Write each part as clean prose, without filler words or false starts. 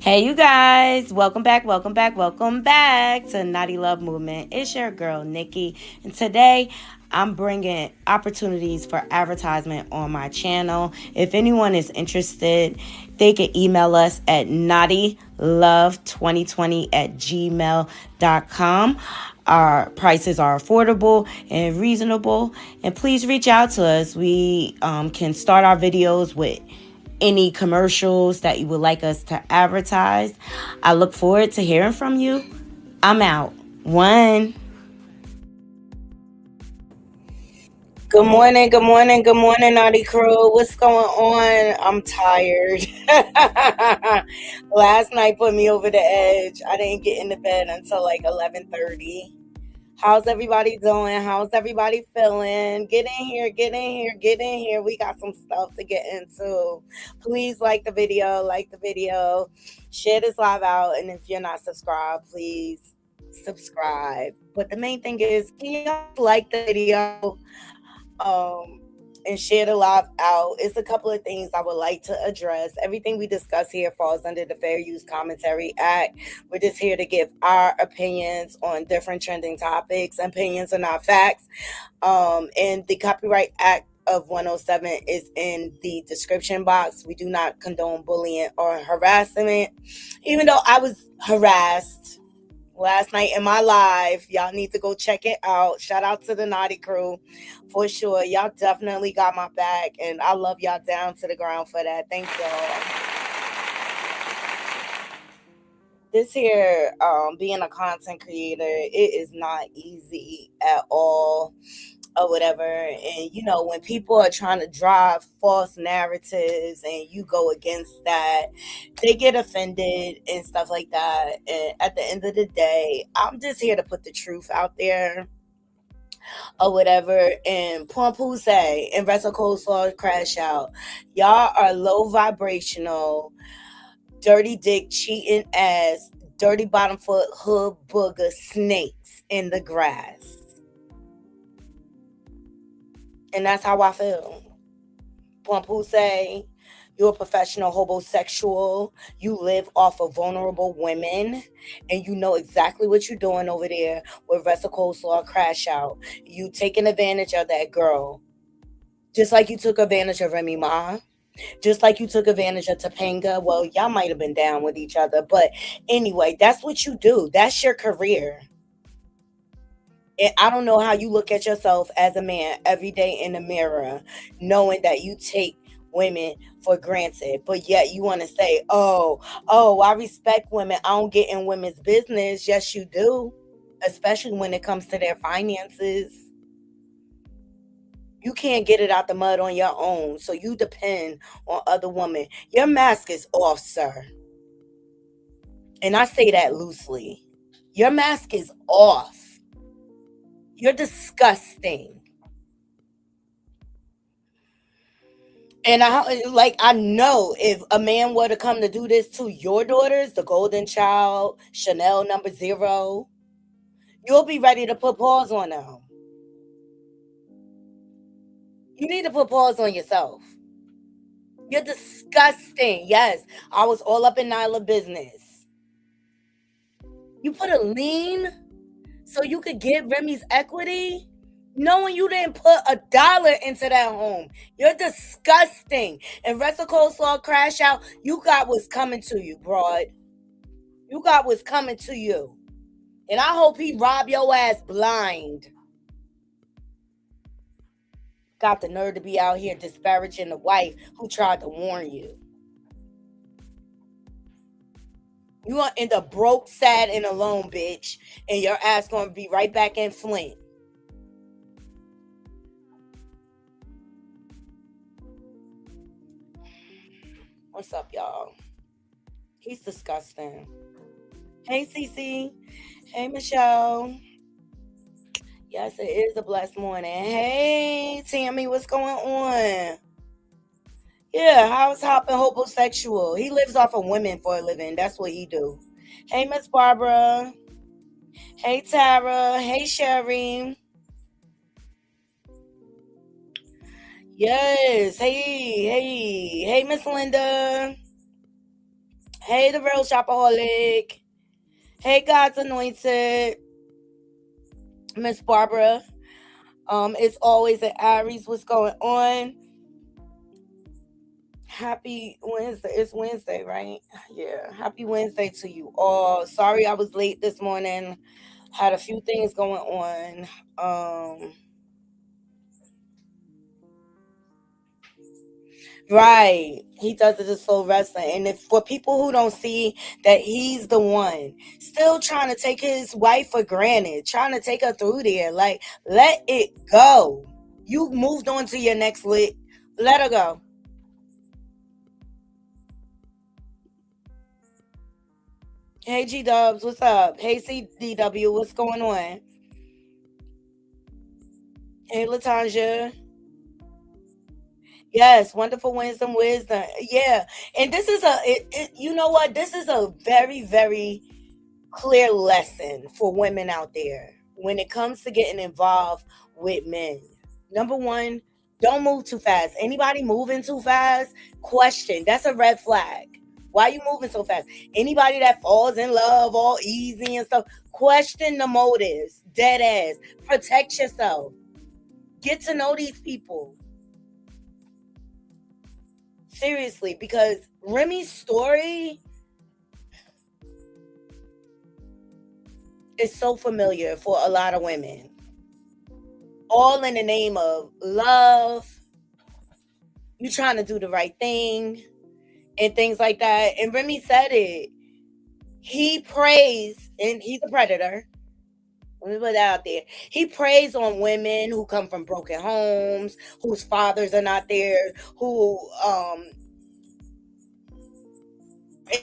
Hey, you guys, welcome back to Naughty Love Movement. It's your girl, Nikki, and today I'm bringing opportunities for advertisement on my channel. If anyone is interested, they can email us at naughtylove2020@gmail.com. Our prices are affordable and reasonable, and please reach out to us. We can start our videos with any commercials that you would like us to advertise. I look forward to hearing from you. I'm out. One. Good morning, Naughty Crew. What's going on? I'm tired. Last night put me over the edge. I didn't get into bed until like 11:30. How's everybody doing? How's everybody feeling? Get in here, get in here, get in here. We got some stuff to get into. Please like the video, share this live out, and if you're not subscribed, please subscribe. But the main thing is, can you like the video? um, and share the live out. It's a couple of things I would like to address. Everything we discuss here falls under the Fair Use Commentary Act. We're just here to give our opinions on different trending topics. Opinions are not facts. And the Copyright Act of 107 is in the description box. We do not condone bullying or harassment. Even though I was harassed last night in my live, y'all need to go check it out. Shout out to the Naughty Crew for sure. Y'all definitely got my back, and I love y'all down to the ground for that. Thank y'all. This here, being a content creator, it is not easy at all or whatever. And when people are trying to drive false narratives and you go against that, they get offended and stuff like that. And at the end of the day, I'm just here to put the truth out there or whatever. And Pompous and Wrestle Coleslaw Crash Out, y'all are low vibrational, dirty dick, cheating ass, dirty bottom foot, hood booger snakes in the grass. And that's how I feel. Pompous, you're a professional homosexual. You live off of vulnerable women, and you know exactly what you're doing over there with Wrestle Coleslaw Crash Out. You taking advantage of that girl. Just like you took advantage of Remy Ma. Just like you took advantage of Topanga. Well, y'all might have been down with each other. But anyway, that's what you do. That's your career. And I don't know how you look at yourself as a man every day in the mirror, knowing that you take women for granted, but yet you want to say, oh, I respect women. I don't get in women's business. Yes, you do, especially when it comes to their finances. You can't get it out the mud on your own, so you depend on other women. Your mask is off, sir. And I say that loosely. Your mask is off. You're disgusting. And I know if a man were to come to do this to your daughters, the golden child, Chanel No. 0, you'll be ready to put pause on them. You need to put pause on yourself. You're disgusting. Yes, I was all up in Nyla business. You put a lien so you could get Remy's equity, knowing you didn't put $1 into that home. You're disgusting. And Wrestle Coleslaw Crash Out, you got what's coming to you, broad. You got what's coming to you. And I hope he rob your ass blind. Got the nerve to be out here disparaging the wife who tried to warn you. You gonna end up broke, sad, and alone, bitch. And your ass gonna be right back in Flint. What's up, y'all? He's disgusting. Hey, Cece. Hey, Michelle. Yes, it is a blessed morning. Hey, Tammy, what's going on? Yeah, how's Hoppin' homosexual? He lives off of women for a living. That's what he do. Hey, Miss Barbara. Hey, Tara. Hey, Sherry. Yes. Hey, Miss Linda. Hey, the real shopaholic. Hey, God's anointed. Miss Barbara. It's always an Aries. What's going on? Happy Wednesday. It's Wednesday, right? Yeah. Happy Wednesday to you all. Sorry I was late this morning. Had a few things going on. Right. He does it as soul wrestling. And if for people who don't see that he's the one still trying to take his wife for granted, trying to take her through there, like, let it go. You moved on to your next lick. Let her go. Hey G Dubs, what's up? Hey CDW, what's going on? Hey Latanja. Yes, wonderful wisdom. Yeah. And this is you know what? This is a very, very clear lesson for women out there when it comes to getting involved with men. Number one, don't move too fast. Anybody moving too fast, question. That's a red flag. Why are you moving so fast? Anybody that falls in love all easy and stuff, question the motives. Dead ass. Protect yourself. Get to know these people. Seriously, because Remy's story is so familiar for a lot of women. All in the name of love, you trying to do the right thing, and things like that. And Remy said it. He preys, and he's a predator. Let me put that out there. He preys on women who come from broken homes, whose fathers are not there, who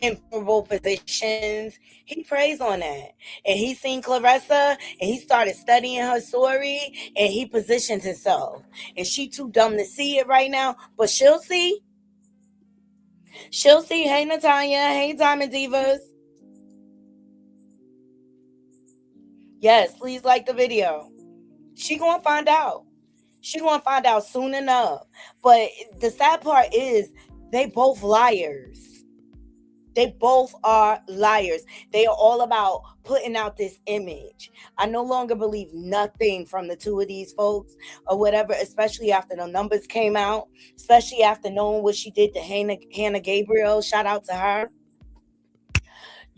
in favorable positions. He preys on that. And he seen Claressa and he started studying her story and he positioned himself. And she too dumb to see it right now, but she'll see. She'll see. Hey Natanya. Hey Diamond Divas. Yes, please like the video. She gonna find out. She gonna find out soon enough. But the sad part is they both liars. They both are liars. They are all about putting out this image. I no longer believe nothing from the two of these folks or whatever, especially after the numbers came out, especially after knowing what she did to Hannah Gabriel. Shout out to her.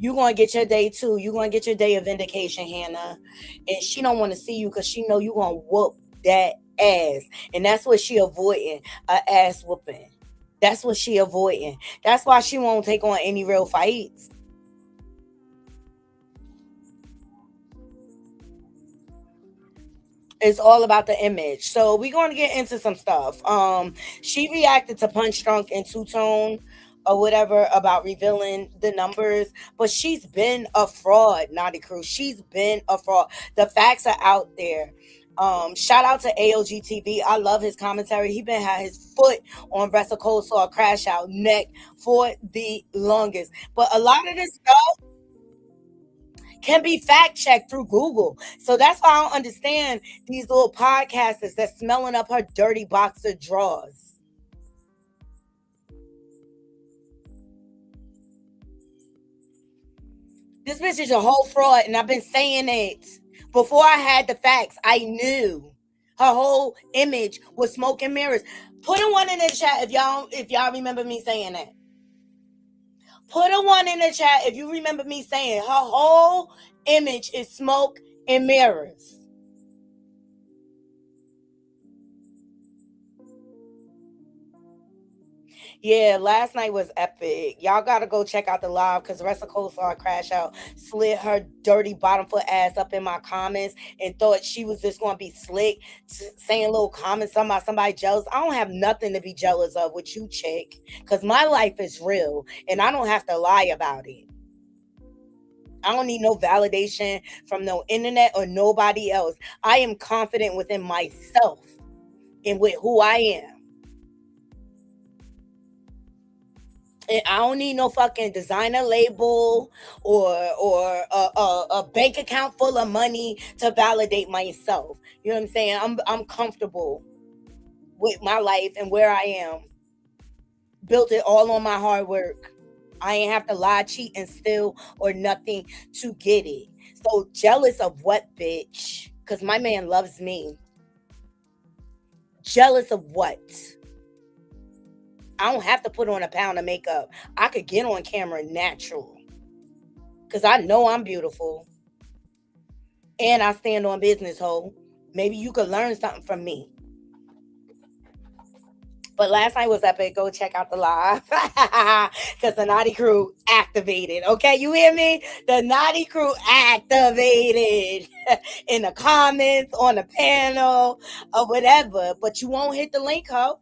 You gonna get your day too. You gonna get your day of vindication, Hannah. And she don't want to see you because she know you gonna whoop that ass. And that's what she avoiding, a ass whooping. That's what she avoiding. That's why she won't take on any real fights. It's all about the image. So we're going to get into some stuff. She reacted to Punch Drunk and Two Tone or whatever about revealing the numbers, but she's been a fraud, Naughty Crew. She's been a fraud. The facts are out there. Shout out to AOG TV. I love his commentary. He been had his foot on Wrestle Cold Saw Crash Out neck for the longest. But a lot of this stuff can be fact checked through Google. So that's why I don't understand these little podcasters that's smelling up her dirty boxer drawers. This bitch is a whole fraud, and I've been saying it before I had the facts. I knew her whole image was smoke and mirrors. Put a one in the chat if y'all remember me saying that. Put a one in the chat if you remember me saying her whole image is smoke and mirrors. Yeah, last night was epic. Y'all gotta go check out the live because Ressa Coleslaw Crash Out slid her dirty bottom foot ass up in my comments and thought she was just gonna be slick, saying little comments about somebody jealous. I don't have nothing to be jealous of with you, chick, because my life is real and I don't have to lie about it. I don't need no validation from no internet or nobody else. I am confident within myself and with who I am. And I don't need no fucking designer label or a bank account full of money to validate myself. You know what I'm saying? I'm comfortable with my life and where I am. Built it all on my hard work. I ain't have to lie, cheat, and steal or nothing to get it. So jealous of what, bitch? Because my man loves me. Jealous of what? I don't have to put on a pound of makeup. I could get on camera natural. Because I know I'm beautiful. And I stand on business, ho. Maybe you could learn something from me. But last night was epic. Go check out the live. Because the Naughty Crew activated. Okay, you hear me? The Naughty Crew activated in the comments, on the panel, or whatever. But you won't hit the link, ho.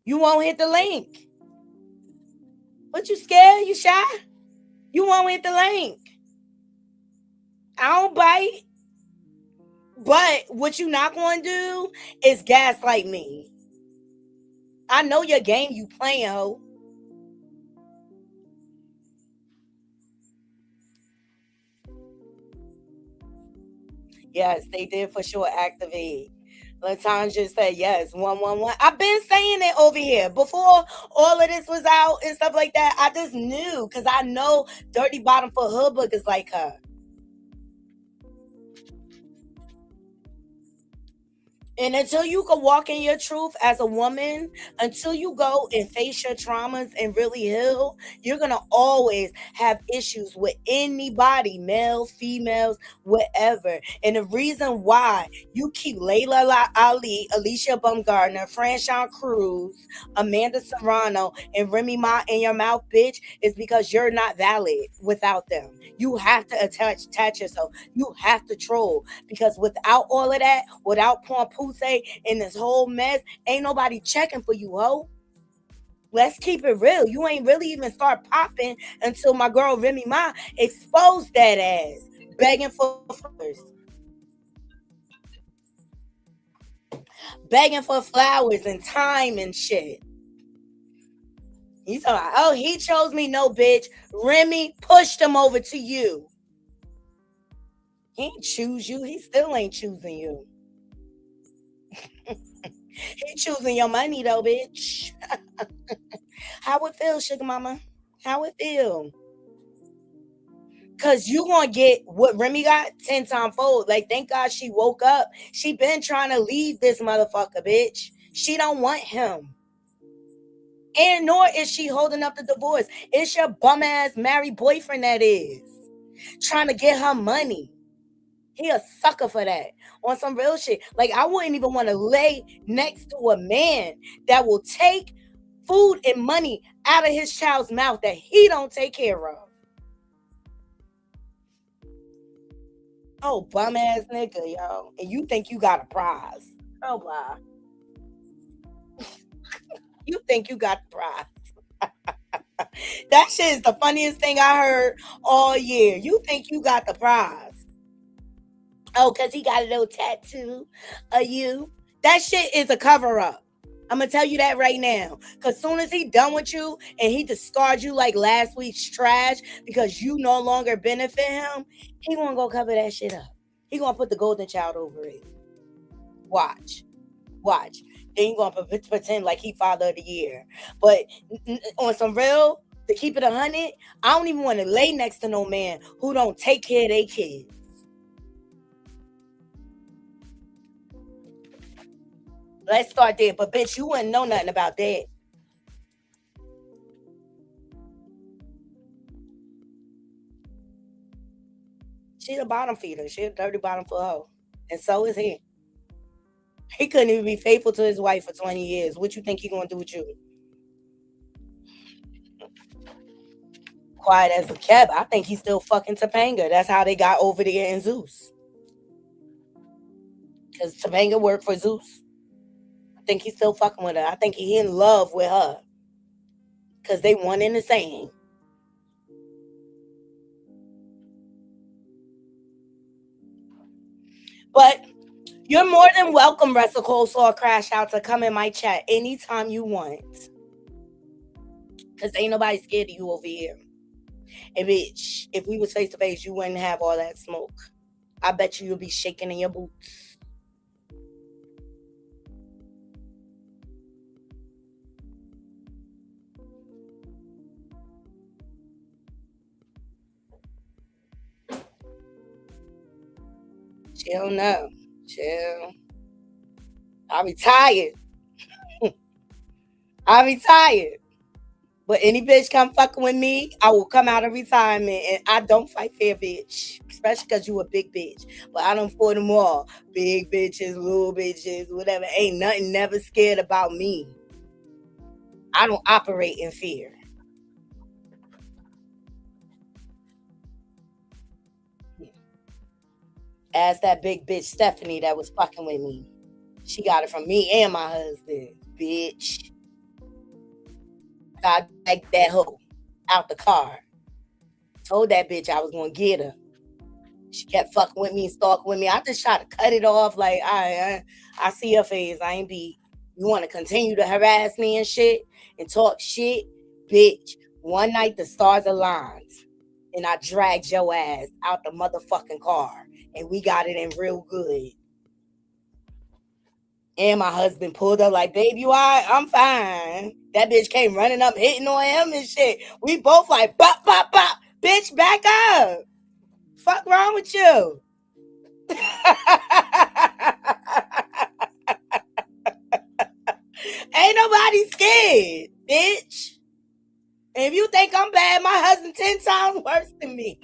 You won't hit the link. What, you scared? You shy? You won't hit the link. I don't bite. But what you not going to do is gaslight me. I know your game you playing, ho. Yes, they did for sure activate. Latanja just said yes, 111. I've been saying it over here before all of this was out and stuff like that. I just knew because I know Dirty Bottom for Hood is like her. And until you can walk in your truth as a woman, until you go and face your traumas and really heal, you're going to always have issues with anybody, male, females, whatever. And the reason why you keep Layla Ali, Alicia Bumgardner, Franchon Cruz, Amanda Serrano, and Remy Ma in your mouth, bitch, is because you're not valid without them. You have to attach yourself. You have to troll because without all of that, without porn pussy in this whole mess, ain't nobody checking for you, ho. Let's keep it real. You ain't really even start popping until my girl Remy Ma exposed that ass, begging for flowers, begging for flowers and time and shit. He's talking about, oh, he chose me. No, bitch. Remy pushed him over to you. He ain't choose you. He still ain't choosing you. He choosing your money though, bitch. How it feel, sugar mama? How it feel? Cause you gonna get what Remy got 10 times fold. Like, thank God she woke up. She been trying to leave this motherfucker, bitch. She don't want him. And nor is she holding up the divorce. It's your bum ass married boyfriend that is trying to get her money. He a sucker for that. On some real shit. Like, I wouldn't even want to lay next to a man that will take food and money out of his child's mouth that he don't take care of. Oh, bum ass nigga, yo. And you think you got a prize. Oh, blah. You think you got a prize. That shit is the funniest thing I heard all year. You think you got the prize. Oh, because he got a little tattoo of you. That shit is a cover up. I'm gonna tell you that right now. Cause soon as he done with you and he discards you like last week's trash because you no longer benefit him, he gonna go cover that shit up. He gonna put the golden child over it. Watch, watch. Then you gonna pretend like he father of the year. But on some real, to keep it 100, I don't even want to lay next to no man who don't take care of their kids. Let's start there. But bitch, you wouldn't know nothing about that. She a bottom feeder. She a dirty bottom for hoe. And so is he. He couldn't even be faithful to his wife for 20 years. What you think he gonna do with you? Quiet as a kept. I think he's still fucking Topanga. That's how they got over there in Zeus. Because Topanga worked for Zeus. I think he's still fucking with her. I think he in love with her. Because they one in the same. But you're more than welcome, Russell Coleslaw Crash Out, to come in my chat anytime you want. Because ain't nobody scared of you over here. And bitch, if we was face to face, you wouldn't have all that smoke. I bet you'll be shaking in your boots. Chill now. Chill. I retired. I retired. But any bitch come fucking with me, I will come out of retirement, and I don't fight fair, bitch. Especially because you a big bitch. But I don't for them all. Big bitches, little bitches, whatever. Ain't nothing never scared about me. I don't operate in fear. Ask that big bitch Stephanie that was fucking with me. She got it from me and my husband, bitch. I dragged that hoe out the car. Told that bitch I was gonna get her. She kept fucking with me, stalking with me. I just tried to cut it off. Like, I see your face. I ain't be. You want to continue to harass me and shit and talk shit, bitch. One night the stars aligned, and I dragged your ass out the motherfucking car, and we got it in real good. And my husband pulled up like, babe, you all right? I'm fine. That bitch came running up, hitting on him and shit. We both like, bop, bop, bop. Bitch, back up. Fuck wrong with you? Ain't nobody scared, bitch. And if you think I'm bad, my husband 10 times worse than me.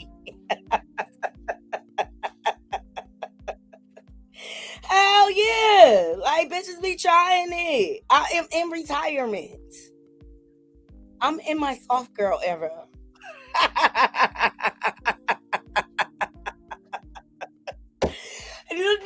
Hell yeah. Like, bitches be trying it. I am in retirement. I'm in my soft girl era.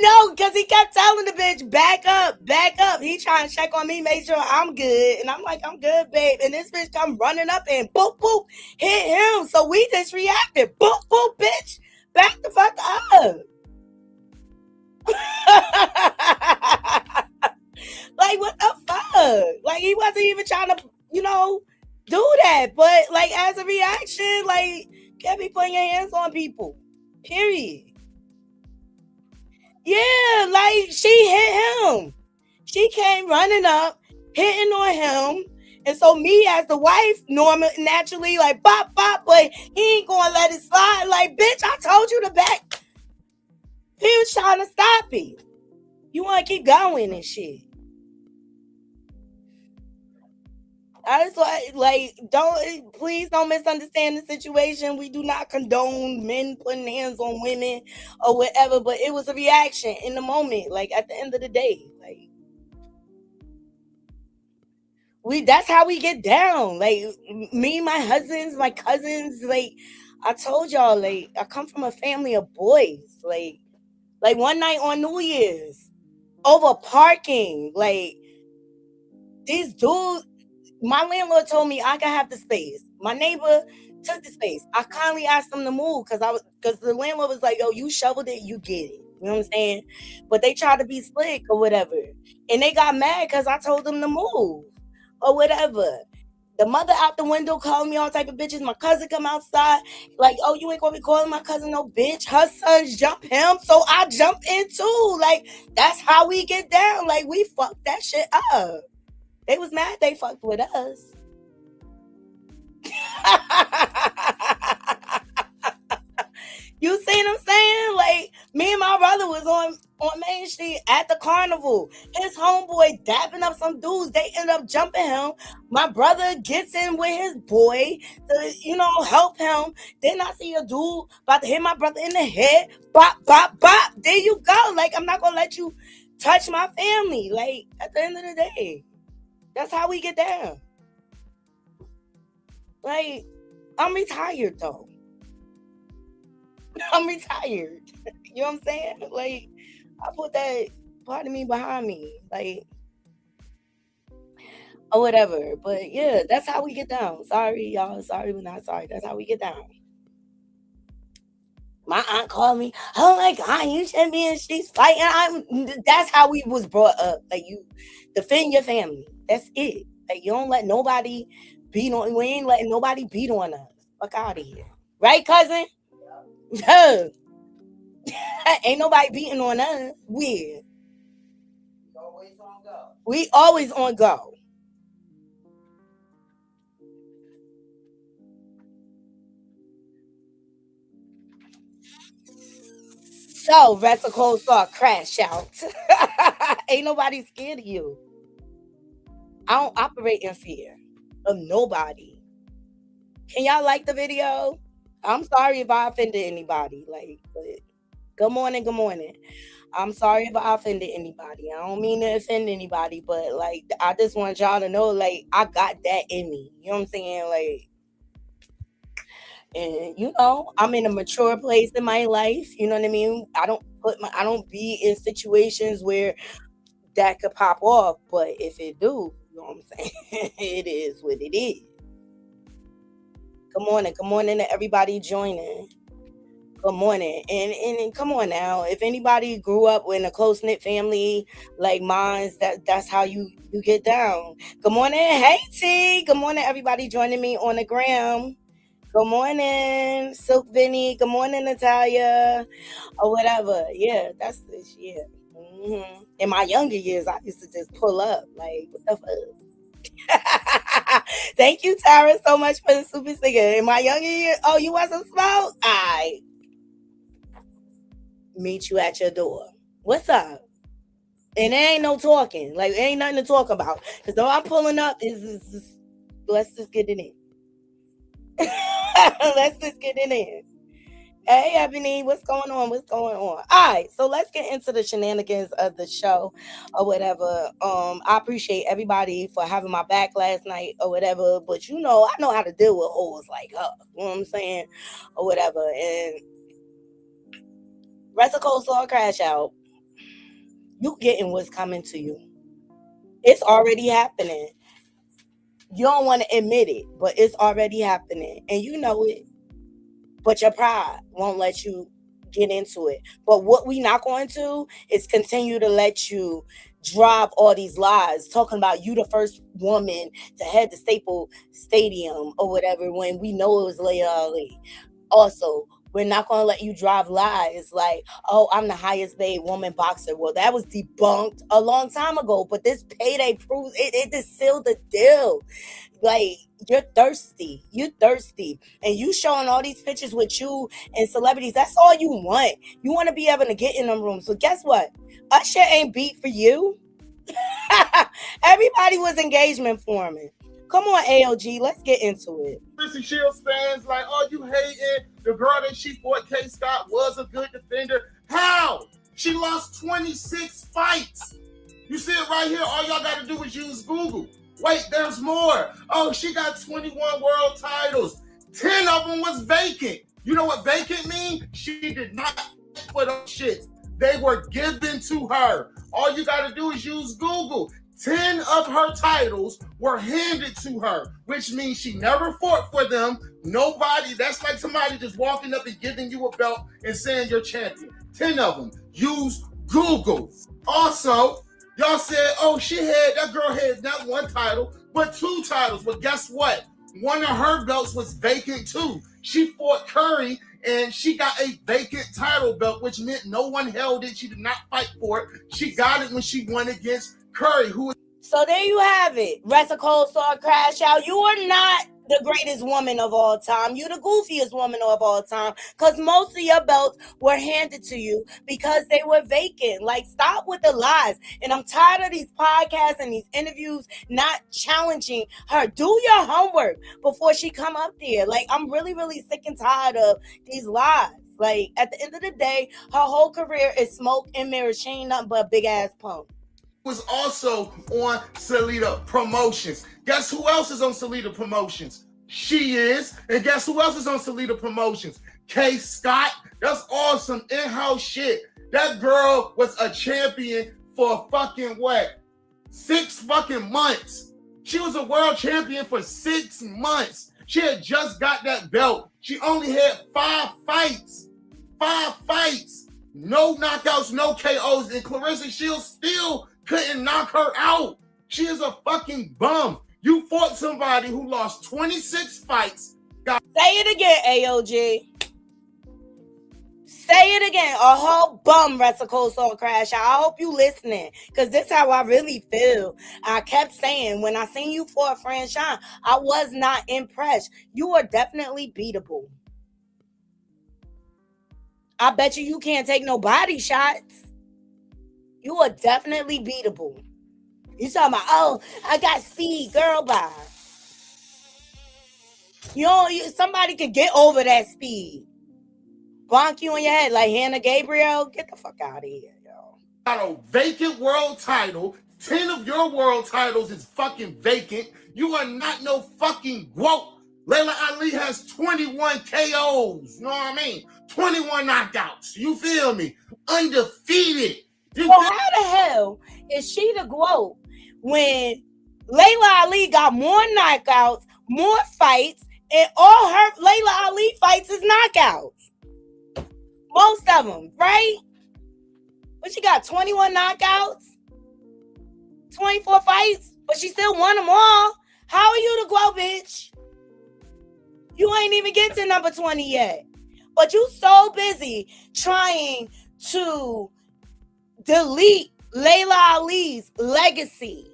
No, because he kept telling the bitch, back up, back up. He trying to check on me, make sure I'm good. And I'm like, I'm good, babe. And this bitch come running up and boop, boop, hit him. So we just reacted. Boop, boop, bitch. Back the fuck up. Like, what the fuck? Like, he wasn't even trying to, do that. But, like, as a reaction, like, can't be putting your hands on people. Period. Yeah, like, she hit him. She came running up, hitting on him. And so me as the wife, naturally, like, bop, bop, but he ain't gonna let it slide. Like, bitch, I told you to back. He was trying to stop it. You want to keep going and shit. I just please don't misunderstand the situation. We do not condone men putting hands on women or whatever, but it was a reaction in the moment. Like, at the end of the day, like, that's how we get down. Like, me, my husbands, my cousins, like, I told y'all, like, I come from a family of boys. Like one night on New Year's over parking, like, these dudes, my landlord told me I could have the space. My neighbor took the space. I kindly asked them to move because the landlord was like, yo, you shoveled it, you get it. You know what I'm saying? But they tried to be slick or whatever. And they got mad because I told them to move or whatever. The mother out the window calling me all type of bitches. My cousin come outside like, oh, you ain't gonna be calling my cousin no bitch. Her sons jump him, so I jump in too. Like, that's how we get down. Like, we fucked that shit up. They was mad they fucked with us. You see what I'm saying? Like, me and my brother was on Main Street at the carnival. His homeboy dapping up some dudes. They end up jumping him. My brother gets in with his boy to, help him. Then I see a dude about to hit my brother in the head. Bop, bop, bop. There you go. Like, I'm not gonna let you touch my family. Like, at the end of the day, that's how we get down. Like, I'm retired though. I'm retired. You know what I'm saying? Like, I put that part of me behind me. Like, or whatever. But yeah, that's how we get down. Sorry, y'all. Sorry, but not sorry. That's how we get down. My aunt called me. Oh my god, you shouldn't be in streets fighting. That's how we was brought up. Like, you defend your family. That's it. Like, you don't let nobody beat on. We ain't letting nobody beat on us. Fuck out of here, right, cousin? Ain't nobody beating on us. Weird. We always on go. So, Vesicle saw crash out. Ain't nobody scared of you. I don't operate in fear of nobody. Can y'all like the video? I'm sorry if I offended anybody. Like, but good morning, good morning. I'm sorry if I offended anybody. I don't mean to offend anybody, but like, I just want y'all to know, like, I got that in me. You know what I'm saying? Like, and I'm in a mature place in my life. You know what I mean? I don't be in situations where that could pop off, but if it do, you know what I'm saying? It is what it is. Good morning to everybody joining. Good morning. And come on now. If anybody grew up in a close knit family like mine's, that's how you get down. Good morning. Hey T. Good morning, everybody joining me on the gram. Good morning, Silk Vinny. Good morning, Natalia. Or whatever. Yeah, that's this year. In my younger years, I used to just pull up. Like, what the fuck? Thank you, Tara, so much for the super sticker. In my younger years, oh, you want some smoke? I meet you at your door. What's up? And there ain't no talking. Like, there ain't nothing to talk about. Because though I'm pulling up, let's just get it in. Let's just get it in. Hey, Ebony, what's going on? What's going on? All right, so let's get into the shenanigans of the show or whatever. I appreciate everybody for having my back last night or whatever, but I know how to deal with hoes like her. You know what I'm saying? Or whatever. And Rest of Cold Saw Crash Out. You getting what's coming to you. It's already happening. You don't want to admit it, but it's already happening. And you know it. But your pride won't let you get into it. But what we not going to is continue to let you drive all these lies talking about you the first woman to head to Staple Stadium or whatever when we know it was Leia Ali. Also, we're not going to let you drive lies like, oh, I'm the highest paid woman boxer. Well, that was debunked a long time ago, but this payday proves it just sealed the deal. Like, you're thirsty. You thirsty. And you showing all these pictures with you and celebrities. That's all you want. You want to be able to get in them rooms. So guess what? Usher ain't beat for you. Everybody was engagement forming. Come on, AOG. Let's get into it. Claressa Sheilds fans like, oh, you hating the girl that she fought, K. Scott, was a good defender. How? She lost 26 fights. You see it right here. All y'all got to do is use Google. Wait, there's more. Oh, she got 21 world titles. 10 of them was vacant. You know what vacant means? She did not fight for those shits. They were given to her. All you got to do is use Google. 10 of her titles were handed to her, which means she never fought for them. Nobody, that's like somebody just walking up and giving you a belt and saying you're champion. 10 of them. Use Google. Also, y'all said, oh, that girl had not one title, but 2 titles. But guess what? One of her belts was vacant too. She fought Curry and she got a vacant title belt, which meant no one held it. She did not fight for it. She got it when she won against Curry, who was. So there you have it. Rest of Cold Saw Crash Out. You are not the greatest woman of all time. You're the goofiest woman of all time because most of your belts were handed to you because they were vacant. Like, stop with the lies. And I'm tired of these podcasts and these interviews not challenging her. Do your homework before she come up there. Like, I'm really, really sick and tired of these lies. Like, at the end of the day, her whole career is smoke and mirrors. She ain't nothing but a big ass pump. Was also on Salida Promotions. Guess who else is on Salida Promotions? She is. And guess who else is on Salida Promotions? K. Scott. That's awesome. In-house shit. That girl was a champion for fucking what? 6 fucking months. She was a world champion for 6 months. She had just got that belt. She only had 5 fights. 5 fights. No knockouts, no KOs. And Claressa Sheilds still couldn't knock her out. She is a fucking bum. You fought somebody who lost 26 fights. Say it again, AOG. Say it again. A whole bum, Rest of Cold Saw Crash Out. I hope you listening, because this is how I really feel. I kept saying, when I seen you for a franchise, I was not impressed. You are definitely beatable. I bet you can't take no body shots. You are definitely beatable. You talking about, oh, I got speed, girl, bye. Somebody could get over that speed. Bonk you in your head like Hannah Gabriel. Get the fuck out of here, yo. Got a vacant world title. 10 of your world titles is fucking vacant. You are not no fucking GOAT. Layla Ali has 21 KOs. You know what I mean? 21 knockouts. You feel me? Undefeated. How the hell is she the GOAT when Layla Ali got more knockouts, more fights, and all her Layla Ali fights is knockouts? Most of them, right? But she got 21 knockouts, 24 fights, but she still won them all. How are you the GOAT, bitch? You ain't even get to number 20 yet. But you so busy trying to delete Layla Ali's legacy.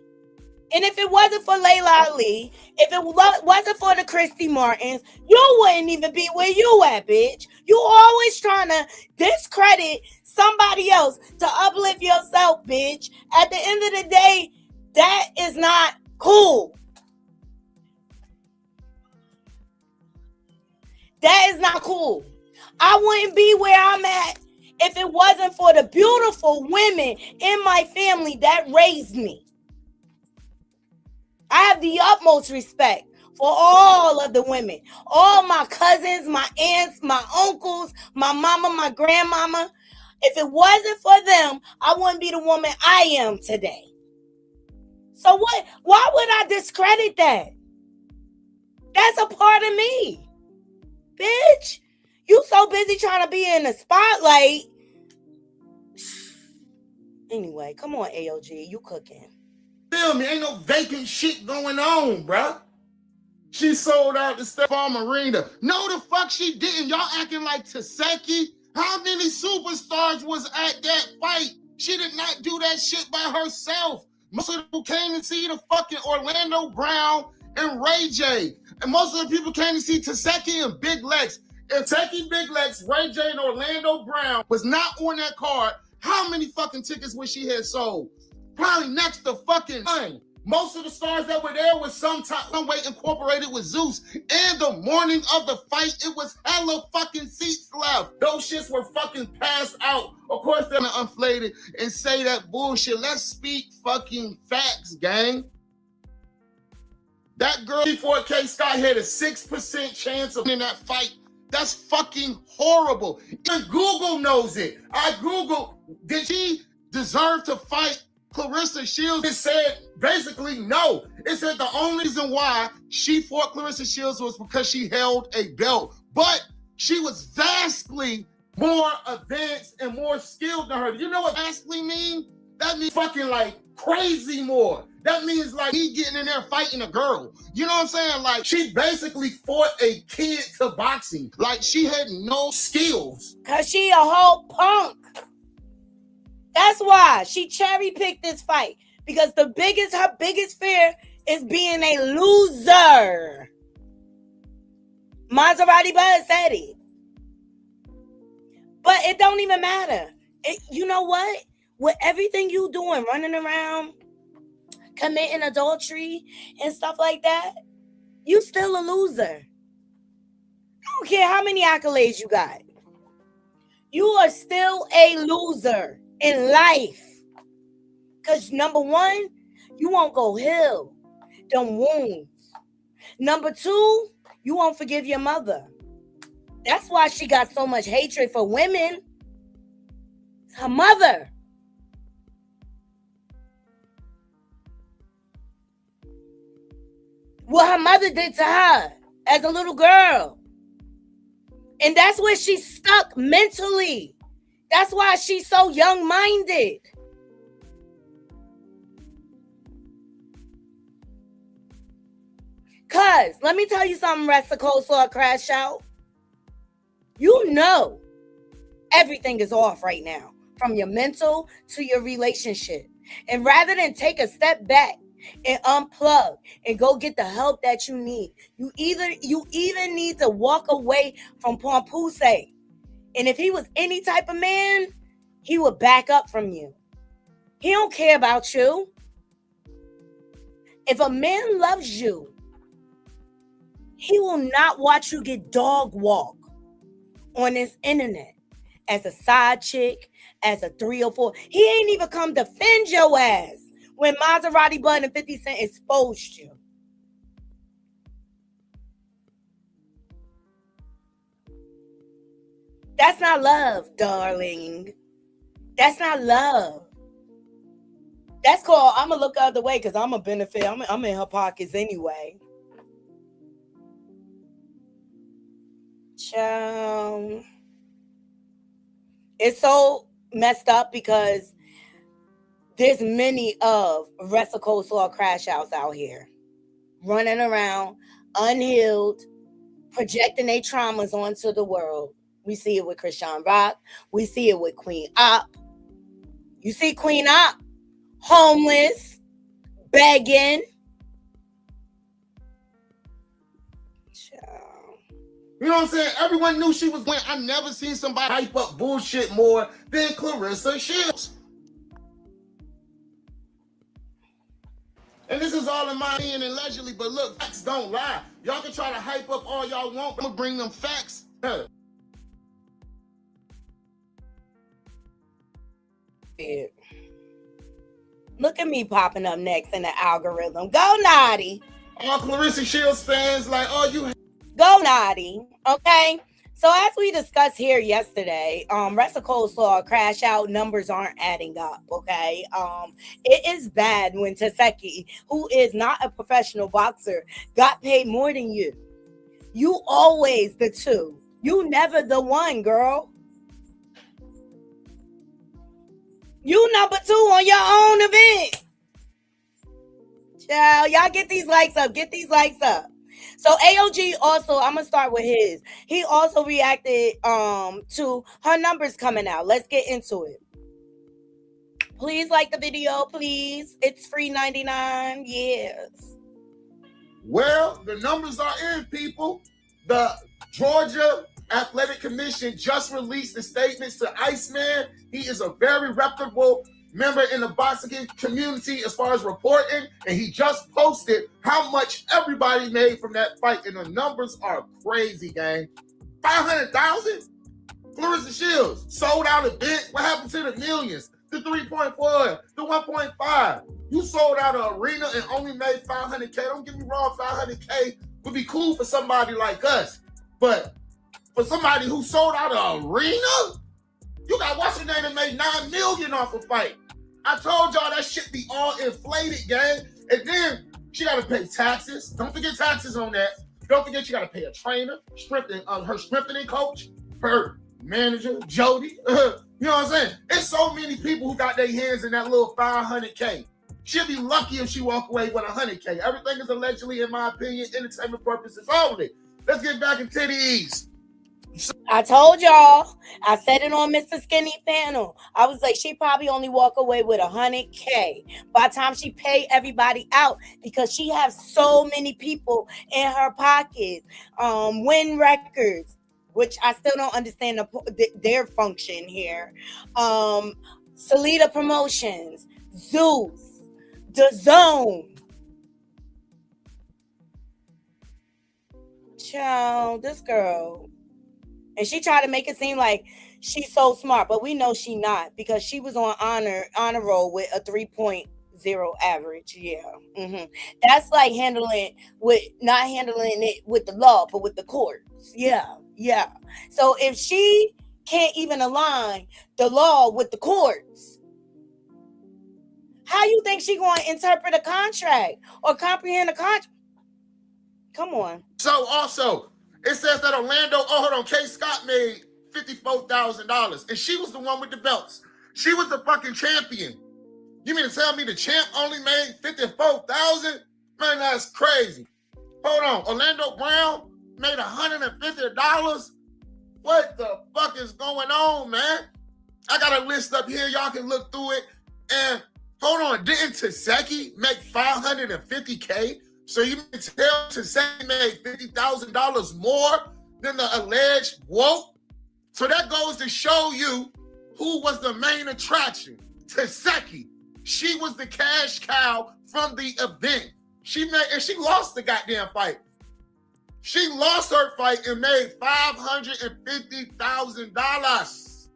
And if it wasn't for Layla Ali, if it wasn't for the Christy Martins, you wouldn't even be where you at, bitch. You always trying to discredit somebody else to uplift yourself, bitch. At the end of the day, that is not cool. That is not cool. I wouldn't be where I'm at if it wasn't for the beautiful women in my family that raised me. I have the utmost respect for all of the women, all my cousins, my aunts, my uncles, my mama, my grandmama. If it wasn't for them, I wouldn't be the woman I am today. So what? Why would I discredit that? That's a part of me. Bitch, you so busy trying to be in the spotlight. Anyway, come on, AOG, you cooking. Feel me? Ain't no vacant shit going on, bruh. She sold out the State Farm Arena. No, the fuck she didn't. Y'all acting like Taseki. How many superstars was at that fight? She did not do that shit by herself. Most of the people came to see the fucking Orlando Brown and Ray J. And most of the people came to see Taseki and Big Lex. If Taseki, Big Lex, Ray J, and Orlando Brown was not on that card, how many fucking tickets would she have sold? Probably next to fucking nine. Most of the stars that were there was some way incorporated with Zeus. And the morning of the fight, it was hella fucking seats left. Those shits were fucking passed out. Of course, they're gonna inflate it and say that bullshit. Let's speak fucking facts, gang. That girl before K. Scott had a 6% chance of winning that fight. That's fucking horrible. Even Google knows it. I Googled, did she deserve to fight Claressa Sheilds? It said basically no. It said the only reason why she fought Claressa Sheilds was because she held a belt. But she was vastly more advanced and more skilled than her. You know what vastly mean? That means fucking like crazy more. That means like he getting in there fighting a girl. You know what I'm saying? Like she basically fought a kid to boxing. Like she had no skills. Cause she a whole punk. That's why she cherry picked this fight. Because her biggest fear is being a loser. Maserati Buzz said it. But it don't even matter. You know what? With everything you doing, running around, committing adultery and stuff like that, you still a loser. I don't care how many accolades you got. You are still a loser in life. Because number one, you won't go heal them wounds. Number two, you won't forgive your mother. That's why she got so much hatred for women. It's her mother. What her mother did to her as a little girl. And that's where she's stuck mentally. That's why she's so young-minded. Cause, let me tell you something, Rest of Coleslaw Crash Out. You know everything is off right now. From your mental to your relationship. And rather than take a step back and unplug and go get the help that you need. You even need to walk away from Pompuse And if he was any type of man, he would back up from you. He don't care about you. If a man loves you, he will not watch you get dog walk on this internet as a side chick, as a 304. He ain't even come defend your ass when Maserati Bud and 50 Cent exposed you. That's not love, darling. That's not love. That's called, I'm going to look the other way because I'm going to benefit. I'm in her pockets anyway. Child. It's so messed up because there's many of Rest of Coleslaw crash outs out here running around unhealed, projecting their traumas onto the world. We see it with Christian Rock. We see it with Queen Op. You see Queen Op homeless, begging. You know what I'm saying? Everyone knew she was winning. I never seen somebody hype up bullshit more than Claressa Sheilds. And this is all in my opinion and allegedly, but look, facts don't lie. Y'all can try to hype up all y'all want, but I'm gonna bring them facts. Look at me popping up next in the algorithm. Go Naughty. All Claressa Sheilds fans like, oh, you go Naughty. Okay. So as we discussed here yesterday, Rest of Coleslaw crash out numbers aren't adding up. Okay. It is bad when Taseki, who is not a professional boxer, got paid more than you. You always the two. You never the one, girl. You number two on your own event. Child, y'all get these likes up. Get these likes up. So AOG also, I'm gonna start with his. He also reacted to her numbers coming out. Let's get into it. Please like the video, please. It's free 99. Yes. Well, the numbers are in, people. The Georgia Athletic Commission just released the statements to Iceman. He is a very reputable member in the boxing community as far as reporting, and he just posted how much everybody made from that fight, and the numbers are crazy, gang. 500,000? Claressa Sheilds sold out a bit. What happened to the millions? The 3.4, the 1.5. You sold out an arena and only made 500K. Don't get me wrong, 500K would be cool for somebody like us, but for somebody who sold out an arena, you got what's her name that made $9 million off a fight. I told y'all that shit be all inflated, gang. And then she got to pay taxes. Don't forget taxes on that. Don't forget you got to pay a trainer, her strengthening coach, her manager, Jody. You know what I'm saying? It's so many people who got their hands in that little 500K. She'll be lucky if she walk away with 100K. Everything is allegedly, in my opinion, entertainment purposes only. Let's get back into these. I told y'all, I said it on Mr. Skinny panel. I was like, she probably only walk away with 100K by the time she pay everybody out, because she has so many people in her pocket. Win Records, which I still don't understand their function here. Salida Promotions, Zeus, The Zone. Child, this girl. And she tried to make it seem like she's so smart, but we know she not, because she was on honor roll with a 3.0 average. Yeah. That's like not handling it with the law, but with the courts. Yeah. So if she can't even align the law with the courts, how you think she going to interpret a contract or comprehend a contract? Come on. So also, it says that K. Scott made $54,000, and she was the one with the belts. She was the fucking champion. You mean to tell me the champ only made $54,000? Man, that's crazy. Hold on, Orlando Brown made $150. What the fuck is going on, man? I got a list up here. Y'all can look through it. And hold on, didn't Taseki make $550K? So you can tell Taseki made $50,000 more than the alleged woke? So that goes to show you who was the main attraction. Teseki. She was the cash cow from the event. She lost the goddamn fight. She lost her fight and made $550,000.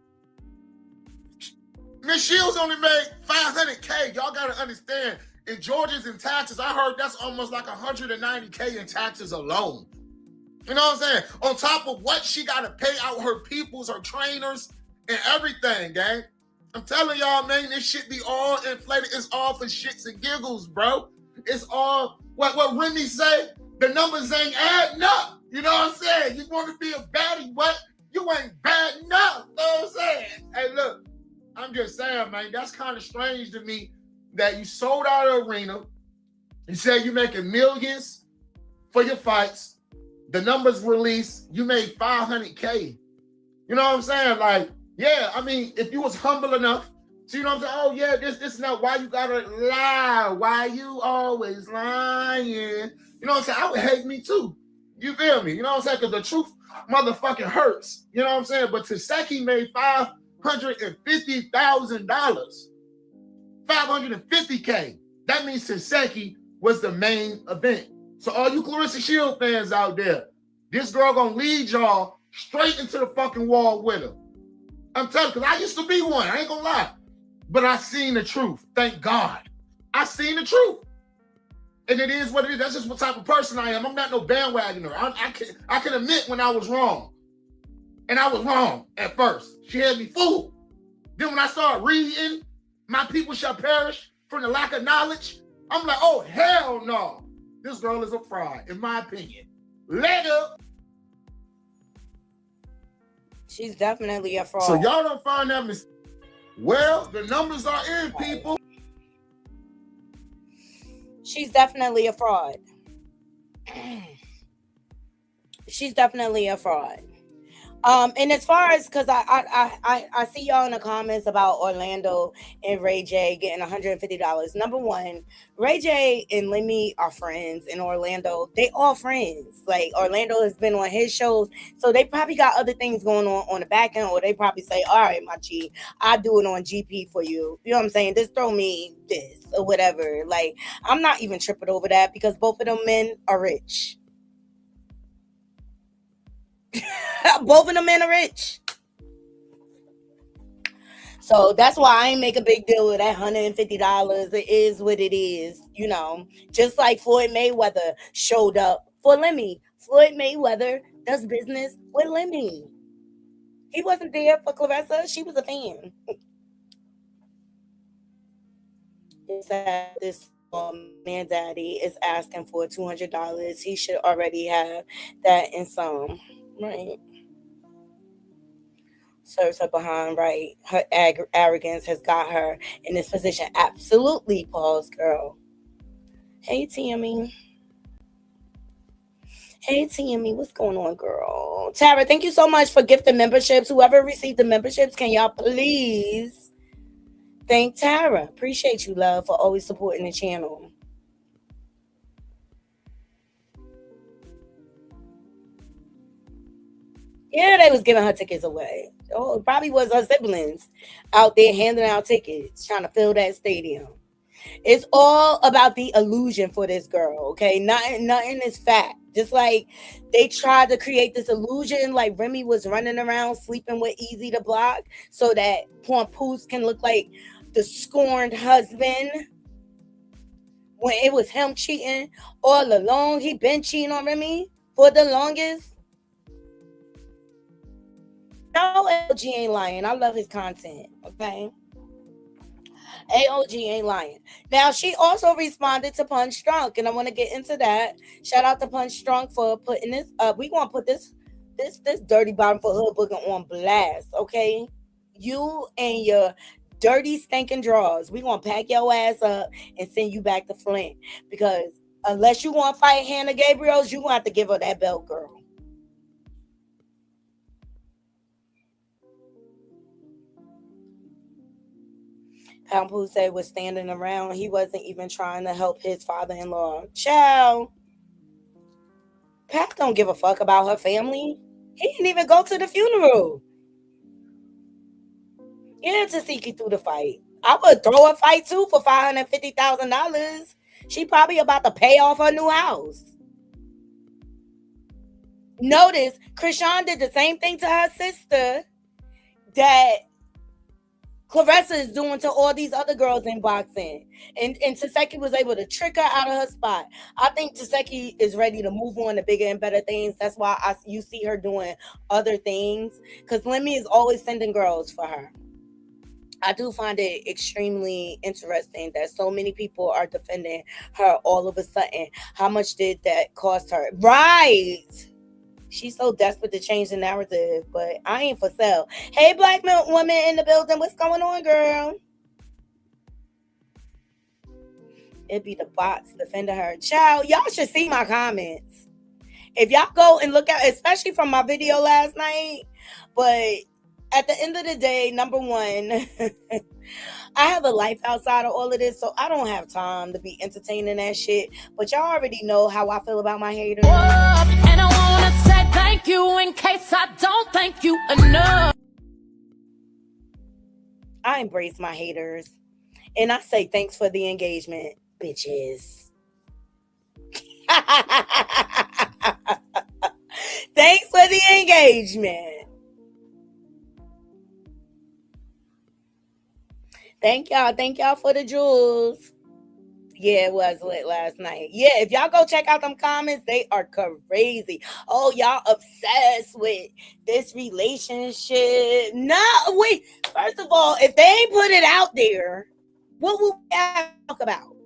Miss Shields only made $500K. Y'all gotta understand. In Georgia's in taxes, I heard that's almost like $190K in taxes alone. You know what I'm saying? On top of what she gotta pay out her peoples, her trainers, and everything, gang. I'm telling y'all, man, this shit be all inflated. It's all for shits and giggles, bro. It's all what Remy say. The numbers ain't adding up. You know what I'm saying? You want to be a baddie, but you ain't bad enough. You know what I'm saying? Hey, look, I'm just saying, man, that's kind of strange to me that you sold out an arena. You said you're making millions for your fights. The numbers released, you made $500K. You know what I'm saying? Like, yeah, I mean, if you was humble enough, so you know what I'm saying? Oh, yeah, this, not why you gotta lie. Why you always lying? You know what I'm saying? I would hate me too. You feel me? You know what I'm saying? Because the truth motherfucking hurts. You know what I'm saying? But Teseki made $550,000. $550K. That means Teseki was the main event. So all you Claressa Shields fans out there, this girl gonna lead y'all straight into the fucking wall with her. I'm telling you, because I used to be one. I ain't gonna lie. But I seen the truth. Thank God. I seen the truth. And it is what it is. That's just what type of person I am. I'm not no bandwagoner. I can admit when I was wrong. And I was wrong at first. She had me fooled. Then when I started reading, my people shall perish from the lack of knowledge, I'm like, oh, hell no. This girl is a fraud, in my opinion. Later. She's definitely a fraud. So y'all don't find that mistake. Well, the numbers are in, people. She's definitely a fraud. She's definitely a fraud. And as far as, because I see y'all in the comments about Orlando and Ray J getting $150. Number one, Ray J and Lemmy are friends in Orlando. They all friends. Like, Orlando has been on his shows, so they probably got other things going on the back end, or they probably say, all right, my G, I'll do it on GP for you. You know what I'm saying? Just throw me this or whatever. Like, I'm not even tripping over that because both of them men are rich. Both of them men are rich. So that's why I ain't make a big deal with that $150. It is what it is, you know. Just like Floyd Mayweather showed up for Lemmy. Floyd Mayweather does business with Lemmy. He wasn't there for Claressa. She was a fan. It's that this man daddy is asking for $200. He should already have that in some. Right. Serves her behind, right? Her arrogance has got her in this position. Absolutely, pause, girl. Hey, Tammy. Hey, Tammy. What's going on, girl? Tara, thank you so much for gifting memberships. Whoever received the memberships, can y'all please thank Tara? Appreciate you, love, for always supporting the channel. Yeah, they was giving her tickets away. Oh, it probably was her siblings out there handing out tickets, trying to fill that stadium. It's all about the illusion for this girl, okay? Nothing is fact. Just like they tried to create this illusion, like Remy was running around sleeping with Easy to Block so that Papoose can look like the scorned husband when it was him cheating all along. He been cheating on Remy for the longest. No, AOG ain't lying. I love his content, okay? AOG ain't lying. Now, she also responded to Punch Drunk, and I want to get into that. Shout out to Punch Drunk for putting this up. We want to put this dirty bottom for hood booking on blast, okay? You and your dirty stinking drawers. We gonna pack your ass up and send you back to Flint, because unless you want to fight Hannah Gabriels, you gonna have to give her that belt, girl. Papoose was standing around. He wasn't even trying to help his father-in-law. Ciao. Pat don't give a fuck about her family. He didn't even go to the funeral. Yeah, Tasiki threw the fight. I would throw a fight too for $550,000. She probably about to pay off her new house. Notice, Krishan did the same thing to her sister that Claressa is doing to all these other girls in boxing. And Taseki was able to trick her out of her spot. I think Taseki is ready to move on to bigger and better things. That's why you see her doing other things. Because Lemmy is always sending girls for her. I do find it extremely interesting that so many people are defending her all of a sudden. How much did that cost her? Right. She's so desperate to change the narrative, but I ain't for sale. Hey, black woman in the building, what's going on, girl? It be the bots defending her. Child, y'all should see my comments. If y'all go and look at, especially from my video last night, but at the end of the day, number one, I have a life outside of all of this, so I don't have time to be entertaining that shit. But y'all already know how I feel about my haters. And I wanna say thank you in case I don't thank you enough. I embrace my haters. And I say thanks for the engagement, bitches. Thanks for the engagement. Thank y'all for the jewels. Yeah, it was lit last night. Yeah, if y'all go check out them comments, they are crazy. Oh, y'all obsessed with this relationship. No, wait. First of all, if they ain't put it out there, what will we talk about?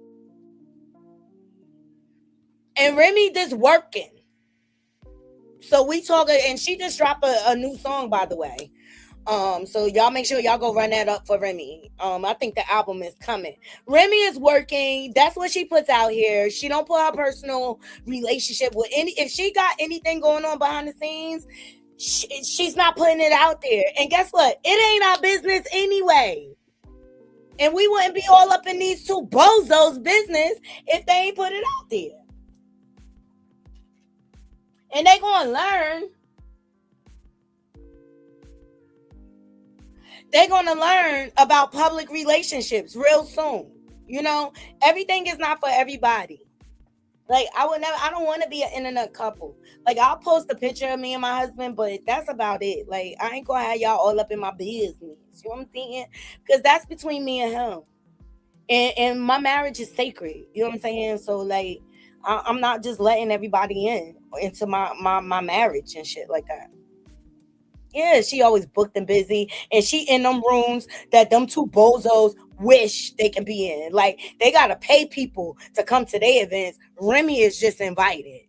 And Remy just working. So we talking, and she just dropped a new song, by the way. So y'all make sure y'all go run that up for Remy. I think the album is coming. Remy is working. That's what she puts out here. She don't put her personal relationship with any. If she got anything going on behind the scenes, she's not putting it out there. And guess what? It ain't our business anyway. And we wouldn't be all up in these two bozos' business if they ain't put it out there. And they gonna learn. They're going to learn about public relationships real soon. You know, everything is not for everybody. Like, I don't want to be an internet couple. Like, I'll post a picture of me and my husband, but that's about it. Like, I ain't going to have y'all all up in my business. You know what I'm saying? Because that's between me and him. And my marriage is sacred. You know what I'm saying? So, like, I'm not just letting everybody into my marriage and shit like that. Yeah, she always booked and busy, and she in them rooms that them two bozos wish they can be in. Like, they gotta pay people to come to their events. Remy is just invited.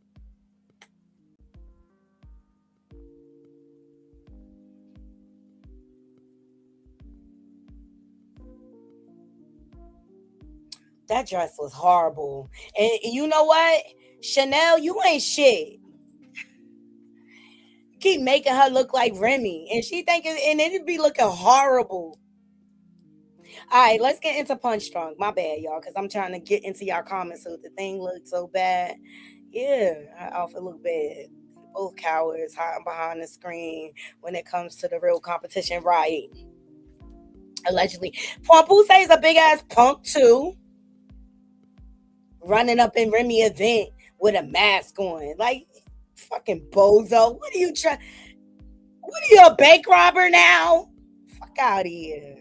That dress was horrible, and you know what, Chanel, you ain't shit. Keep making her look like Remy, and she thinking, and it'd be looking horrible. All right, let's get into Punch Drunk. My bad, y'all, because I'm trying to get into y'all comments so the thing looks so bad. Yeah, her outfit look bad. Both cowards hiding behind the screen when it comes to the real competition, right? Allegedly. Pampuse is a big ass punk too. Running up in Remy event with a mask on. Like, fucking bozo. What are you trying? What are you, a bank robber now? Fuck out of here.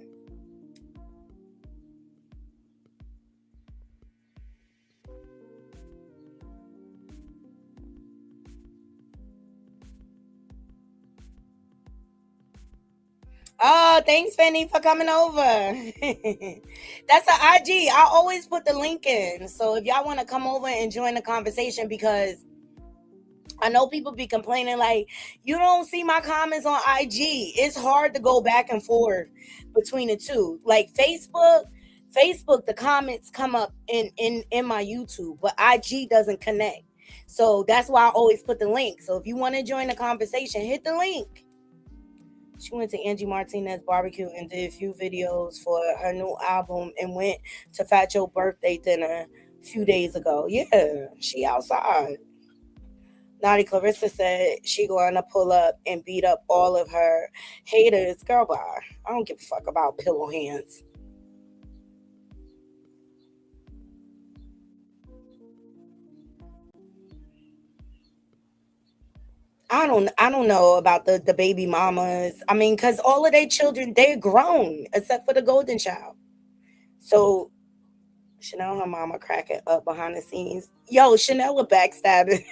Oh, thanks, Fanny, for coming over. That's an IG. I always put the link in. So if y'all want to come over and join the conversation, because I know people be complaining like, you don't see my comments on IG. It's hard to go back and forth between the two. Like Facebook, the comments come up in my YouTube, but IG doesn't connect. So that's why I always put the link. So if you want to join the conversation, hit the link. She went to Angie Martinez barbecue and did a few videos for her new album and went to Fat Joe birthday dinner a few days ago. Yeah, she outside. Naughty Clarissa said she going to pull up and beat up all of her haters. Girl, bye. I don't give a fuck about pillow hands. I don't know about the baby mamas. I mean, cause all of their children, they're grown, except for the golden child. So Chanel, her mama cracking up behind the scenes. Yo, Chanel a backstabber.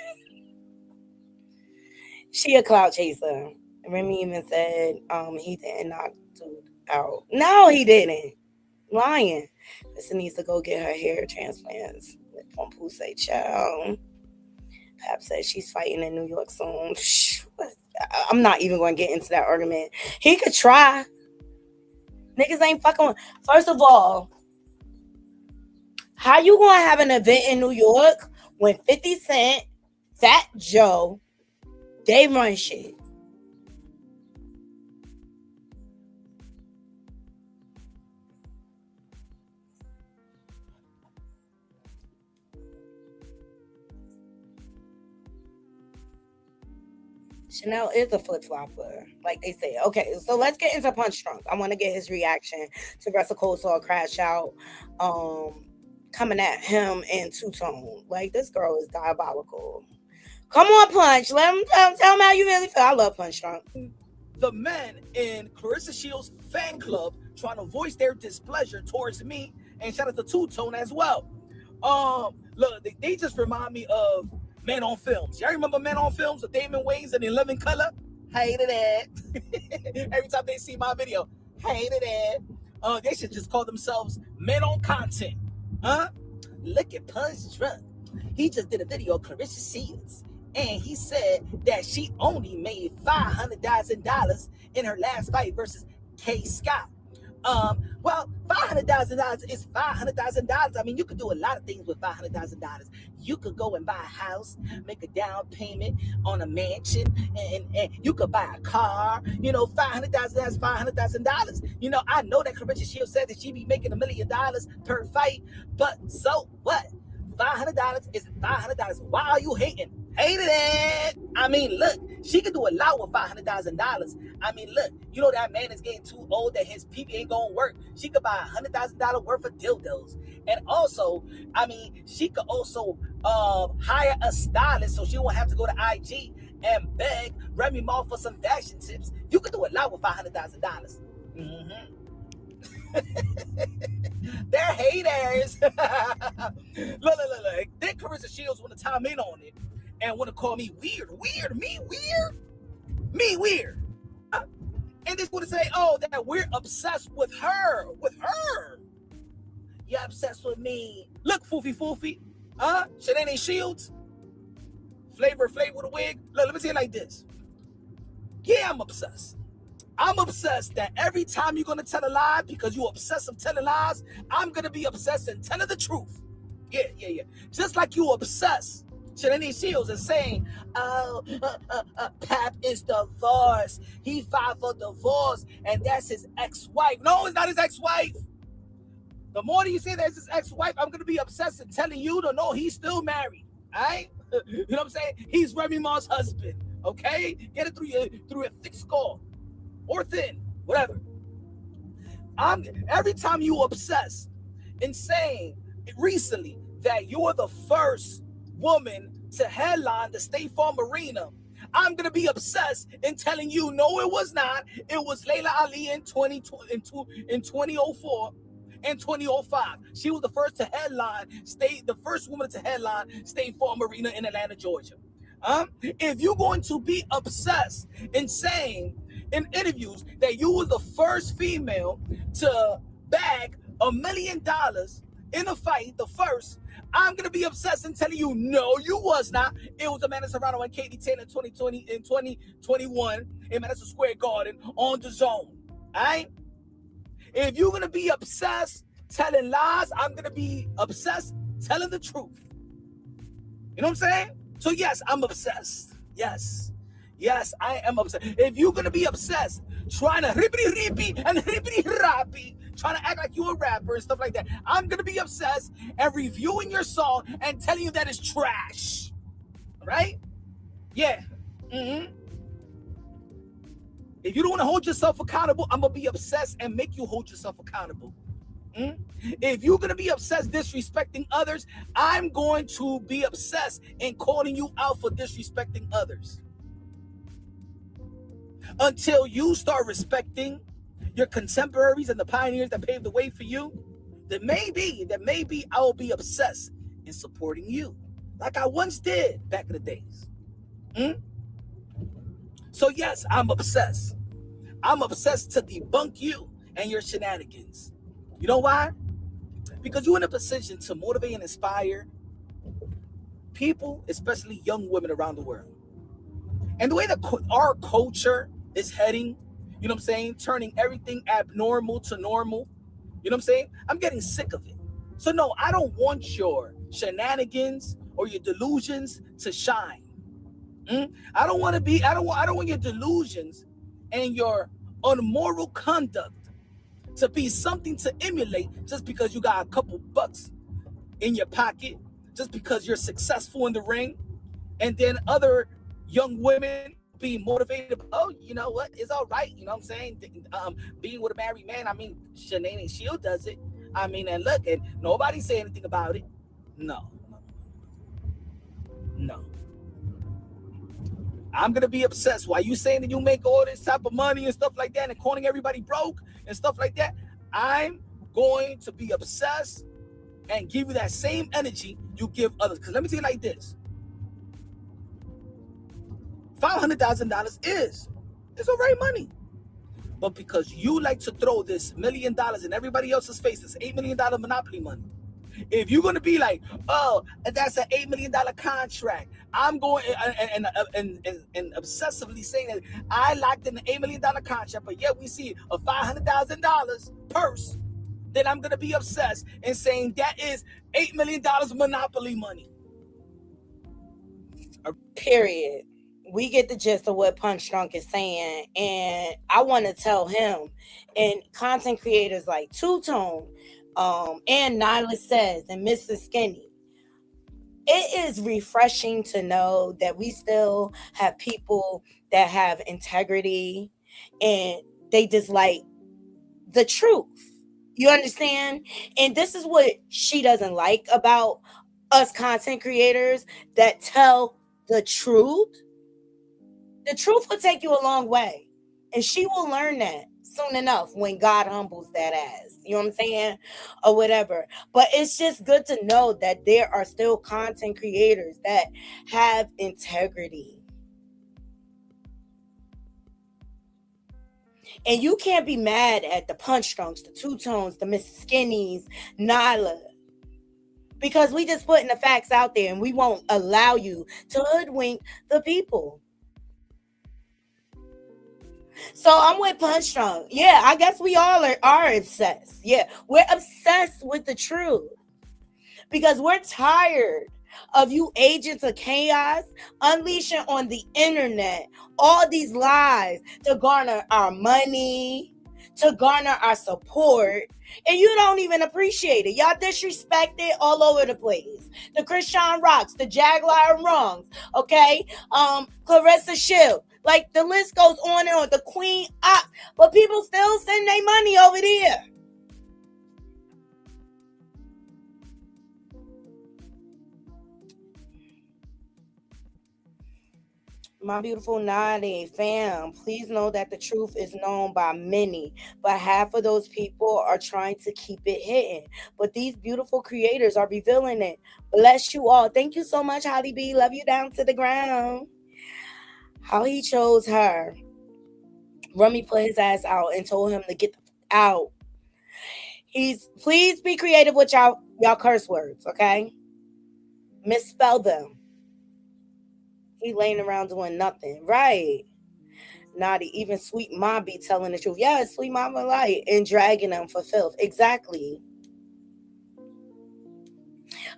She a clout chaser. Remy even said he didn't knock dude out. No, he didn't. Lying. Listen needs to go get her hair transplants. Pompu say child. Pap says she's fighting in New York soon. I'm not even going to get into that argument. He could try. Niggas ain't fucking. First of all, how you going to have an event in New York when 50 Cent, Fat Joe, they run shit? Chanel is a flip flopper, like they say. Okay, so let's get into Punch Drunk. I want to get his reaction to Russell Cold Saw Crash Out, coming at him in two tone. Like, this girl is diabolical. Come on, Punch. Let him tell him how you really feel. I love Punch Drunk. The men in Claressa Sheilds fan club trying to voice their displeasure towards me, and shout out to Two Tone as well. Look, they just remind me of Men on Films. Y'all remember Men on Films with Damon Wayans and 11 Color? Hated it. Every time they see my video, hated it. They should just call themselves Men on Content. Huh? Look at Punch Drunk. He just did a video of Claressa Sheilds, and he said that she only made $500,000 in her last fight versus K. Scott. Well, $500,000 is $500,000. I mean, you could do a lot of things with $500,000. You could go and buy a house, make a down payment on a mansion, and you could buy a car. You know, $500,000 is $500,000. You know, I know that Claressa Sheilds said that she be making $1 million per fight, but so what? $500 is $500. Why are you hating? Hated it. I mean, look, she could do a lot with $500,000. I mean, look, you know that man is getting too old that his peep ain't gonna work. She could buy $100,000 worth of dildos. And also, I mean, she could also hire a stylist so she won't have to go to IG and beg Remy Ma for some fashion tips. You could do a lot with $500,000. Mm-hmm. They're haters. Look. Then Claressa Sheilds want to time in on it and want to call me weird. Me weird. And just want to say, oh, that we're obsessed with her. You're obsessed with me. Look, Foofy. Shanae Shields. Flavor with a wig. Look, let me say it like this. Yeah, I'm obsessed. I'm obsessed that every time you're going to tell a lie, because you're obsessed with telling lies, I'm going to be obsessed in telling the truth. Yeah. Just like you obsessed, Shanae Shields, is saying, Pap is divorced. He filed for divorce, and that's his ex-wife. No, it's not his ex-wife. The more you say that's his ex-wife, I'm going to be obsessed in telling you to know he's still married. All right? You know what I'm saying? He's Remy Ma's husband. Okay? Get it through your thick skull. Or thin, whatever. Every time you obsess in saying recently that you are the first woman to headline the State Farm Arena, I'm gonna be obsessed in telling you, no, it was not. It was Layla Ali in 2004 and 2005. She was the first to headline the first woman to headline State Farm Arena in Atlanta, Georgia. If you're going to be obsessed in saying in interviews that you were the first female to bag $1 million in a fight, the first, I'm gonna be obsessed in telling you, no, you was not. It was Amanda Serrano and Katie Taylor in 2021 in Madison Square Garden on the Zone. Alright? If you're gonna be obsessed telling lies, I'm gonna be obsessed telling the truth. You know what I'm saying? So yes, I'm obsessed. Yes, I am obsessed. If you're gonna be obsessed, trying to rippity and rippity trying to act like you're a rapper and stuff like that, I'm gonna be obsessed and reviewing your song and telling you that it's trash. Right? Yeah. Mm-hmm. If you don't want to hold yourself accountable, I'm going to be obsessed and make you hold yourself accountable. If you're going to be obsessed disrespecting others, I'm going to be obsessed in calling you out for disrespecting others. Until you start respecting your contemporaries and the pioneers that paved the way for you, then maybe I will be obsessed in supporting you, like I once did back in the days. So yes, I'm obsessed. I'm obsessed to debunk you and your shenanigans. You know why? Because you're in a position to motivate and inspire people, especially young women around the world. And the way that our culture is heading, you know what I'm saying, turning everything abnormal to normal, you know what I'm saying? I'm getting sick of it. So no, I don't want your shenanigans or your delusions to shine. I don't want your delusions and your unmoral conduct to be something to emulate just because you got a couple bucks in your pocket, just because you're successful in the ring, and then other young women being motivated. Oh, you know what? It's all right. You know what I'm saying? Being with a married man. I mean, Claressa Sheilds does it. I mean, and look, and nobody say anything about it. No. I'm gonna be obsessed. Why you saying that you make all this type of money and stuff like that and calling everybody broke and stuff like that? I'm going to be obsessed and give you that same energy you give others. Because let me tell you like this. $500,000 is already money. But because you like to throw this $1 million in everybody else's face, this $8 million monopoly money, if you're going to be like, oh, that's an $8 million contract, I'm going and obsessively saying that I locked in an $8 million contract, but yet we see a $500,000 purse, then I'm going to be obsessed and saying that is $8 million monopoly money. Period. We get the gist of what Punch Drunk is saying, and I want to tell him and content creators like Two Tone, and Nyla Says and Mrs. Skinny. It is refreshing to know that we still have people that have integrity and they just like the truth. You understand? And this is what she doesn't like about us content creators that tell the truth. The truth will take you a long way. And she will learn that soon enough when God humbles that ass. You know what I'm saying? Or whatever. But it's just good to know that there are still content creators that have integrity. And you can't be mad at the Punch Drunks, the Two Tones, the Miss Skinnies, Nyla. Because we just putting the facts out there and we won't allow you to hoodwink the people. So I'm with Punch Drunk. Yeah, I guess we all are obsessed. Yeah, we're obsessed with the truth. Because we're tired of you agents of chaos unleashing on the internet all these lies to garner our money, to garner our support, and you don't even appreciate it. Y'all disrespect it all over the place. The Christian Rocks, the Jaguar Wrongs, okay? Claressa Sheilds. Like, the list goes on and on. The Queen Ops. But people still send their money over there. My beautiful Nadi fam, please know that the truth is known by many, but half of those people are trying to keep it hidden. But these beautiful creators are revealing it. Bless you all. Thank you so much, Holly B. Love you down to the ground. How he chose her. Rummy put his ass out and told him to get out. Please be creative with y'all curse words, okay? Misspell them. He laying around doing nothing. Right. Naughty. Even Sweet Mom be telling the truth. Yeah, Sweet Mama light and dragging them for filth. Exactly.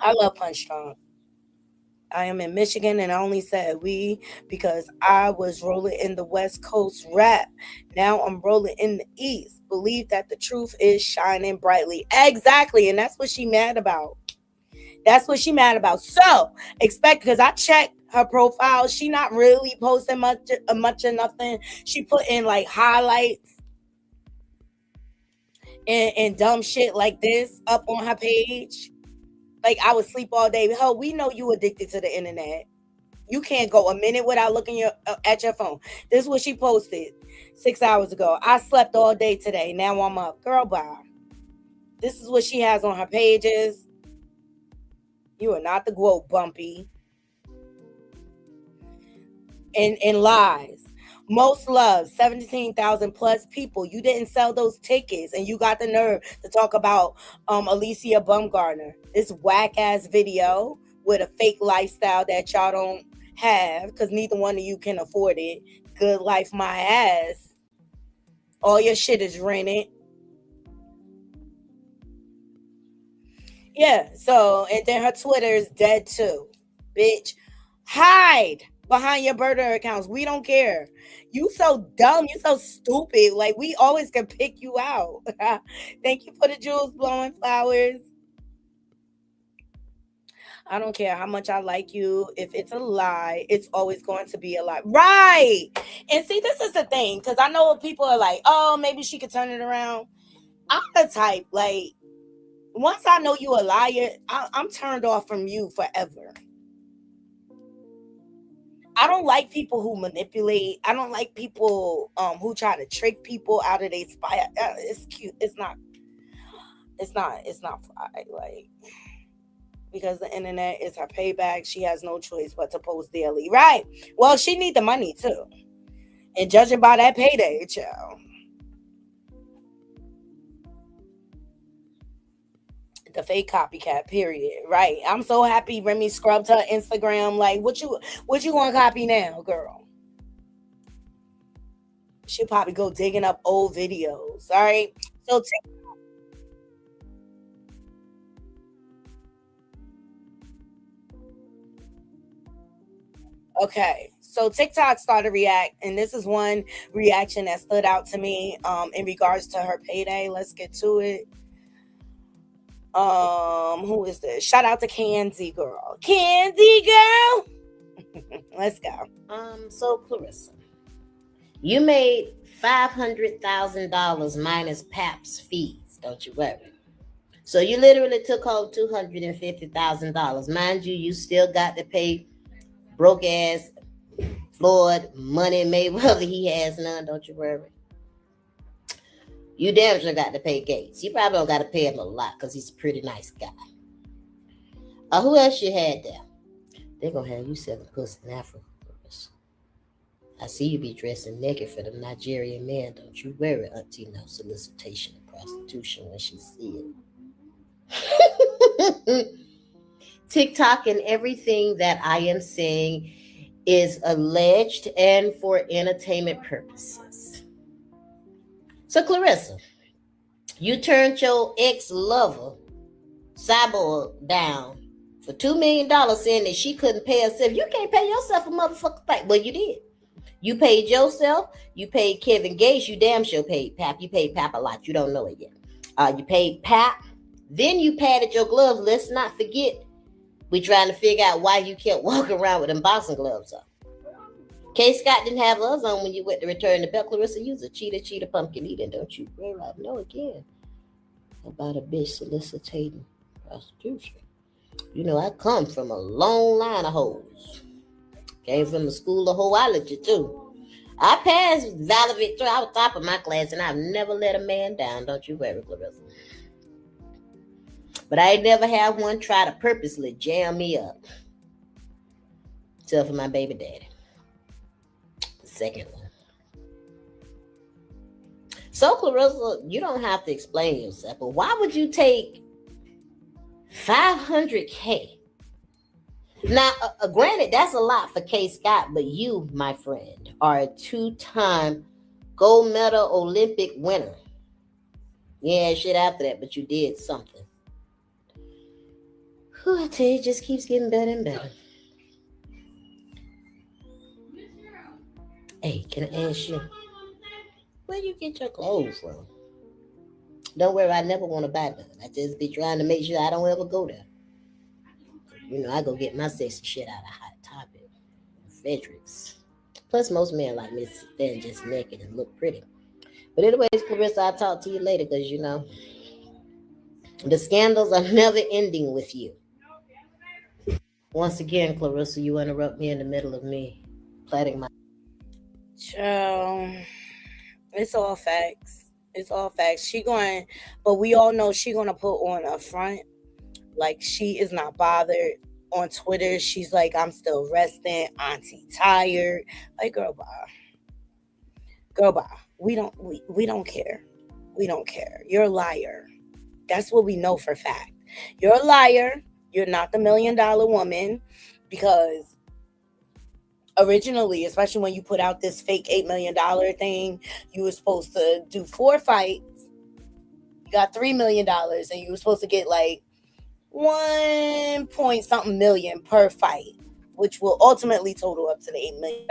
I love Punch Drunk. I am in Michigan and I only said we because I was rolling in the West Coast rap. Now I'm rolling in the East. Believe that the truth is shining brightly. Exactly. And that's what she mad about. That's what she mad about. So expect, because I checked her profile. She not really posting much of nothing. She put in like highlights and dumb shit like this up on her page. Like I would sleep all day. Hell, we know you addicted to the internet. You can't go a minute without looking at your phone. This is what she posted 6 hours ago. I slept all day today. Now I'm up. Girl, bye. This is what she has on her pages. You are not the quote bumpy. And lies. Most love, 17,000 plus people. You didn't sell those tickets and you got the nerve to talk about Alicia Bumgarner. This whack ass video with a fake lifestyle that y'all don't have because neither one of you can afford it. Good life, my ass. All your shit is rented. Yeah, so, and then her Twitter is dead too. Bitch, hide behind your burner accounts. We don't care. You so dumb. You so stupid. Like, we always can pick you out. Thank you for the jewels, blowing flowers. I don't care how much I like you. If it's a lie, it's always going to be a lie. Right. And see, this is the thing. Because I know people are like, oh, maybe she could turn it around. I'm the type, like, once I know you a liar, I'm turned off from you forever. I don't like people who manipulate. I don't like people who try to trick people out of their spy. It's cute. It's not fly. Like, because the internet is her payback. She has no choice but to post daily. Right. Well, she need the money too. And judging by that payday, child. The fake copycat, period. Right. I'm so happy Remy scrubbed her Instagram. Like, what you gonna copy now, girl? She'll probably go digging up old videos. All right. So okay. So TikTok started react, and this is one reaction that stood out to me in regards to her payday. Let's get to it. Who is this? Shout out to Candy Girl. Candy Girl. Let's go. So Claressa, you made $500,000 minus PAP's fees. Don't you worry. So you literally took home $250,000. Mind you, you still got to pay broke ass Floyd Money Mayweather. He has none. Don't you worry. You damn sure got to pay Gates. You probably don't got to pay him a lot because he's a pretty nice guy. Who else you had there? They're going to have you selling pussy in Africa. I see you be dressing naked for the Nigerian man. Don't you worry, Auntie. No solicitation and prostitution when she see it. TikTok and everything that I am saying is alleged and for entertainment purposes. So, Claressa, you turned your ex-lover, Cyborg, down for $2 million saying that she couldn't pay herself. You can't pay yourself a motherfucking thing. Well, you did. You paid yourself. You paid Kevin Gates. You damn sure paid Pap. You paid Pap a lot. You don't know it yet. You paid Pap. Then you padded your gloves. Let's not forget, we trying to figure out why you kept walking around with them boxing gloves on. K. Scott didn't have gloves on when you went to return the belt. Claressa, you was a cheater, pumpkin eating, don't you? Well, I know again about a bitch soliciting prostitution. You know, I come from a long line of hoes. Came from a school of hoology, too. I passed valedictorian. I was top of my class, and I've never let a man down. Don't you worry, Claressa. But I ain't never had one try to purposely jam me up. Except for my baby daddy. Second one. So, Claressa, you don't have to explain yourself, but why would you take $500K? Now, granted, that's a lot for K. Scott, but you, my friend, are a 2-time gold medal Olympic winner. Yeah, shit after that, but you did something. Whew, I tell you, it just keeps getting better and better. Hey, can I ask you, where you get your clothes from? Don't worry, I never want to buy them. I just be trying to make sure I don't ever go there. You know, I go get my sexy shit out of Hot Stop it. Fredericks. Plus, most men like me to sit there and just naked and look pretty. But anyways, Clarissa, I'll talk to you later because the scandals are never ending with you. Once again, Clarissa, you interrupt me in the middle of me plaiting my. Child, it's all facts. It's all facts. But we all know she gonna put on a front. Like, she is not bothered. On Twitter, she's like, I'm still resting. Auntie tired. Like, girl, bye. Girl, bye. We don't care. We don't care. You're a liar. That's what we know for fact. You're a liar. You're not the $1 million woman, because originally, especially when you put out this fake $8 million thing, you were supposed to do 4 fights. You got $3 million, and you were supposed to get like 1 point something million per fight, which will ultimately total up to the $8 million.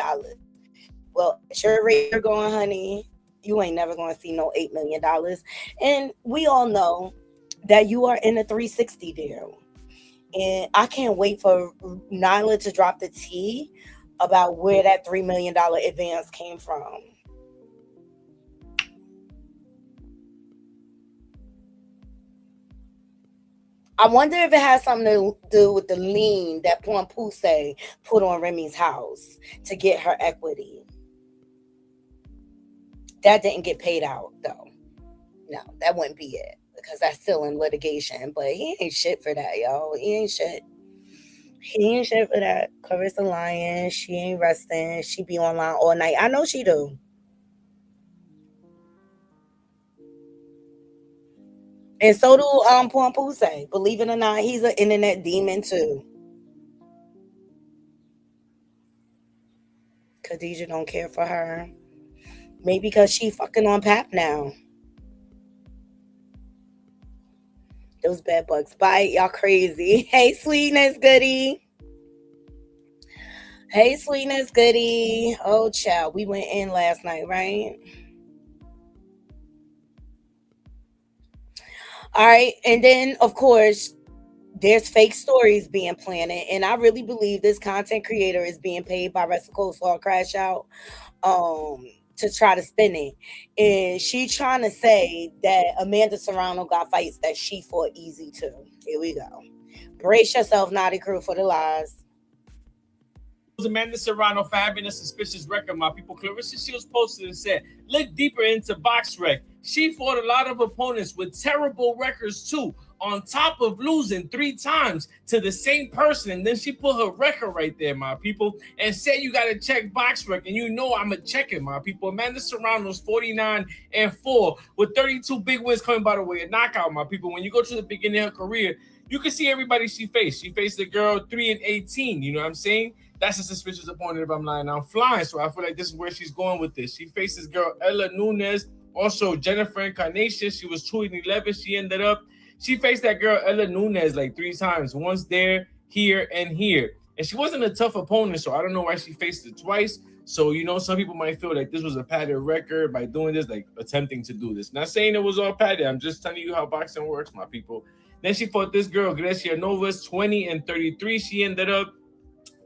Well, at your rate you're going, honey, you ain't never going to see no $8 million. And we all know that you are in the 360 deal. And I can't wait for Nyla to drop the tea about where that $3 million advance came from. I wonder if it has something to do with the lien that Puse put on Remy's house to get her equity. That didn't get paid out, though. No, that wouldn't be it, because that's still in litigation. But he ain't shit for that, yo. He ain't shit. He ain't shit for that. Clarissa lying. She ain't resting. She be online all night. I know she do. And so do Puse. Believe it or not, he's an internet demon too. Khadijah don't care for her. Maybe because she fucking on Pap now. Those bed bugs bite. Y'all crazy. Hey, sweetness goodie. Hey, sweetness goodie. Oh, child. We went in last night, right? All right. And then, of course, there's fake stories being planted. And I really believe this content creator is being paid by Rest Coleslaw Crash Out to try to spin it. And she trying to say that Amanda Serrano got fights that she fought easy too. Here we go. Brace yourself, Naughty Crew, for the lies. Amanda Serrano for having a suspicious record, my people. Claressa Sheilds posted and said, look deeper into BoxRec. She fought a lot of opponents with terrible records too, on top of losing 3 times to the same person. And then she put her record right there, my people, and said you got to check BoxRec. And you know I'm going to check it, my people. Amanda Serrano's 49-4 with 32 big wins coming, by the way, a knockout, my people. When you go to the beginning of her career, you can see everybody she faced. She faced the girl 3-18, you know what I'm saying? That's a suspicious opponent if I'm lying. I'm flying, so I feel like this is where she's going with this. She faces girl Ella Nunes, also Jennifer Encarnacion. She was 2-11. She ended up, she faced that girl Ella Nunes like 3 times. Once there, here, and here. And she wasn't a tough opponent, so I don't know why she faced it twice. So, you know, some people might feel like this was a padded record by doing this, like attempting to do this. Not saying it was all padded. I'm just telling you how boxing works, my people. Then she fought this girl, Gracia Novas, 20-33. She ended up,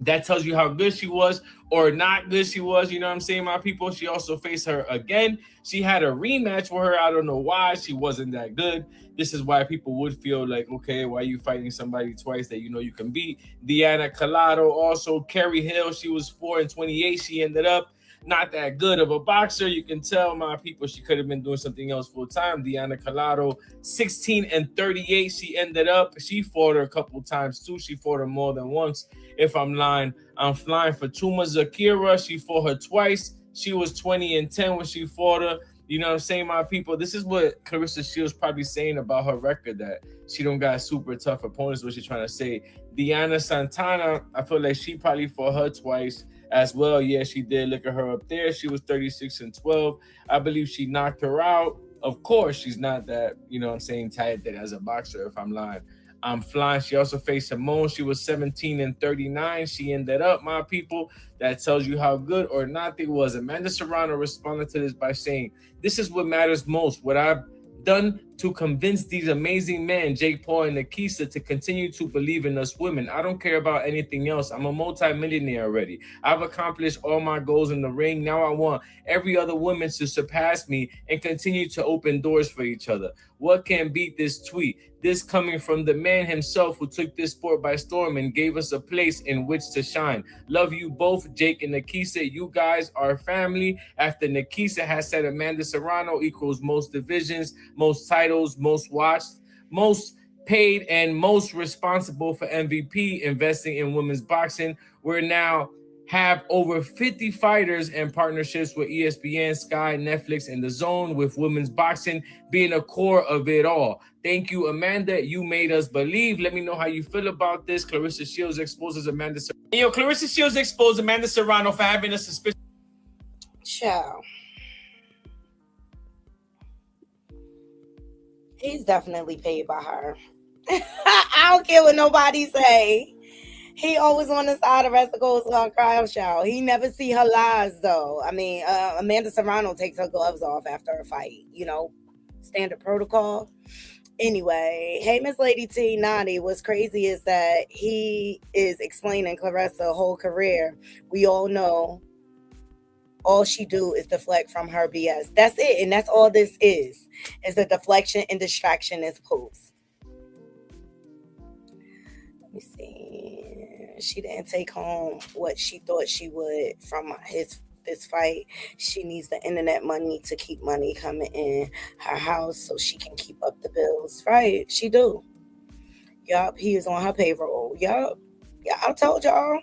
that tells you how good she was or not good she was. You know what I'm saying, my people? She also faced her again. She had a rematch with her. I don't know why. She wasn't that good. This is why people would feel like, okay, why are you fighting somebody twice that you know you can beat? Diana Collado, also Kerry Hill. She was 4-28. She ended up not that good of a boxer. You can tell, my people, she could have been doing something else full time. Diana Collado, 16-38. She ended up, she fought her a couple times too. She fought her more than once. If I'm lying, I'm flying for Tuma Zakira. She fought her twice. She was 20-10 when she fought her. You know what I'm saying, my people? This is what Claressa Sheilds probably saying about her record, that she don't got super tough opponents, what she's trying to say. Diana Santana, I feel like she probably fought her twice as well. Yeah, she did. Look at her up there. She was 36-12. I believe she knocked her out. Of course, she's not that, you know what I'm saying, talented as a boxer, if I'm lying. I'm flying. She also faced Simone. She was 17-39. She ended up, my people. That tells you how good or not they was. Amanda Serrano responded to this by saying, this is what matters most. What I've done to convince these amazing men, Jake Paul and Nikisa, to continue to believe in us women. I don't care about anything else. I'm a multi-millionaire already. I've accomplished all my goals in the ring. Now I want every other woman to surpass me and continue to open doors for each other. What can beat this tweet? This coming from the man himself who took this sport by storm and gave us a place in which to shine. Love you both, Jake and Nikisa. You guys are family. After Nikisa has said Amanda Serrano equals most divisions, most titles, most watched, most paid, and most responsible for MVP investing in women's boxing, we're now have over 50 fighters and partnerships with ESPN, Sky, Netflix, and The Zone, with women's boxing being a core of it all. Thank you, Amanda. You made us believe. Let me know how you feel about this. Claressa Sheilds exposes Amanda Serrano. Yo, Claressa Sheilds exposed Amanda Serrano for having a suspicion. Ciao. He's definitely paid by her. I don't care what nobody say. He always on the side of Rest goes to her crowd show. He never see her lies though. I mean, Amanda Serrano takes her gloves off after a fight. You know, standard protocol. Anyway, hey, Miss Lady T, Nani, what's crazy is that he is explaining Claressa's whole career. We all know all she do is deflect from her BS. That's it. And that's all this is a deflection and distraction as post. Let me see. She didn't take home what she thought she would from this fight. She needs the internet money to keep money coming in her house so she can keep up the bills. Right, she do. Yup, he is on her payroll. Yup. Yeah, I told y'all.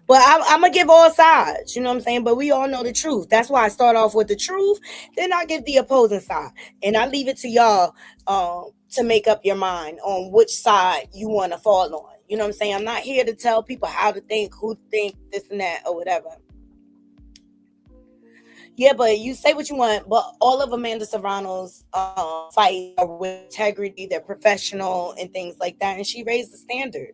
But I'm going to give all sides, you know what I'm saying? But we all know the truth. That's why I start off with the truth. Then I give the opposing side. And I leave it to y'all to make up your mind on which side you want to fall on. You know what I'm saying? I'm not here to tell people how to think, who to think, this and that, or whatever. Yeah, but you say what you want, but all of Amanda Serrano's fights are with integrity. They're professional and things like that. And she raised the standard.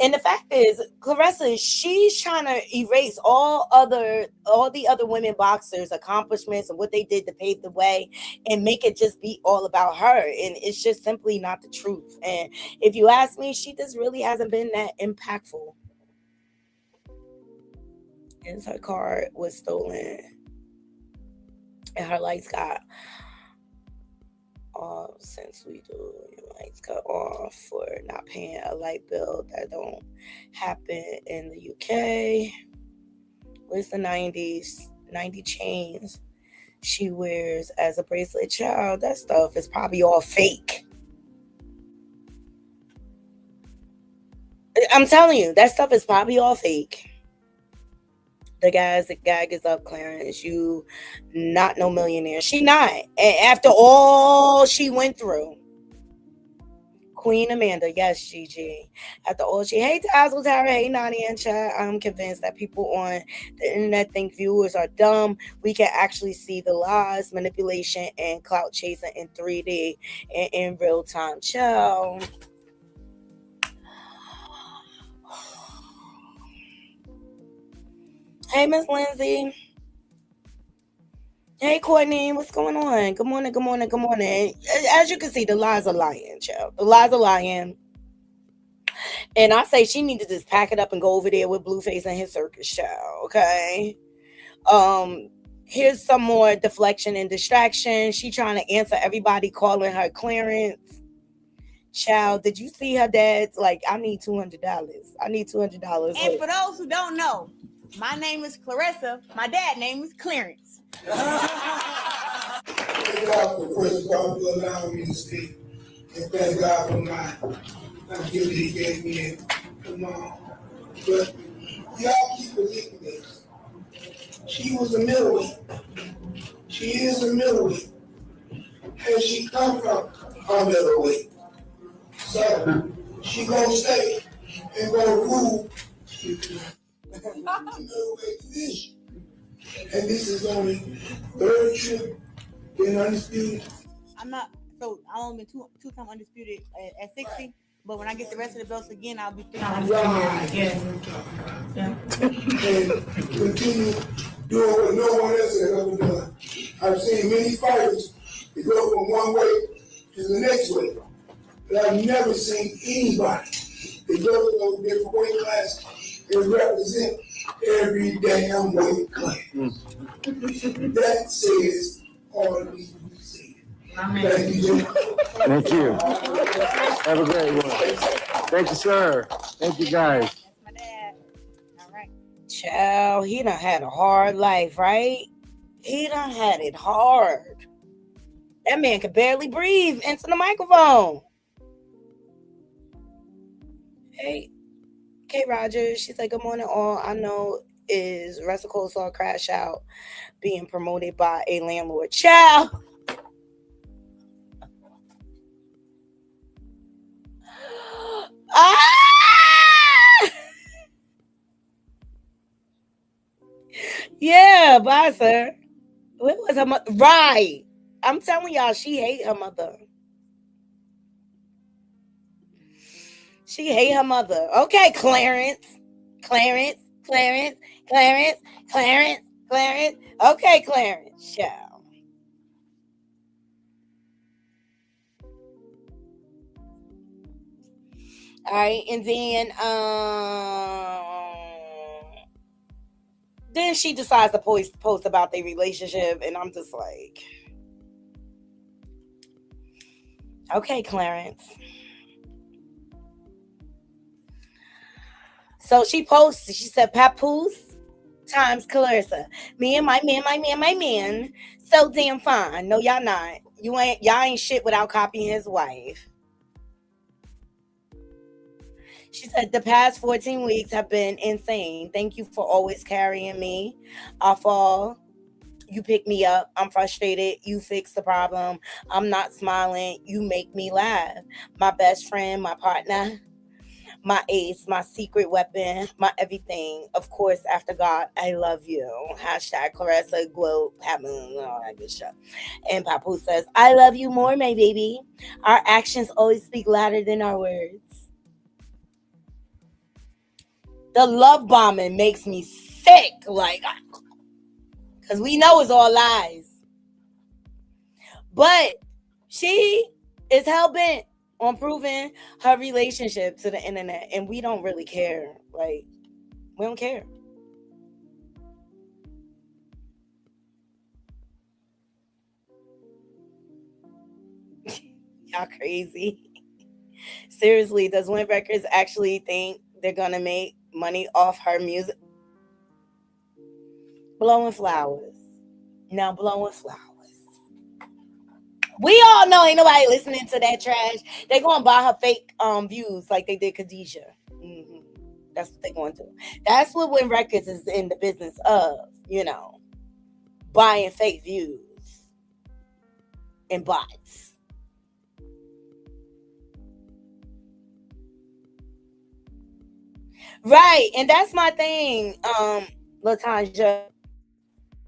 And the fact is, Claressa, she's trying to erase all the other women boxers' accomplishments and what they did to pave the way and make it just be all about her. And it's just simply not the truth. And if you ask me, she just really hasn't been that impactful. And her car was stolen. And her lights got off since we do your lights cut off for not paying a light bill. That don't happen in the UK. Where's the 90 chains she wears as a bracelet? Child, that stuff is probably all fake. I'm telling you, that stuff is probably all fake. The gag is up, Clarence. You not no millionaire. She not. And after all she went through. Queen Amanda, yes, Gigi. After all hey, Tazzle, Tara, hey, Nani, and Chad. I'm convinced that people on the internet think viewers are dumb. We can actually see the lies, manipulation, and clout chasing in 3D and in real time. Ciao. Hey, Miss Lindsay. Hey, Courtney. What's going on? Good morning, good morning, good morning. As you can see, the lies are lying, child. The lies are lying. And I say she need to just pack it up and go over there with Blueface and his circus, child, okay? Here's some more deflection and distraction. She trying to answer everybody calling her Clarence. Child, did you see her dad's like, I need $200. I need $200. And for those who don't know, my name is Claressa. My dad's name is Clarence. Thank God for first God for allowing me to speak. And thank God for my gift that He gave me and mom. But y'all keep believing this. She was a middleweight. She is a middleweight. And she come from a middleweight. So she gonna stay and gonna rule middleweight division. And this is only third trip in undisputed. I've only been two-time undisputed at 60, but when I get the rest of the belts again, I'll be 3 undisputed. Yeah. And continue doing what no one else has ever done. I've seen many fighters go from one weight to the next weight. But I've never seen anybody that goes to those different weight classes and represent every damn weight class. That says all that needs to be said. Thank you, Jim. Thank you. Have a great one. Thank you, sir. Thank you, guys. That's my dad. All right. Child, he done had a hard life, right? He done had it hard. That man could barely breathe into the microphone. Hey, Kate Rogers, she said, good morning, all. I know is Russell Coleslaw Crash Out being promoted by a landlord. Child. Ah! Yeah, bye, sir. What was her mother? Right. I'm telling y'all, she hate her mother. She hate her mother. Okay, Clarence. Clarence. Okay, Clarence. Child. All right, and then she decides to post about their relationship, and I'm just like, okay, Clarence. So she posted, she said, Papoose times Claressa. Me and my man, so damn fine. No, y'all not. Y'all ain't shit without copying his wife. She said, the past 14 weeks have been insane. Thank you for always carrying me. I fall. You pick me up. I'm frustrated. You fix the problem. I'm not smiling. You make me laugh. My best friend, my partner, my ace, my secret weapon, my everything. Of course, after God, I love you. Hashtag Claressa Glow, all that good stuff. And Papu says, I love you more, my baby. Our actions always speak louder than our words. The love bombing makes me sick, like, because we know it's all lies. But she is hell-bent on proving her relationship to the internet, and we don't really care. Like, we don't care. Y'all crazy. Seriously, does Win Records actually think they're gonna make money off her music? Blowing flowers. Now blowing flowers. We all know ain't nobody listening to that trash. They gonna buy her fake views like they did Khadijah. That's what they gonna do. That's what Win Records is in the business of, buying fake views and bots. Right, and that's my thing, Latanja.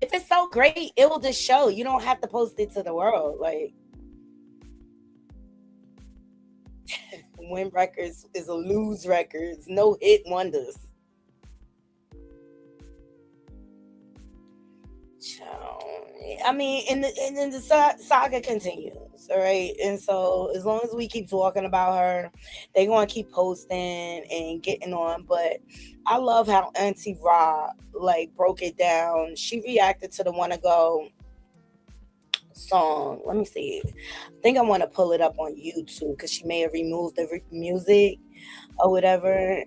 If it's so great, it will just show. You don't have to post it to the world. Like, Win Records is a lose records, no hit wonders. I mean, and the saga continues, all right? And so as long as we keep talking about her, they're going to keep posting and getting on. But I love how Auntie Ra, broke it down. She reacted to the Wanna Go song. Let me see. I think I want to pull it up on YouTube because she may have removed the music or whatever.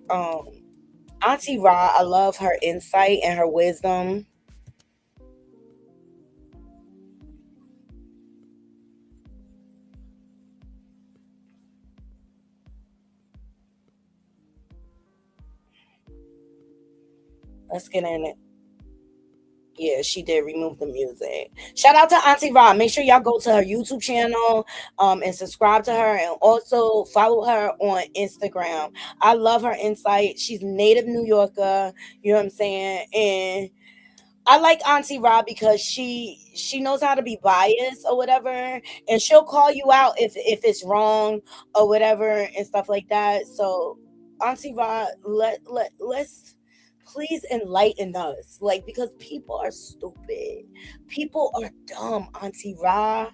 Auntie Ra, I love her insight and her wisdom. Let's get in it. Yeah, she did remove the music. Shout out to Auntie Ra. Make sure y'all go to her YouTube channel and subscribe to her, and also follow her on Instagram. I love her insight. She's a native New Yorker, you know what I'm saying? And I like Auntie Ra because she knows how to be biased or whatever, and she'll call you out if it's wrong or whatever and stuff like that. So Auntie Ra, let's please enlighten us, because people are stupid, people are dumb. Auntie Ra,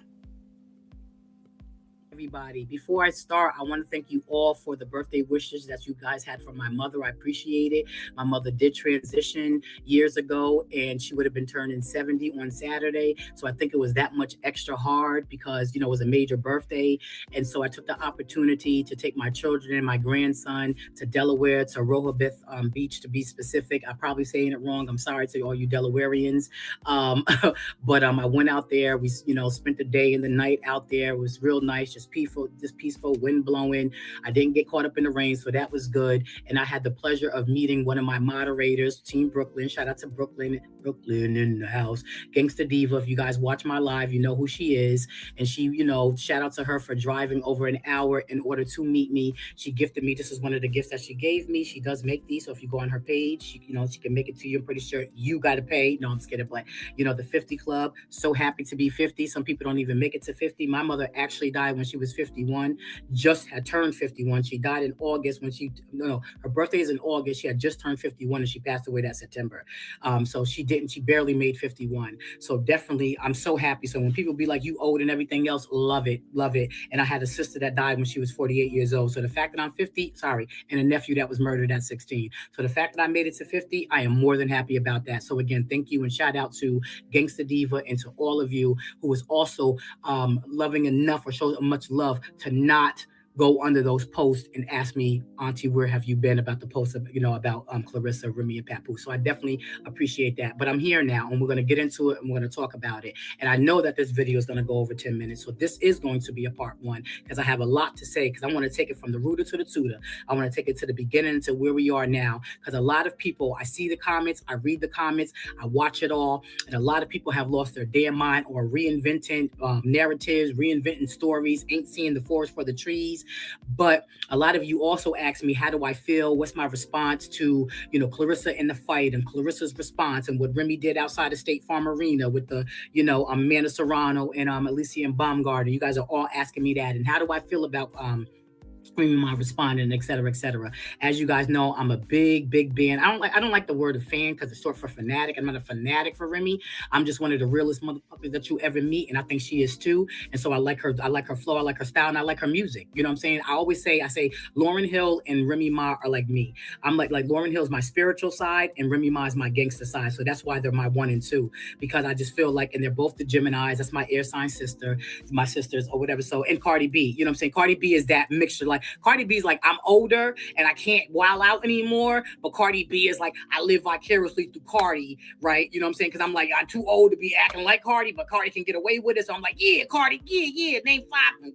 Everybody, before I start, I want to thank you all for the birthday wishes that you guys had for my mother. I appreciate it. My mother did transition years ago, and she would have been turning 70 on Saturday. So I think it was that much extra hard because, it was a major birthday. And so I took the opportunity to take my children and my grandson to Delaware, to Rehoboth Beach, to be specific. I'm probably saying it wrong. I'm sorry to all you Delawareans. But I went out there. We, spent the day and the night out there. It was real nice, just peaceful, wind blowing. I didn't get caught up in the rain, so that was good. And I had the pleasure of meeting one of my moderators, Team Brooklyn. Shout out to Brooklyn in the house. Gangsta Diva. If you guys watch my live, you know who she is. And she, shout out to her for driving over an hour in order to meet me. She gifted me. This is one of the gifts that she gave me. She does make these, so if you go on her page, she can make it to you. I'm pretty sure you got to pay. No, I'm just kidding, but the 50 Club. So happy to be 50. Some people don't even make it to 50. My mother actually died when she was 51. Just had turned 51. She died in August her birthday is in August. She had just turned 51 and she passed away that September. So she barely made 51. So definitely, I'm so happy. So when people be like, you old and everything else, love it. And I had a sister that died when she was 48 years old. So the fact that I'm 50, and a nephew that was murdered at 16. So the fact that I made it to 50, I am more than happy about that. So again, thank you and shout out to Gangsta Diva and to all of you who was also loving enough or showed much love to not go under those posts and ask me, Auntie, where have you been, about the post of, about Claressa, Remy, and Papoose. So I definitely appreciate that. But I'm here now, and we're going to get into it, and we're going to talk about it. And I know that this video is going to go over 10 minutes. So this is going to be a part one, because I have a lot to say, because I want to take it from the rooter to the tutor. I want to take it to the beginning to where we are now, because a lot of people, I see the comments, I read the comments, I watch it all, and a lot of people have lost their damn mind or reinventing narratives, reinventing stories, ain't seeing the forest for the trees. But a lot of you also ask me, how do I feel? What's my response to, Claressa in the fight, and Clarissa's response, and what Remy did outside of State Farm Arena with the, Amanda Serrano and Elysian Baumgarten. You guys are all asking me that. And how do I feel about Remy Ma responding, et cetera, et cetera. As you guys know, I'm a big fan. I don't like the word of fan because it's short for fanatic. I'm not a fanatic for Remy. I'm just one of the realest motherfuckers that you ever meet, and I think she is too. And so I like her flow, I like her style, and I like her music. You know what I'm saying? I say Lauryn Hill and Remy Ma are like me. I'm like Lauryn Hill is my spiritual side, and Remy Ma is my gangster side. So that's why they're my 1 and 2, because I just feel like, and they're both the Geminis. That's my air sign sister, my sisters or whatever. So, and Cardi B, you know what I'm saying? Cardi B is that mixture. Like Cardi B is like, I'm older and I can't wild out anymore, but Cardi B is like, I live vicariously through Cardi, right? You know what I'm saying? Because I'm like, I'm too old to be acting like Cardi, but Cardi can get away with it. So I'm like, yeah, Cardi, yeah, name 5,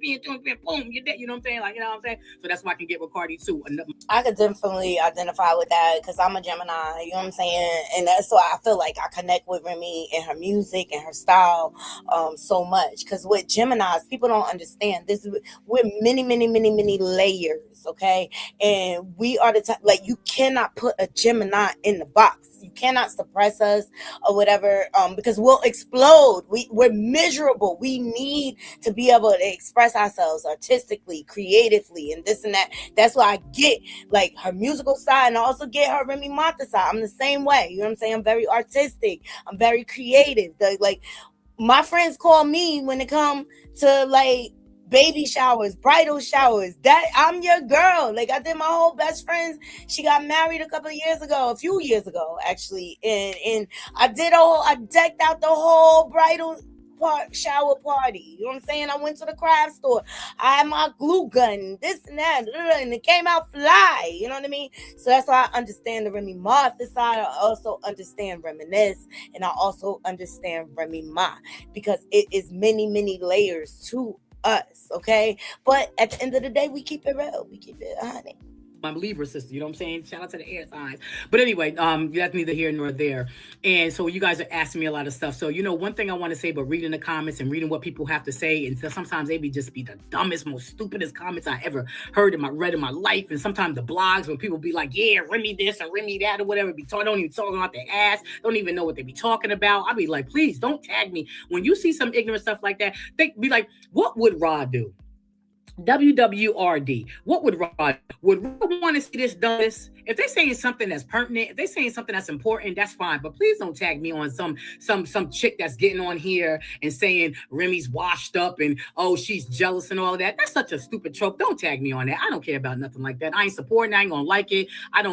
boom, you're dead. You know what I'm saying? Like, you know what I'm saying? So that's why I can get with Cardi too. I could definitely identify with that because I'm a Gemini, you know what I'm saying? And that's why I feel like I connect with Remy and her music and her style so much. Because with Geminis, people don't understand this. We're many layers, okay? And we are the type, like, you cannot put a Gemini in the box. You cannot suppress us or whatever, because we'll explode. We're miserable. We need to be able to express ourselves artistically, creatively, and this and that. That's why I get like her musical side, and I also get her Remy Ma side. I'm the same way. You know what I'm saying? I'm very artistic. I'm very creative. Like my friends call me when it comes to like baby showers, bridal showers, that I'm your girl. Like I did my whole best friends. She got married a few years ago, actually. And I decked out the whole bridal shower party. You know what I'm saying? I went to the craft store. I had my glue gun, this and that, and it came out fly. You know what I mean? So that's why I understand the Remy Ma side. I also understand Reminisce, and I also understand Remy Ma, because it is many layers to us, okay? But at the end of the day, we keep it real. We keep it honey. My Libra sister, you know what I'm saying? Shout out to the air signs. But anyway, that's neither here nor there. And so you guys are asking me a lot of stuff. So, one thing I want to say, but reading the comments and reading what people have to say, and sometimes they be the dumbest, most stupidest comments I ever read in my life. And sometimes the blogs when people be like, yeah, Remy this or Remy that or whatever, don't even talk about their ass, don't even know what they be talking about. I'll be like, please don't tag me. When you see some ignorant stuff like that, be like, what would Rod do? WWRD. What would Rod want to see this done? If they're saying something that's pertinent, if they're saying something that's important, that's fine. But please don't tag me on some chick that's getting on here and saying Remy's washed up and oh she's jealous and all of that. That's such a stupid trope. Don't tag me on that. I don't care about nothing like that. I ain't supporting. I ain't gonna like it.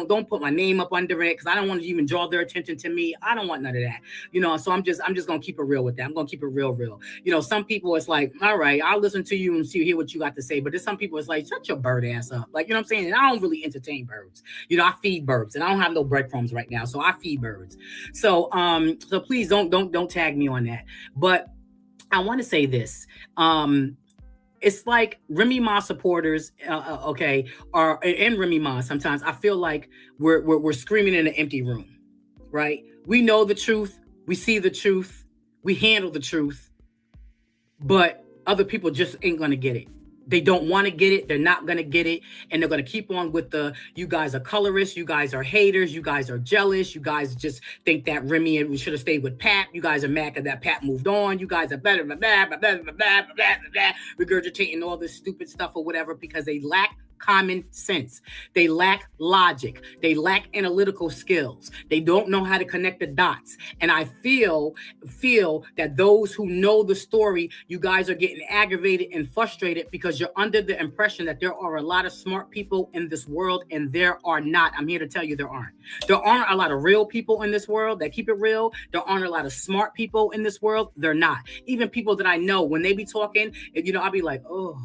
Don't put my name up under it because I don't want to even draw their attention to me. I don't want none of that. So I'm just gonna keep it real with that. I'm gonna keep it real. Some people it's like, all right, I'll listen to you and hear what you got to say. But there's some people it's like, shut your bird ass up. Like, you know what I'm saying? And I don't really entertain birds. I feed birds and I don't have no breadcrumbs right now. So I feed birds. So please don't tag me on that. But I want to say this. It's like Remy Ma supporters, are in Remy Ma. Sometimes I feel like we're screaming in an empty room, right? We know the truth. We see the truth. We handle the truth. But other people just ain't going to get it. They don't want to get it. They're not going to get it. And they're going to keep on with you guys are colorists. You guys are haters. You guys are jealous. You guys just think that Remy and we should have stayed with Pat. You guys are mad that Pat moved on. You guys are better, regurgitating all this stupid stuff or whatever because they lack common sense. They lack logic. They lack analytical skills. They don't know how to connect the dots. And I feel that those who know the story, you guys are getting aggravated and frustrated because you're under the impression that there are a lot of smart people in this world, and there are not. I'm here to tell you there aren't. There aren't a lot of real people in this world that keep it real. There aren't a lot of smart people in this world. They're not. Even people that I know, when they be talking, I'll be like, oh,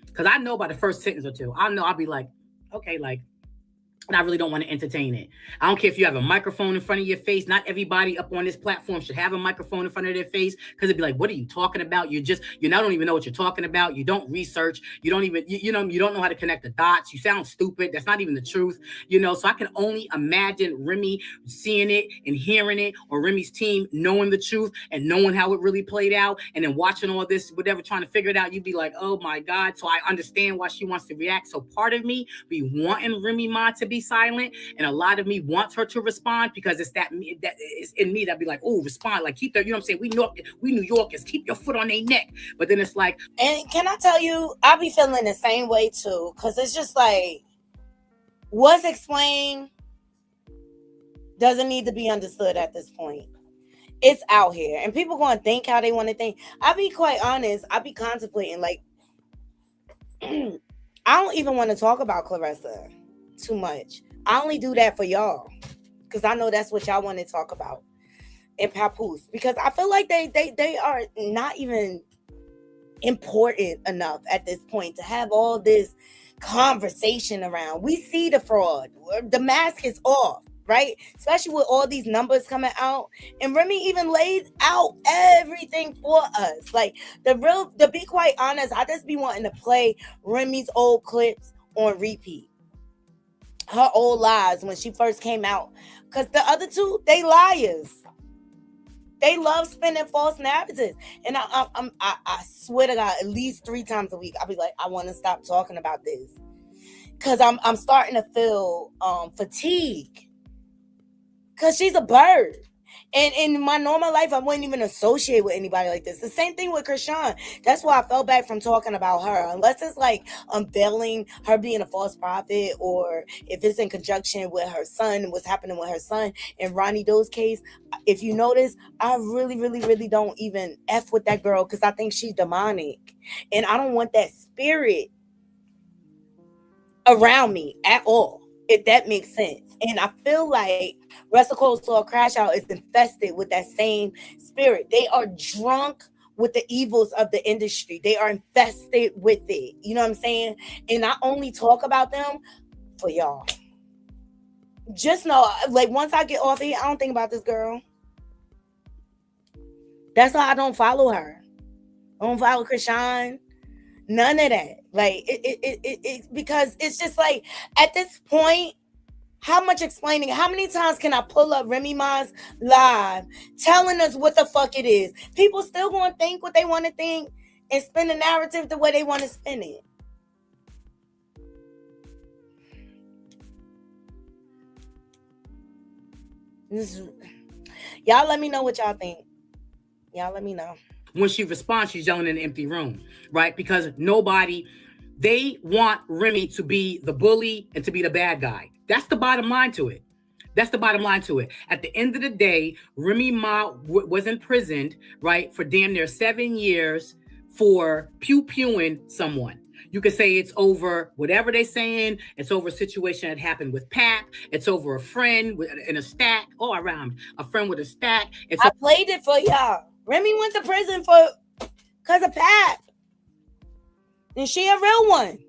because I know by the first sentence or two, I'll be like, okay, like, and I really don't want to entertain it. I don't care if you have a microphone in front of your face. Not everybody up on this platform should have a microphone in front of their face because it'd be like, what are you talking about? You don't even know what you're talking about. You don't research. You don't even, you don't know how to connect the dots. You sound stupid. That's not even the truth. So I can only imagine Remy seeing it and hearing it, or Remy's team knowing the truth and knowing how it really played out, and then watching all this, whatever, trying to figure it out. You'd be like, oh my God. So I understand why she wants to react. So part of me be wanting Remy Ma to be silent, and a lot of me wants her to respond because it's that is in me that be like, oh, respond, like keep their, what I'm saying, we New Yorkers, keep your foot on their neck. But then it's like, and can I tell you, I be feeling the same way too, because it's just like what's explained doesn't need to be understood at this point. It's out here, and people going to think how they want to think. I'll be quite honest, I be contemplating, like, I don't even want to talk about Claressa too much. I only do that for y'all because I know that's what y'all want to talk about and papoose, because I feel like they are not even important enough at this point to have all this conversation around. We see the fraud. The mask is off, right? Especially with all these numbers coming out. And Remy even laid out everything for us. Like, to be quite honest, I just be wanting to play Remy's old clips on repeat. Her old lies when she first came out. Because the other two, they liars. They love spinning false narratives. And I swear to God, at least 3 times a week, I'll be like, I want to stop talking about this. Because I'm starting to feel fatigue. Because she's a bird. And in my normal life, I wouldn't even associate with anybody like this. The same thing with Krishan. That's why I fell back from talking about her. Unless it's like unveiling her being a false prophet, or if it's in conjunction with her son, what's happening with her son in Ronnie Doe's case. If you notice, I really, really, really don't even F with that girl because I think she's demonic. And I don't want that spirit around me at all, if that makes sense. And I feel like Russell Cole's Soul Crash Out is infested with that same spirit. They are drunk with the evils of the industry. They are infested with it. You know what I'm saying? And I only talk about them for y'all. Just know, like, once I get off here, I don't think about this girl. That's why I don't follow her. I don't follow Krishan. None of that. Like, it because it's just like, at this point, how much explaining? How many times can I pull up Remy Ma's live telling us what the fuck it is? People still going to think what they want to think and spin the narrative the way they want to spin it. Y'all let me know what y'all think. Y'all let me know. When she responds, she's yelling in an empty room, right? Because nobody They want Remy to be the bully and to be the bad guy. That's the bottom line to it. That's the bottom line to it. At the end of the day, Remy Ma was imprisoned, right, for damn near 7 years for pew-pewing someone. You could say it's over whatever they're saying. It's over a situation that happened with Pap. It's over a friend in a stack. Oh, I rhymed. A friend with a stack. I played it for y'all. Remy went to prison because of Pap. And she a real one.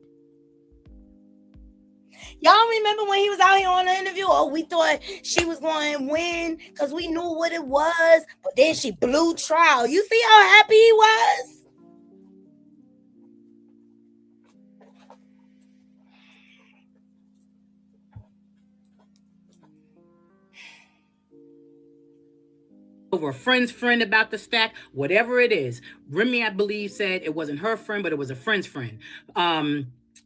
Y'all remember when he was out here on the interview? Oh, we thought she was going to win because we knew what it was. But then she blew trial. You see how happy he was? Over a friend's friend about the stack, whatever it is. Remy, I believe, said it wasn't her friend, but it was a friend's friend.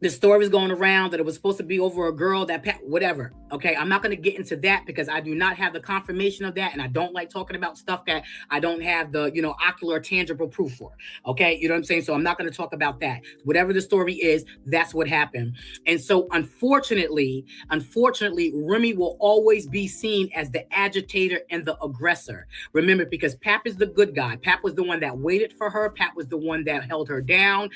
The story was going around that it was supposed to be over a girl that, whatever. Okay, I'm not going to get into that because I do not have the confirmation of that. And I don't like talking about stuff that I don't have the, ocular tangible proof for. Okay, you know what I'm saying? So I'm not going to talk about that. Whatever the story is, that's what happened. And so unfortunately, Remy will always be seen as the agitator and the aggressor. Remember, because Pap is the good guy. Pap was the one that waited for her. Pap was the one that held her down.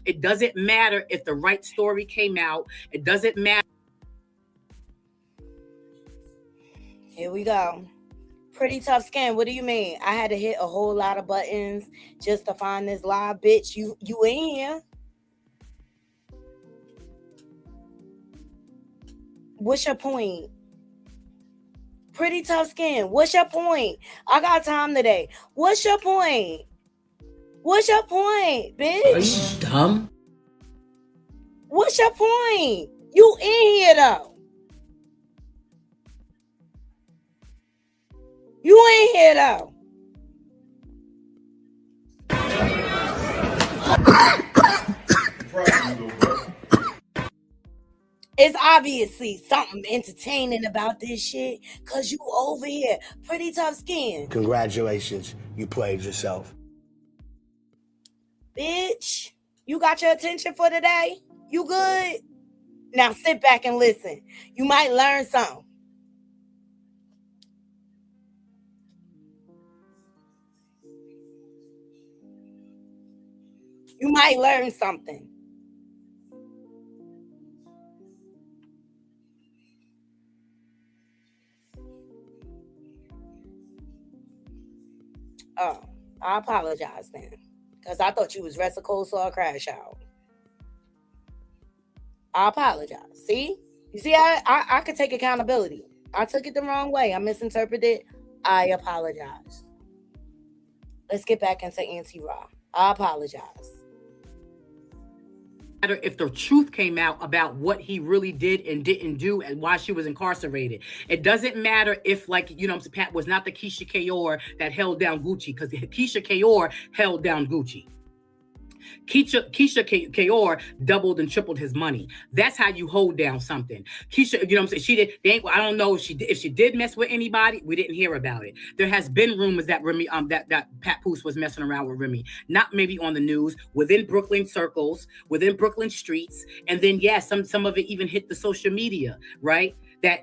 It doesn't matter if the right story came out. It doesn't matter. Here we go. Pretty tough skin. What do you mean? I had to hit a whole lot of buttons just to find this live, bitch. You in here? What's your point? Pretty tough skin. What's your point? I got time today. What's your point? What's your point, bitch? Are you dumb? What's your point? You in here though. You in here though. It's obviously something entertaining about this shit because you over here. Pretty tough skin. Congratulations. You played yourself. Bitch, you got your attention for today? You good? Now sit back and listen. You might learn something. You might learn something. Oh, I apologize then. Because I thought you was Ressa Coleslaw Crash Out. I apologize. See? You see, I could take accountability. I took it the wrong way. I misinterpreted. I apologize. Let's get back into Auntie Raw. I apologize. If the truth came out about what he really did and didn't do and why she was incarcerated. It doesn't matter if, Pat was not the Keisha Kayor that held down Gucci, because Keisha Kayor held down Gucci. Keisha Kayor doubled and tripled his money. That's how you hold down something. Keisha, she did. I don't know if she did mess with anybody. We didn't hear about it. There has been rumors that Remy, that Papoose was messing around with Remy. Not maybe on the news, within Brooklyn circles, within Brooklyn streets, and then some of it even hit the social media, right?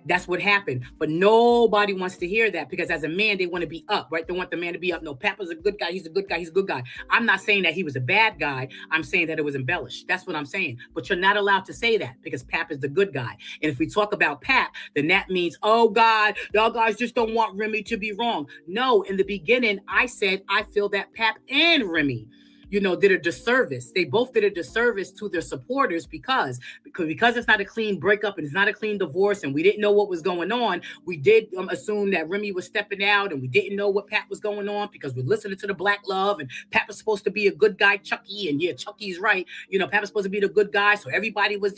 That's what happened. But nobody wants to hear that because as a man, they want to be up, right? They want the man to be up. No, Papa's a good guy. He's a good guy. He's a good guy. I'm not saying that he was a bad guy. I'm saying that it was embellished. That's what I'm saying. But you're not allowed to say that because Pap is the good guy. And if we talk about Pap, then that means, oh God, y'all guys just don't want Remy to be wrong. No, in the beginning, I said, I feel that Pap and Remy, did a disservice. They both did a disservice to their supporters because it's not a clean breakup and it's not a clean divorce and we didn't know what was going on. We did assume that Remy was stepping out and we didn't know what Pat was going on because we're listening to the Black Love and Pat was supposed to be a good guy, Chucky, and Chucky's right. Pat was supposed to be the good guy. So everybody was,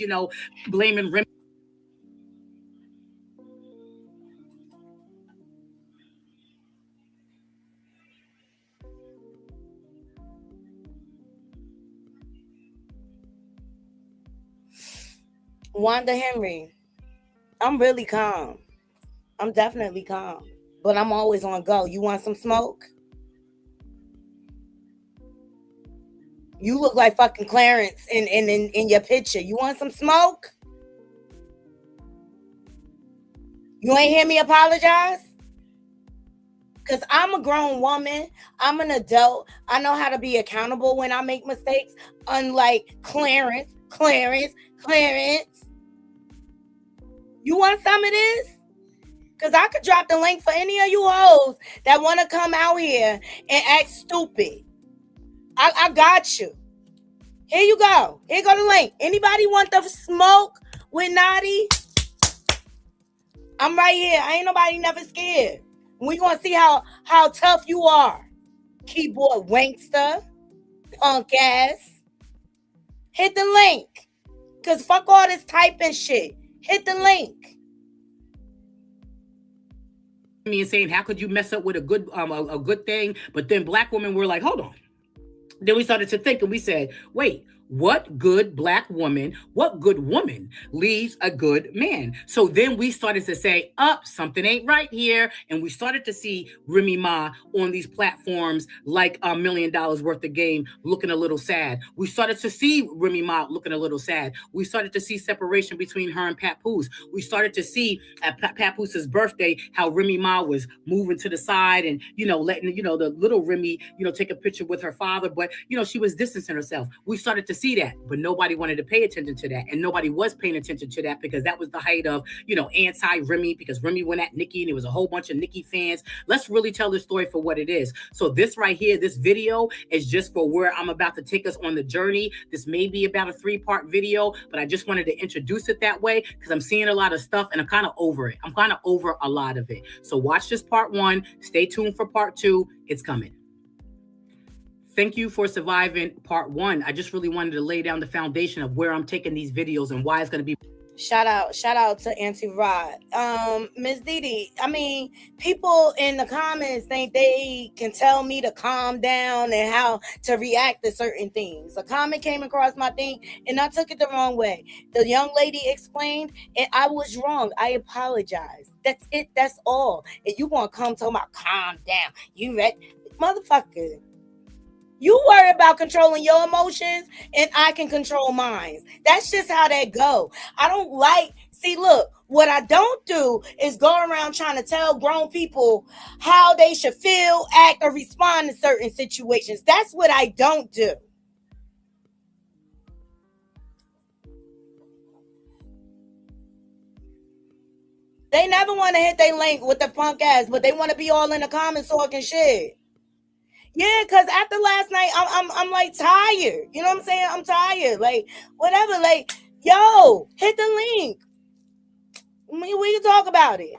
blaming Remy. Wanda Henry, I'm really calm. I'm definitely calm. But I'm always on go. You want some smoke? You look like fucking Clarence in your picture. You want some smoke? You ain't hear me apologize? Because I'm a grown woman. I'm an adult. I know how to be accountable when I make mistakes. Unlike Clarence. You want some of this? Because I could drop the link for any of you hoes that want to come out here and act stupid. I got you. Here you go. Here go the link. Anybody want the smoke with Naughty? I'm right here. I ain't nobody never scared. We gonna see how tough you are. Keyboard wankster. Punk ass. Hit the link. Cause fuck all this typing shit. Hit the link. Me and saying, how could you mess up with a good thing? But then black women were like, hold on. Then we started to think and we said, wait, what good black woman, what good woman leaves a good man? So then we started to say, something ain't right here. And we started to see Remy Ma on these platforms like $1 million worth of game looking a little sad. We started to see Remy Ma looking a little sad. We started to see separation between her and Papoose. We started to see at Papoose's birthday how Remy Ma was moving to the side and, letting, the little Remy, take a picture with her father. But, she was distancing herself. We started to see that, but nobody wanted to pay attention to that. And nobody was paying attention to that because that was the height of, anti-Remy, because Remy went at Nicki and there was a whole bunch of Nicki fans. Let's really tell this story for what it is. So this right here, this video is just for where I'm about to take us on the journey. This may be about a 3-part video, but I just wanted to introduce it that way because I'm seeing a lot of stuff and I'm kind of over it. I'm kind of over a lot of it. So watch this part 1. Stay tuned for part 2. It's coming. Thank you for surviving part 1. I just really wanted to lay down the foundation of where I'm taking these videos and why it's going to be. Shout out to Auntie Rod. Miss Didi, I mean, people in the comments think they can tell me to calm down and how to react to certain things. A comment came across my thing and I took it the wrong way. The young lady explained and I was wrong. I apologize. That's it. That's all. And you want to come talking about calm down. You read, motherfucker. You worry about controlling your emotions and I can control mine. That's just how that go. I don't see, look, what I don't do is go around trying to tell grown people how they should feel, act, or respond to certain situations. That's what I don't do. They never want to hit their link with the punk ass, but they want to be all in the comments talking shit. Yeah, because after last night, I'm like tired. You know what I'm saying? I'm tired. Like, whatever. Like, yo, hit the link. We can talk about it.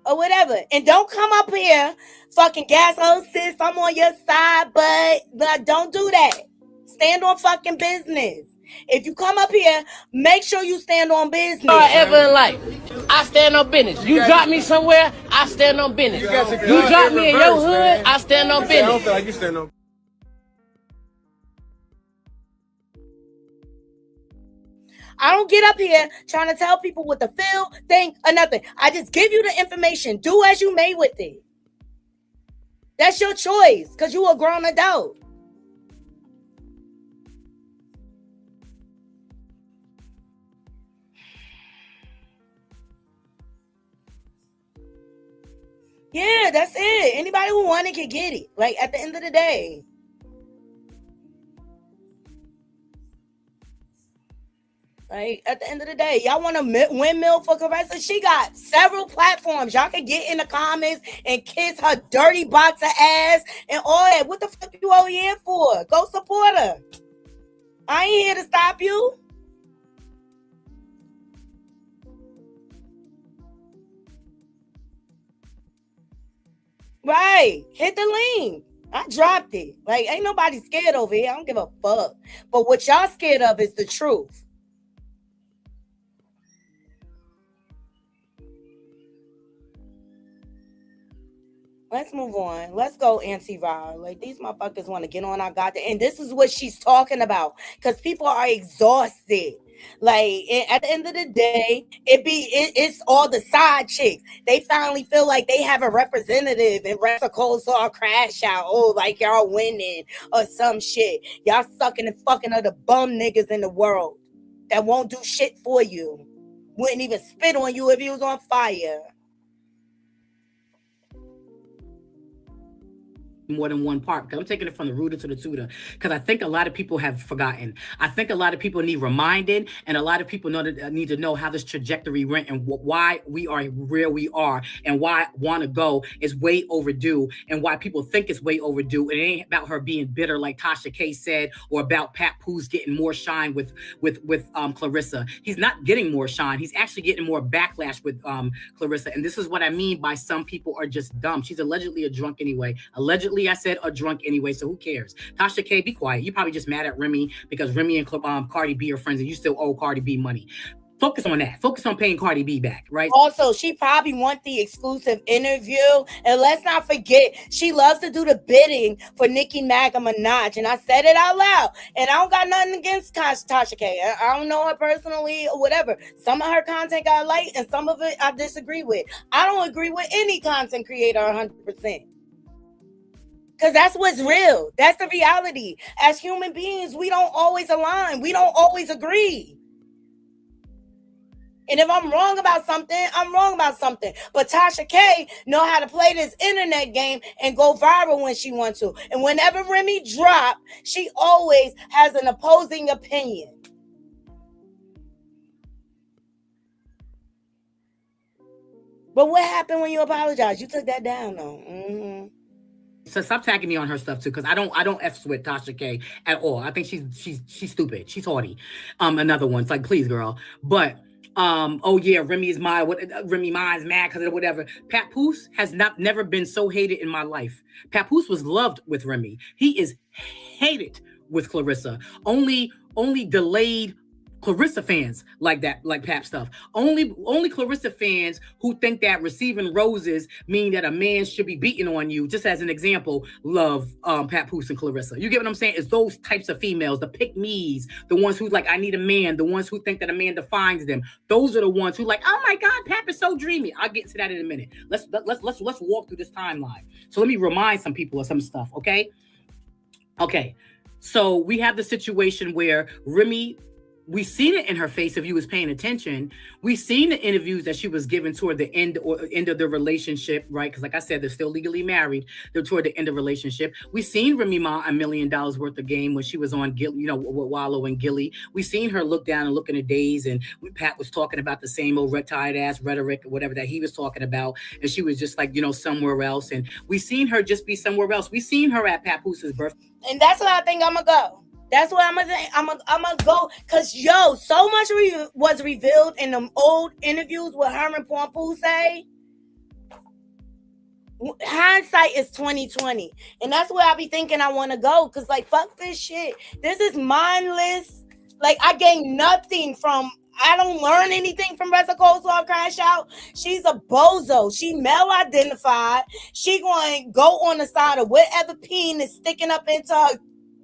Or whatever. And don't come up here fucking gas, oh sis, I'm on your side, but don't do that. Stand on fucking business. If you come up here, make sure you stand on business. Ever in life, I stand on business. You drop me somewhere, I stand on business. You drop me in your hood, I stand on business. I don't feel like you stand on. I don't get up here trying to tell people what to feel, think, or nothing. I just give you the information. Do as you may with it. That's your choice, because you a grown adult. Yeah, that's it. Anybody who want it can get it. Like, at the end of the day. Like, at the end of the day, y'all want a windmill for Claressa? She got several platforms. Y'all can get in the comments and kiss her dirty box of ass and all that. What the fuck you over here for? Go support her. I ain't here to stop you. Right. Hit the link. I dropped it. Like, ain't nobody scared over here. I don't give a fuck. But what y'all scared of is the truth. Let's move on. Let's go anti-viral. Like these motherfuckers want to get on our goddamn, and this is what she's talking about. Because people are exhausted. Like at the end of the day, it's all the side chicks. They finally feel like they have a representative, and Ressa Cole saw a crash out. Oh, like y'all winning or some shit. Y'all sucking and fucking are the bum niggas in the world that won't do shit for you. Wouldn't even spit on you if he was on fire. More than one part, because I'm taking it from the rooter to the tutor, because I think a lot of people have forgotten. I think a lot of people need reminded, and a lot of people need to know how this trajectory went and why we are where we are, and why Want to Go is way overdue, and why people think it's way overdue. It ain't about her being bitter, like Tasha K said, or about Pat Pooh's getting more shine with Claressa. He's not getting more shine. He's actually getting more backlash with Claressa, and this is what I mean by some people are just dumb. She's allegedly a drunk anyway. Allegedly, I said a drunk anyway, so who cares? Tasha K, be quiet. You probably just mad at Remy because Remy and Cardi B are friends and you still owe Cardi B money. Focus on that. Focus on paying Cardi B back, right? Also, she probably want the exclusive interview. And let's not forget, she loves to do the bidding for Nicki Minaj. And I said it out loud. And I don't got nothing against Tasha K. I don't know her personally or whatever. Some of her content I like and some of it I disagree with. I don't agree with any content creator 100%. Because that's what's real. That's the reality. As human beings, we don't always align. We don't always agree. And if I'm wrong about something, I'm wrong about something. But Tasha K know how to play this internet game and go viral when she wants to. And whenever Remy drop, she always has an opposing opinion. But what happened when you apologized? You took that down, though. Mm-hmm. So stop tagging me on her stuff too, because I don't f with Tasha K at all. I think she's stupid. She's haughty. Another one. It's like, please, girl. But oh yeah, Remy is mine. Remy mine's mad because of whatever. Pat Poose has never been so hated in my life. Pat Poose was loved with Remy. He is hated with Claressa. Only delayed Claressa fans like that, like Pap stuff. Only Claressa fans who think that receiving roses mean that a man should be beating on you, just as an example, love Pat Poose and Claressa. You get what I'm saying? It's those types of females, the pick-me's, the ones who like, I need a man, the ones who think that a man defines them. Those are the ones who like, oh my God, Pap is so dreamy. I'll get to that in a minute. Let's walk through this timeline. So let me remind some people of some stuff, okay? Okay. So we have the situation where Remy, we seen it in her face if you was paying attention. We seen the interviews that she was given toward the end of the relationship, right? Because like I said, they're still legally married. They're toward the end of the relationship. We seen Remy Ma $1 million worth of game when she was on Gilly, with Wallow and Gilly. We seen her look down and look in the days, and Pat was talking about the same old retired ass rhetoric or whatever that he was talking about, and she was just like, somewhere else. And we seen her just be somewhere else. We seen her at Pat Poose's birthday. And that's what I think I'm gonna go. That's what I'm gonna think. I'm gonna go, cause so much was revealed in them old interviews with Herman Pompous say. Hindsight is 2020, and that's where I be thinking I want to go. Cause like fuck this shit. This is mindless. Like I gain nothing from. I don't learn anything from Ressa Cole Saw Crash Out. She's a bozo. She male identified. She going to go on the side of whatever peen is sticking up into her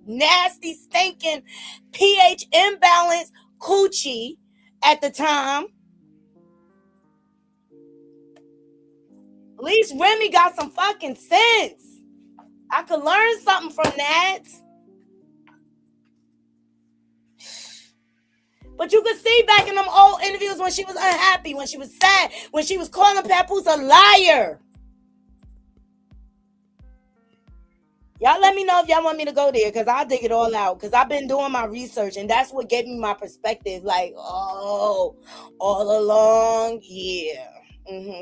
nasty, stinking, pH imbalance coochie at the time. At least Remy got some fucking sense. I could learn something from that. But you could see back in them old interviews when she was unhappy, when she was sad, when she was calling Papoose a liar. Y'all let me know if y'all want me to go there, because I'll dig it all out. Because I've been doing my research, and that's what gave me my perspective. Like, oh, all along, yeah.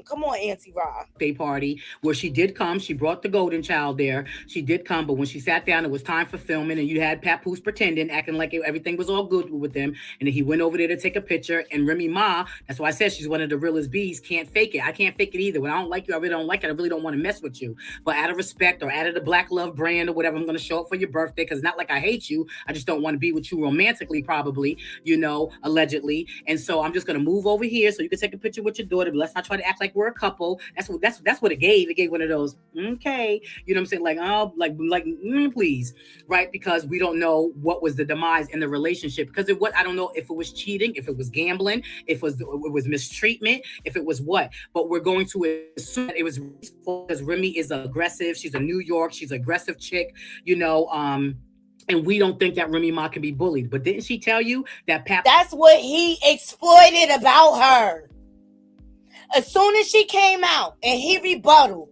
Come on, Auntie Rob. Day party where she did come. She brought the golden child there. She did come, but when she sat down, it was time for filming, and you had Papoose pretending, acting like everything was all good with them. And then he went over there to take a picture. And Remy Ma, that's why I said she's one of the realest bees. Can't fake it. I can't fake it either. When I don't like you, I really don't like it. I really don't want to mess with you. But out of respect, or out of the Black Love brand or whatever, I'm going to show up for your birthday, because it's not like I hate you. I just don't want to be with you romantically, probably, allegedly. And so I'm just going to move over here so you can take a picture with your daughter. But let's not try try to act like we're a couple. That's what it gave. It gave one of those, okay, you know what I'm saying? Like, oh, please, right? Because we don't know what was the demise in the relationship. Because I don't know if it was cheating, if it was gambling, if it was mistreatment, if it was what. But we're going to assume that it was because Remy is aggressive. She's a New York. She's an aggressive chick, and we don't think that Remy Ma can be bullied. But didn't she tell you that That's what he exploited about her. As soon as she came out and he rebutted,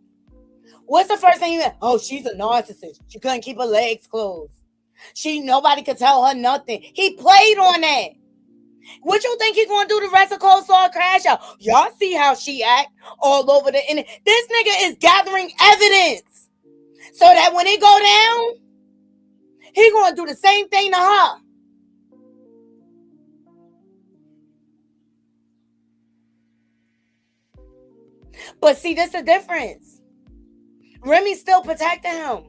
what's the first thing you said? Oh, she's a narcissist. She couldn't keep her legs closed. Nobody could tell her nothing. He played on that. What you think he's gonna do the rest of Coleslaw Crash Out? Y'all see how she act all over the internet. This nigga is gathering evidence so that when it go down, he gonna do the same thing to her. But see, this is the difference. Remy's still protecting him.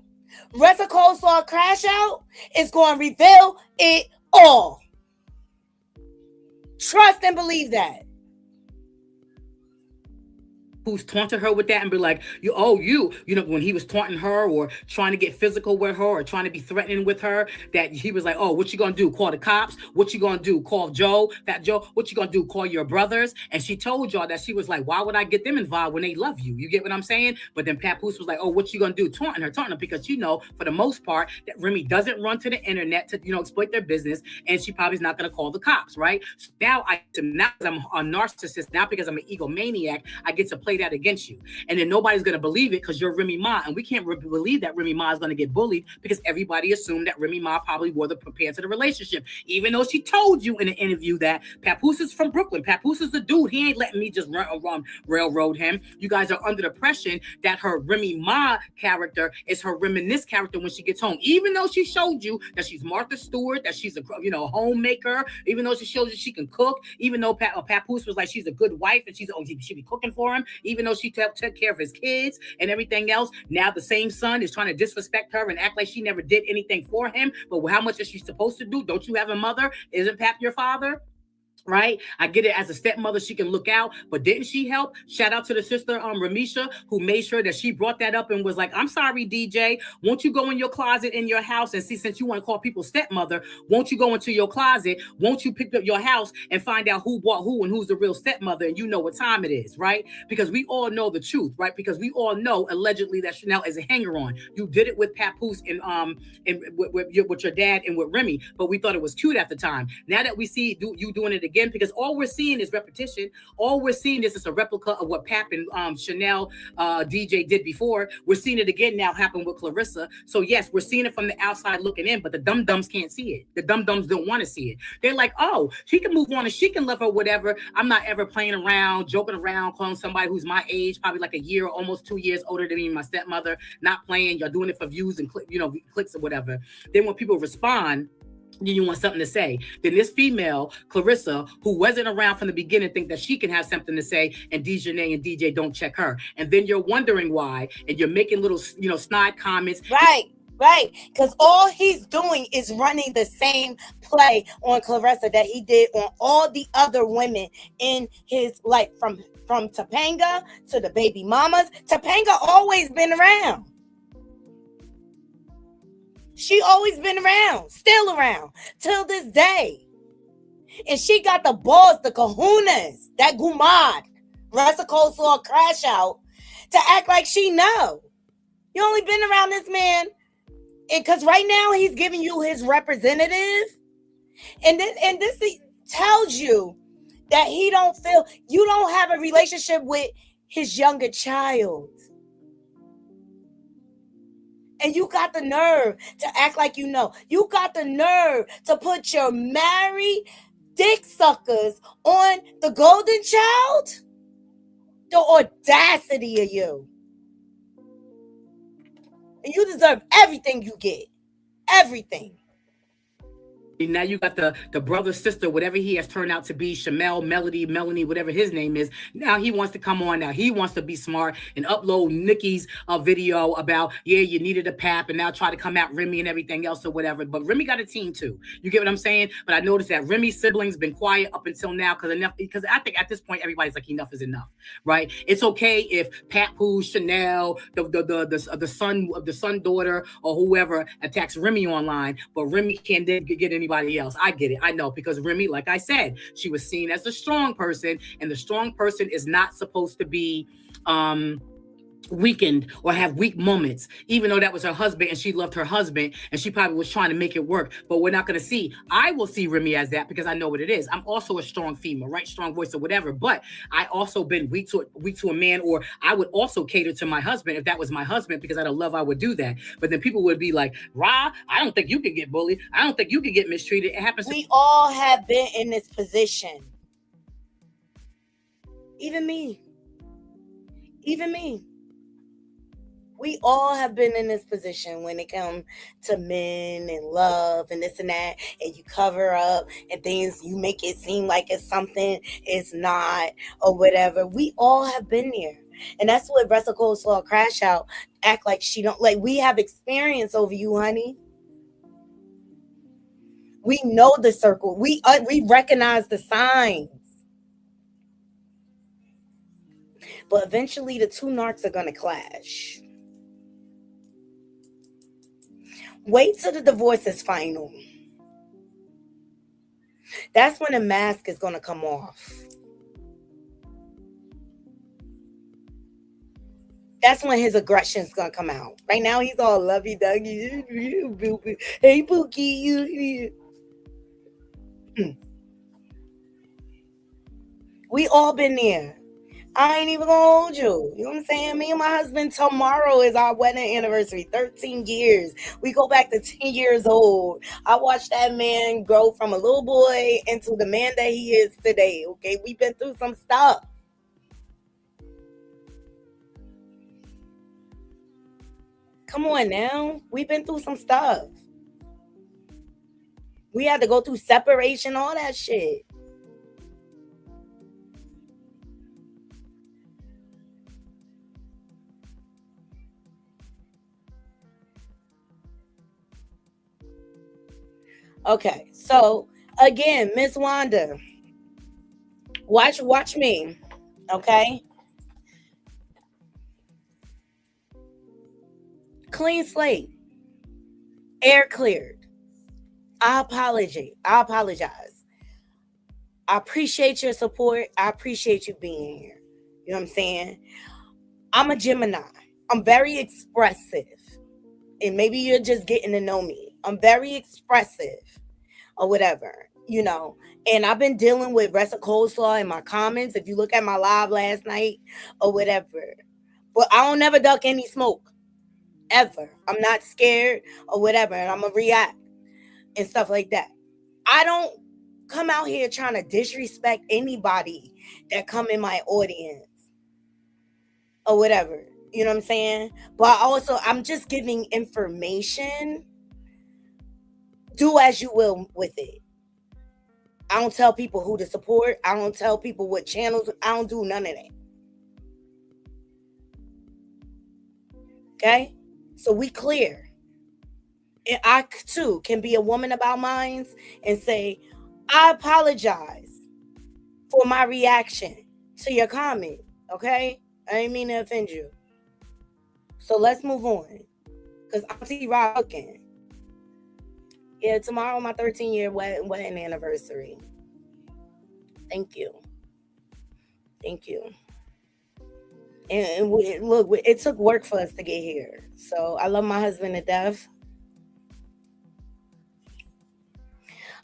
Rest of Coleslaw Crash Out is going to reveal it all. Trust and believe that. Who's taunting her with that and be like, when he was taunting her or trying to get physical with her or trying to be threatening with her, that he was like, oh, what you gonna do? Call the cops? What you gonna do? Call Joe? Fat Joe? What you gonna do? Call your brothers? And she told y'all that she was like, why would I get them involved when they love you? You get what I'm saying? But then Papoose was like, oh, what you gonna do? Taunting her because for the most part, that Remy doesn't run to the internet to, exploit their business, and she probably is not gonna call the cops, right? So now because I'm a narcissist, now because I'm an egomaniac, I get to play that against you, and then nobody's going to believe it because you're Remy Ma, and we can't believe that Remy Ma is going to get bullied because everybody assumed that Remy Ma probably wore the pants of the relationship, even though she told you in an interview that Papoose is from Brooklyn. Papoose is the dude. He ain't letting me just railroad him. You guys are under the impression that her Remy Ma character is her reminisce character when she gets home, even though she showed you that she's Martha Stewart, that she's a homemaker, even though she showed you she can cook, even though Papoose was like she's a good wife and she be cooking for him, even though she took care of his kids and everything else. Now the same son is trying to disrespect her and act like she never did anything for him. But how much is she supposed to do? Don't you have a mother? Isn't Pap your father? Right? I get it. As a stepmother, she can look out, but didn't she help? Shout out to the sister, Ramisha, who made sure that she brought that up and was like, I'm sorry, DJ, won't you go in your closet in your house and see, since you want to call people stepmother, won't you go into your closet? Won't you pick up your house and find out who bought who and who's the real stepmother? And you know what time it is, right? Because we all know the truth, right? Because we all know allegedly that Chanel is a hanger on. You did it with Papoose and with your dad and with Remy, but we thought it was cute at the time. Now that we see you doing it again, because all we're seeing is repetition. All we're seeing is a replica of what Pap and Chanel DJ did before. We're seeing it again now happen with Claressa. So yes, we're seeing it from the outside looking in, but the dum-dums can't see it. The dum-dums don't want to see it. They're like, oh, she can move on and she can love her, whatever. I'm not ever playing around, joking around, calling somebody who's my age, probably like a year, almost 2 years older than me, my stepmother, not playing. Y'all doing it for views and clicks or whatever. Then when people respond, you want something to say. Then this female, Claressa, who wasn't around from the beginning, think that she can have something to say, and Dejanay and DJ don't check her. And then you're wondering why, and you're making little, snide comments. Right. Because all he's doing is running the same play on Claressa that he did on all the other women in his life, from Topanga to the baby mamas. Topanga always been around. She always been around, still around, till this day. And she got the balls, the kahunas, that gumad, Rest of Coleslaw Crash Out, to act like she know. You only been around this man, because right now he's giving you his representative. And this tells you that you don't have a relationship with his younger child. And you got the nerve to act like you know. You got the nerve to put your married dick suckers on the golden child? The audacity of you. And you deserve everything you get. Everything. Now you got the brother, sister, whatever he has turned out to be, Shamel, Melody, Melanie, whatever his name is. Now he wants to come on. Now he wants to be smart and upload Nikki's video about, yeah, you needed a pap, and now try to come at Remy and everything else or whatever. But Remy got a team too. You get what I'm saying? But I noticed that Remy's siblings been quiet up until now because I think at this point everybody's like, enough is enough, right? It's okay if Papu, Chanel, the son daughter or whoever attacks Remy online, but Remy can't get anybody else. I get it. I know, because Remy, like I said, she was seen as the strong person, and the strong person is not supposed to be weakened or have weak moments, even though that was her husband and she loved her husband and she probably was trying to make it work. But we're not going to see. I will see Remy as that because I know what it is. I'm also a strong female, right? Strong voice or whatever. But I also been weak to a man, or I would also cater to my husband if that was my husband, because out of love I would do that. But then people would be like, "Ra, I don't think you could get bullied. I don't think you could get mistreated." It happens. We all have been in this position. Even me. We all have been in this position when it comes to men and love and this and that, and you cover up and things, you make it seem like it's something it's not or whatever. We all have been there. And that's what Russell Cole saw Crash Out act like she don't, like, we have experience over you, honey. We know the circle. We recognize the signs. But eventually the two narcs are going to clash. Wait till the divorce is final. That's when the mask is going to come off. That's when his aggression is going to come out. Right now, he's all lovey-dovey. Hey, Pookie, you. We all been there. I ain't even gonna hold you. You know what I'm saying? Me and my husband, tomorrow is our wedding anniversary. 13 years. We go back to 10 years old. I watched that man grow from a little boy into the man that he is today. Okay, we've been through some stuff. Come on now. We've been through some stuff. We had to go through separation, all that shit. Okay, so again, Miss Wanda, watch me, okay? Clean slate, air cleared. I apologize. I appreciate your support. I appreciate you being here. You know what I'm saying? I'm a Gemini. I'm very expressive. And maybe you're just getting to know me. I'm very expressive or whatever, you know. And I've been dealing with Ressa Coleslaw in my comments. If you look at my live last night or whatever. But I don't never duck any smoke. Ever. I'm not scared or whatever. And I'm going to react and stuff like that. I don't come out here trying to disrespect anybody that come in my audience or whatever. You know what I'm saying? But I'm just giving information. Do as you will with it. I don't tell people who to support. I don't tell people what channels. I don't do none of that. Okay? So we clear. And I, too, can be a woman about mine and say, I apologize for my reaction to your comment. Okay? I didn't mean to offend you. So let's move on. Because Auntie rocking. Yeah, tomorrow my 13-year wedding anniversary. Thank you. And look, it took work for us to get here. So I love my husband to death.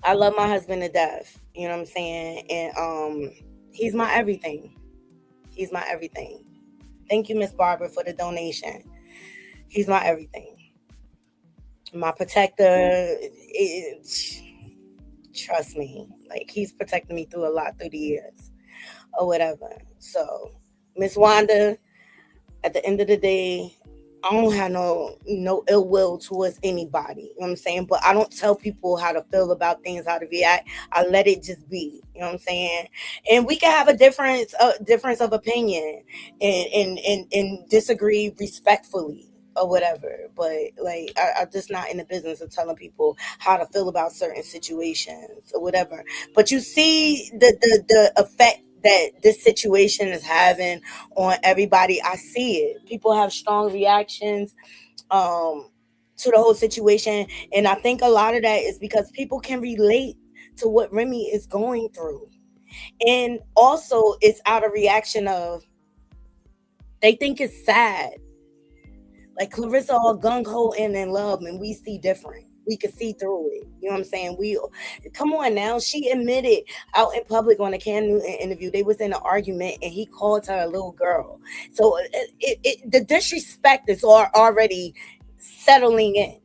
You know what I'm saying? And he's my everything. Thank you, Miss Barbara, for the donation. He's my everything. My protector, trust me, like, he's protected me through a lot through the years or whatever. So, Miss Wanda, at the end of the day, I don't have no ill will towards anybody. You know what I'm saying? But I don't tell people how to feel about things, how to react. I let it just be. You know what I'm saying? And we can have a difference of opinion and disagree respectfully or whatever. But like I'm just not in the business of telling people how to feel about certain situations or whatever. But you see the effect that this situation is having on everybody. I see it. People have strong reactions to the whole situation, and I think a lot of that is because people can relate to what Remy is going through, and also it's out of reaction of they think it's sad. Like Claressa all gung ho and in love, and we see different. We can see through it. You know what I'm saying? We come on now. She admitted out in public on a Cam Newton interview they was in an argument, and he called her a little girl. So the disrespect is already settling in.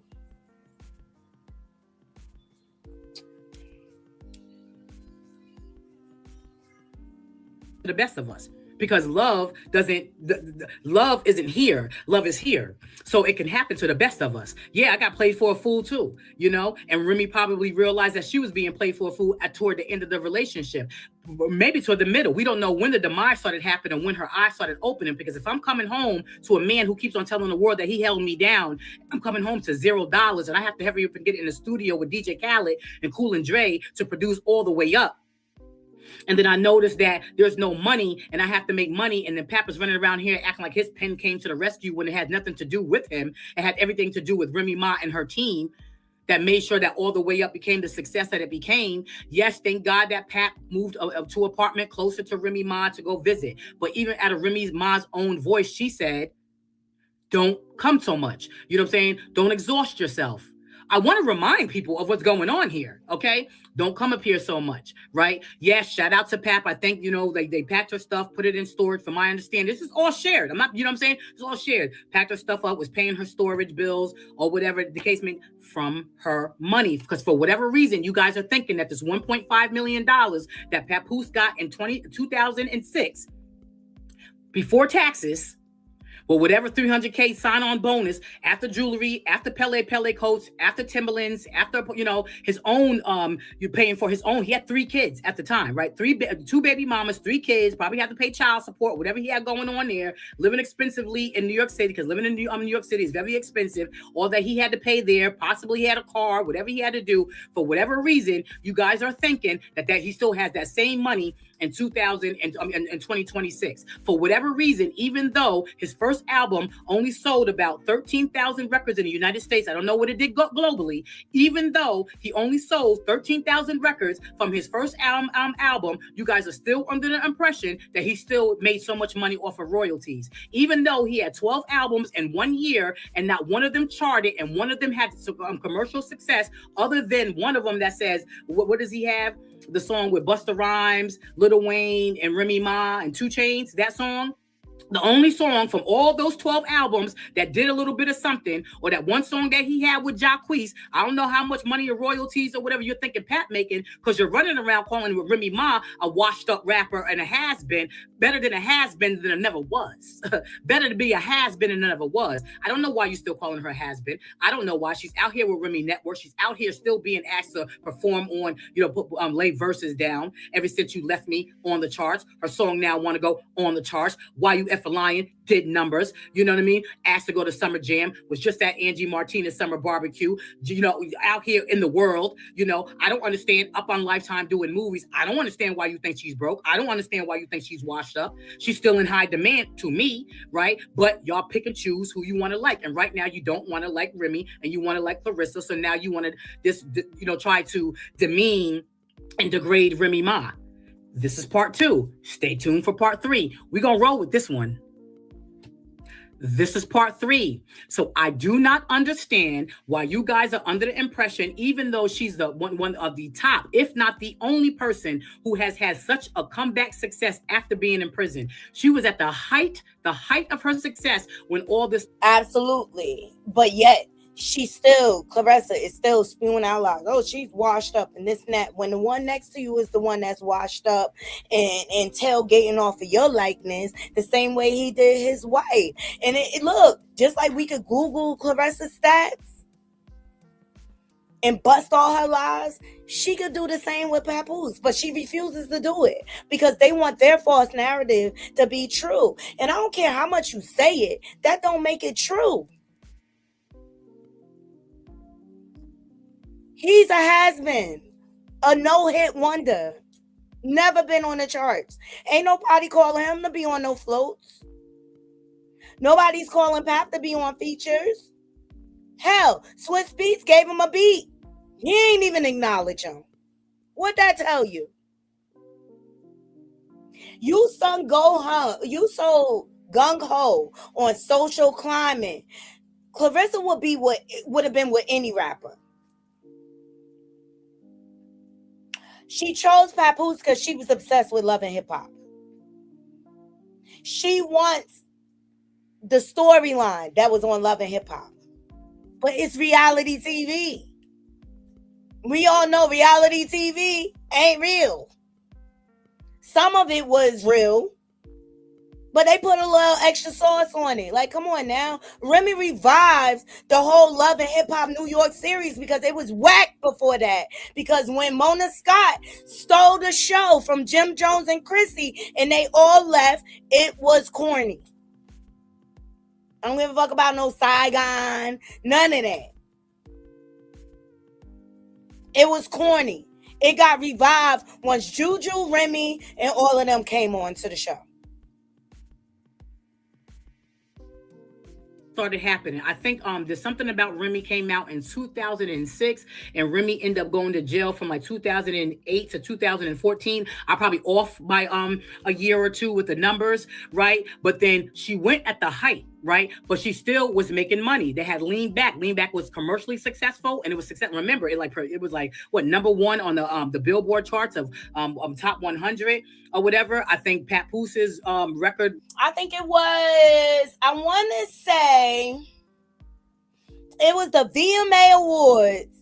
The best of us, because love isn't here. Love is here. So it can happen to the best of us. Yeah, I got played for a fool too, and Remy probably realized that she was being played for a fool toward the end of the relationship, maybe toward the middle. We don't know when the demise started happening, when her eyes started opening, because if I'm coming home to a man who keeps on telling the world that he held me down, I'm coming home to $0 and I have to hurry up and get in the studio with DJ Khaled and Cool and Dre to produce All the Way Up. And then I noticed that there's no money and I have to make money. And then Papa's running around here acting like his pen came to the rescue when it had nothing to do with him. It had everything to do with Remy Ma and her team that made sure that All the Way Up became the success that it became. Yes, thank God that Pat moved to an apartment closer to Remy Ma to go visit. But even out of Remy Ma's own voice, she said, don't come so much. You know what I'm saying? Don't exhaust yourself. I want to remind people of what's going on here, okay? Don't come up here so much, right? Yes, shout out to Pap. I think, they packed her stuff, put it in storage. From my understanding, this is all shared. I'm not, you know what I'm saying? It's all shared. Packed her stuff up, was paying her storage bills or whatever the case may be from her money. Because for whatever reason, you guys are thinking that this $1.5 million that Papoose got in 2006 before taxes, well, whatever 300K sign-on bonus, after jewelry, after Pele coats, after Timberlands, after, his own, you're paying for his own. He had 3 kids at the time, right? 2 baby mamas, 3 kids, probably had to pay child support, whatever he had going on there, living expensively in New York City, because living in New York City is very expensive. All that he had to pay there, possibly he had a car, whatever he had to do. For whatever reason, you guys are thinking that he still has that same money in 2026. For whatever reason, even though his first album only sold about 13,000 records in the United States, I don't know what it did globally, even though he only sold 13,000 records from his first album, you guys are still under the impression that he still made so much money off of royalties. Even though he had 12 albums in 1 year and not one of them charted and one of them had commercial success, other than one of them that says, what does he have? The song with Busta Rhymes, Lil Wayne, and Remy Ma and 2 Chainz, that song. The only song from all those 12 albums that did a little bit of something, or that one song that he had with Jacquees, I don't know how much money or royalties or whatever you're thinking Pat making, because you're running around calling Remy Ma a washed up rapper and a has-been. Better than a has-been than a never was. Better to be a has-been than a never was. I don't know why you're still calling her has-been. I don't know why. She's out here with Remy Network. She's out here still being asked to perform on, lay verses down ever since you left me on the charts. Her song now want to go on the charts. Why you F a Lion did numbers, you know what I mean? Asked to go to Summer Jam, was just at Angie Martinez Summer Barbecue, out here in the world, I don't understand. Up on Lifetime doing movies. I don't understand why you think she's broke. I don't understand why you think she's washed up. She's still in high demand to me, right? But y'all pick and choose who you want to like. And right now you don't want to like Remy and you want to like Claressa. So now you want to try to demean and degrade Remy Ma. This is part 2. Stay tuned for part 3. We're going to roll with this one. This is part 3. So I do not understand why you guys are under the impression, even though she's the one of the top, if not the only person who has had such a comeback success after being in prison. She was at the height of her success when all this. Absolutely. But yet Claressa is still spewing out loud. Oh, she's washed up and this and that. When the one next to you is the one that's washed up and tailgating off of your likeness, the same way he did his wife. And look, just like we could Google Claressa's stats and bust all her lies, she could do the same with Papoose, but she refuses to do it because they want their false narrative to be true. And I don't care how much you say it, that don't make it true. He's a has-been, a no-hit wonder, never been on the charts. Ain't nobody calling him to be on no floats. Nobody's calling Pap to be on features. Hell, Swiss Beats gave him a beat. He ain't even acknowledge him. What'd that tell you? You so gung-ho on social climate. Claressa would have been with any rapper. She chose Papoose because she was obsessed with Love and Hip Hop. She wants the storyline that was on Love and Hip Hop. But it's reality TV. We all know reality TV ain't real. Some of it was real, but they put a little extra sauce on it. Like, come on now. Remy revived the whole Love and Hip Hop New York series because it was whack before that. Because when Mona Scott stole the show from Jim Jones and Chrissy and they all left, it was corny. I don't give a fuck about no Saigon, none of that. It was corny. It got revived once Juju, Remy, and all of them came on to the show. Started happening. I think there's something about Remy came out in 2006 and Remy ended up going to jail from like 2008 to 2014. I probably off by a year or two with the numbers, right? But then she went at the height, right? But she still was making money. They had Lean Back. Lean Back was commercially successful and it was successful. Remember, it was like what, #1 on the Billboard charts of top 100 or whatever. I think Papoose's record. I think it was, I want to say it was the VMA Awards.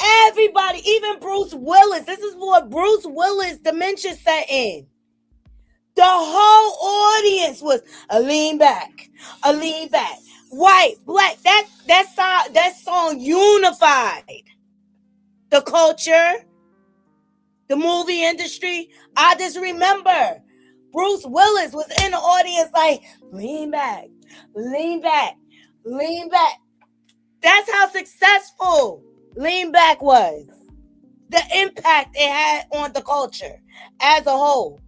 Everybody, even Bruce Willis, this is what Bruce Willis dementia set in. The whole audience was a lean back, white, black. That song unified the culture, the movie industry. I just remember Bruce Willis was in the audience like, lean back, lean back, lean back. That's how successful Lean Back was. The impact it had on the culture as a whole.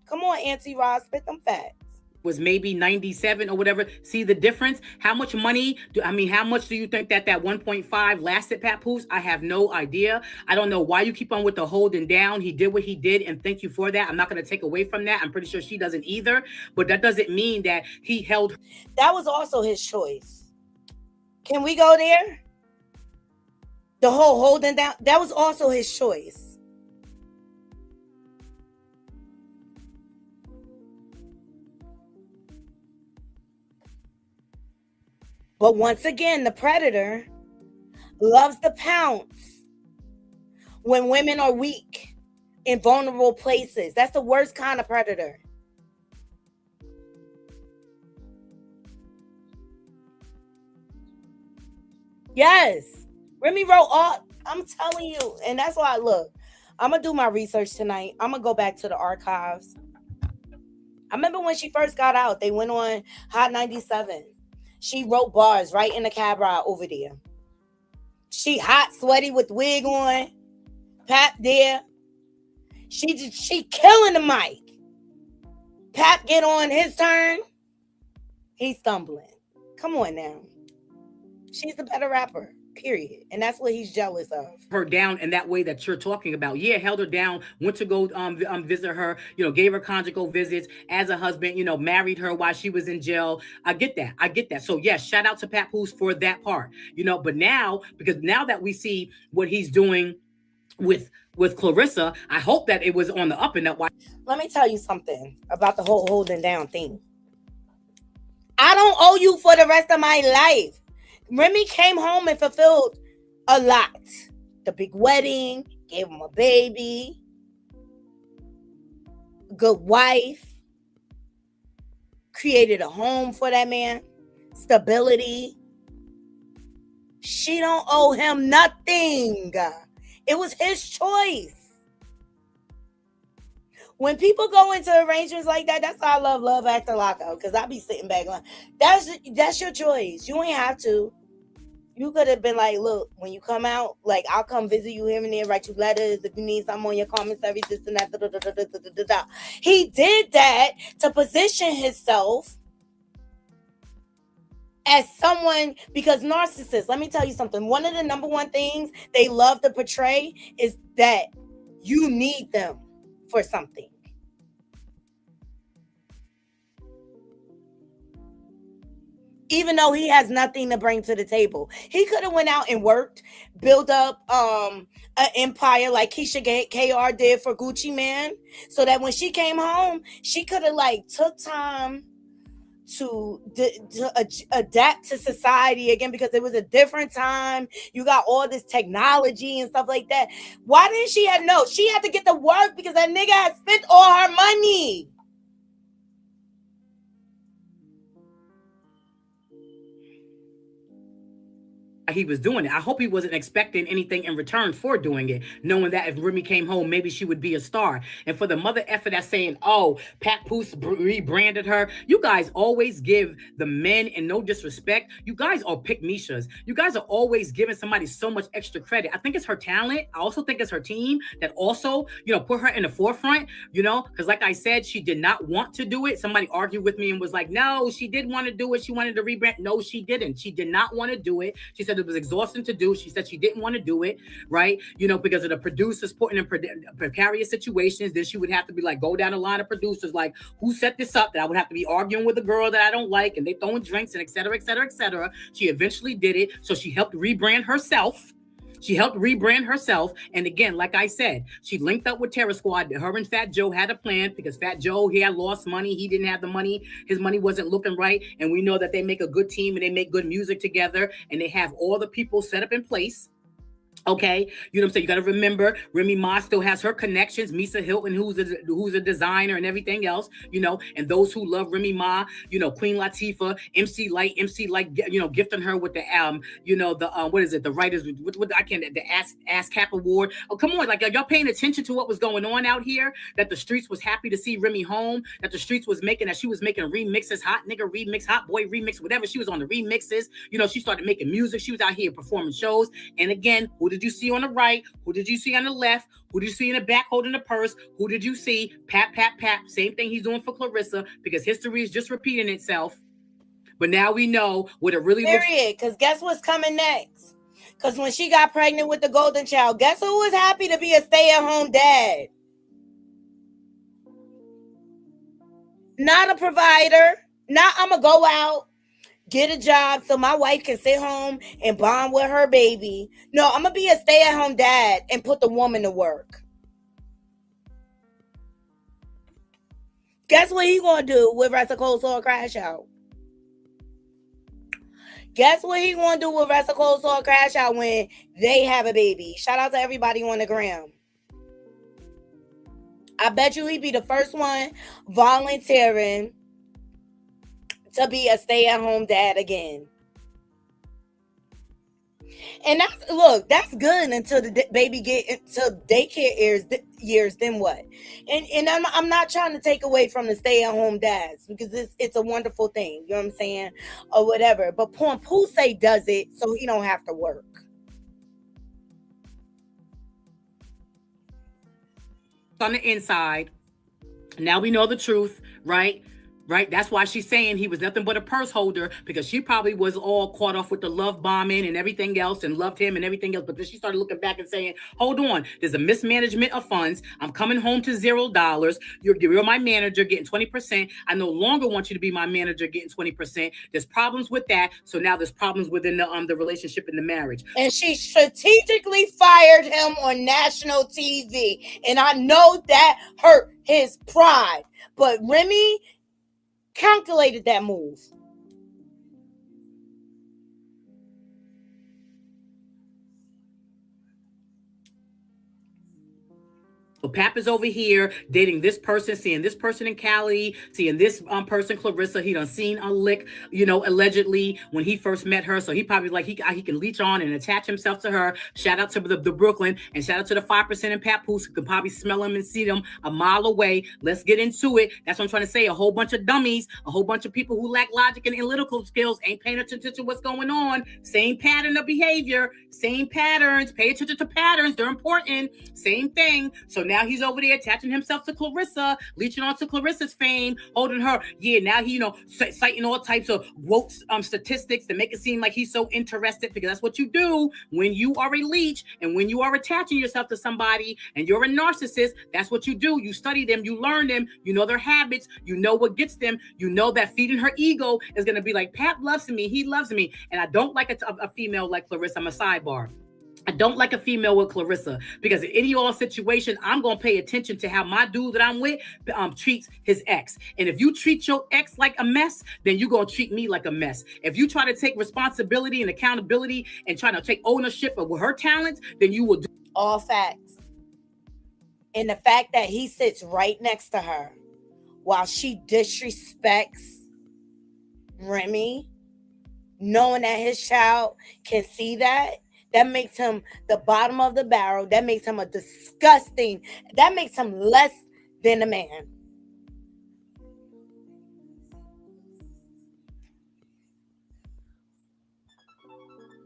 Come on, Auntie Ross, spit them facts. Was maybe 97 or whatever. See the difference? How much money how much do you think that 1.5 lasted, Papoose? I have no idea. I don't know why you keep on with the holding down. He did what he did and thank you for that. I'm not going to take away from that. I'm pretty sure she doesn't either, but that doesn't mean that he held. That was also his choice. Can we go there? The whole holding down, that was also his choice. But once again, the predator loves to pounce when women are weak in vulnerable places. That's the worst kind of predator. Yes. Remy wrote all, I'm telling you, and that's why I'm going to do my research tonight. I'm going to go back to the archives. I remember when she first got out, they went on Hot 97. She wrote bars right in the cab ride over there. She hot, sweaty with wig on. Pap there. She killing the mic. Pap get on his turn. He's stumbling. Come on now. She's the better rapper. Period. And that's what he's jealous of. Her down in that way that you're talking about. Yeah, held her down, went to go visit her, gave her conjugal visits as a husband, married her while she was in jail. I get that. So yes, shout out to Papoose for that part. But now, because now that we see what he's doing with Claressa, I hope that it was on the up and up. Let me tell you something about the whole holding down thing. I don't owe you for the rest of my life. Remy came home and fulfilled a lot. The big wedding, gave him a baby, good wife, created a home for that man, stability. She don't owe him nothing. It was his choice. When people go into arrangements like that, that's why I love after lockout, because I be sitting back like, that's your choice. You ain't have to. You could have been like, look, when you come out, like, I'll come visit you here and there, write you letters if you need something on your common service, this and that. Da, da, da, da, da, da. He did that to position himself as someone, because narcissists, let me tell you something. One of the number one things they love to portray is that you need them for something. Even though he has nothing to bring to the table. He could have went out and worked, built up an empire like Keisha KR did for Gucci Man, so that when she came home, she could have like took time to adapt to society again, because it was a different time. You got all this technology and stuff like that. Why didn't she have she had to get to work because that nigga had spent all her money. He was doing it. I hope he wasn't expecting anything in return for doing it, knowing that if Remy came home, maybe she would be a star. And for the mother effer that's saying, oh, Pat Poose rebranded her. You guys always give the men, and no disrespect, you guys are pick-mishas. You guys are always giving somebody so much extra credit. I think it's her talent. I also think it's her team that also, put her in the forefront, because like I said, she did not want to do it. Somebody argued with me and was like, no, she did want to do it. She wanted to rebrand. No, she didn't. She did not want to do it. She said it was exhausting to do. She said she didn't want to do it, right? Because of the producers putting in precarious situations. Then she would have to be like, go down the line of producers, like, who set this up? That I would have to be arguing with a girl that I don't like, and they throwing drinks and et cetera, et cetera, et cetera. She eventually did it. So she helped rebrand herself. And again, like I said, she linked up with Terror Squad. Her and Fat Joe had a plan, because Fat Joe, he had lost money. He didn't have the money. His money wasn't looking right. And we know that they make a good team and they make good music together, and they have all the people set up in place. Okay, you know what I'm saying? You got to remember, Remy Ma still has her connections. Misa Hilton, who's a designer and everything else, and those who love Remy Ma, Queen Latifah, MC Light, gifting her with the what is it? The writers, the ASCAP award. Oh, come on, like, y'all paying attention to what was going on out here? That the streets was happy to see Remy home. That the streets was making remixes, hot nigga remix, hot boy remix, whatever. She was on the remixes. She started making music. She was out here performing shows. And again, who did you see on the right? Who did you see on the left? Who did you see in the back holding the purse? Who did you see? Pat. Same thing he's doing for Claressa, because history is just repeating itself. But now we know what it really looks like. Because guess what's coming next? Because when she got pregnant with the golden child, guess who was happy to be a stay-at-home dad? Not a provider. Not I'm going to go out, get a job so my wife can sit home and bond with her baby. No, I'm going to be a stay-at-home dad and put the woman to work. Guess what he going to do with Rest of Cold Soul Crash Out? Guess what he going to do with Rest of Cold Soul Crash Out when they have a baby? Shout out to everybody on the gram. I bet you he'd be the first one volunteering to be a stay-at-home dad again. And that's good until the baby until daycare years. Then what? And I'm not trying to take away from the stay-at-home dads, because it's a wonderful thing. You know what I'm saying, or whatever. But Pouse does it so he don't have to work. On the inside, now we know the truth, right? That's why she's saying he was nothing but a purse holder, because she probably was all caught off with the love bombing and everything else, and loved him and everything else. But then she started looking back and saying, hold on, there's a mismanagement of funds. I'm coming home to $0. You're my manager getting 20%. I no longer want you to be my manager getting 20%. There's problems with that. So now there's problems within the relationship and the marriage. And she strategically fired him on national TV. And I know that hurt his pride. But Remy calculated that move. So Pap is over here dating this person, seeing this person in Cali, seeing this person, Claressa. He done seen a lick, allegedly when he first met her. So he probably like he can leech on and attach himself to her. Shout out to the Brooklyn, and shout out to the 5% and Papoose, who can probably smell him and see them a mile away. Let's get into it. That's what I'm trying to say. A whole bunch of dummies, a whole bunch of people who lack logic and analytical skills ain't paying attention to what's going on. Same pattern of behavior, same patterns. Pay attention to patterns. They're important. Same thing. So now he's over there attaching himself to Claressa, leeching on to Claressa's fame, holding her. Yeah, now he, citing all types of woke statistics to make it seem like he's so interested, because that's what you do when you are a leech and when you are attaching yourself to somebody and you're a narcissist. That's what you do. You study them, you learn them, you know their habits, you know what gets them, you know that feeding her ego is going to be like, Pap loves me, he loves me. And I don't like a female like Claressa. I'm a sidebar. I don't like a female with Claressa, because in any all situation, I'm going to pay attention to how my dude that I'm with treats his ex. And if you treat your ex like a mess, then you're going to treat me like a mess. If you try to take responsibility and accountability and try to take ownership of her talents, then you will do all facts. And the fact that he sits right next to her while she disrespects Remy, knowing that his child can see that makes him the bottom of the barrel. That makes him that makes him less than a man.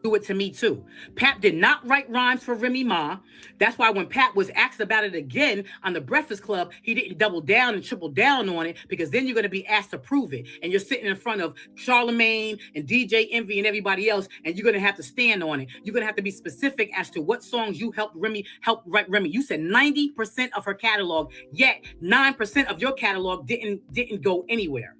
do it to me too. Pap did not write rhymes for Remy Ma. That's why when Pap was asked about it again on the Breakfast Club, he didn't double down and triple down on it, because then you're going to be asked to prove it. And you're sitting in front of Charlemagne and DJ Envy and everybody else, and you're going to have to stand on it. You're going to have to be specific as to what songs you helped write Remy. You said 90% of her catalog, yet 9% of your catalog didn't go anywhere.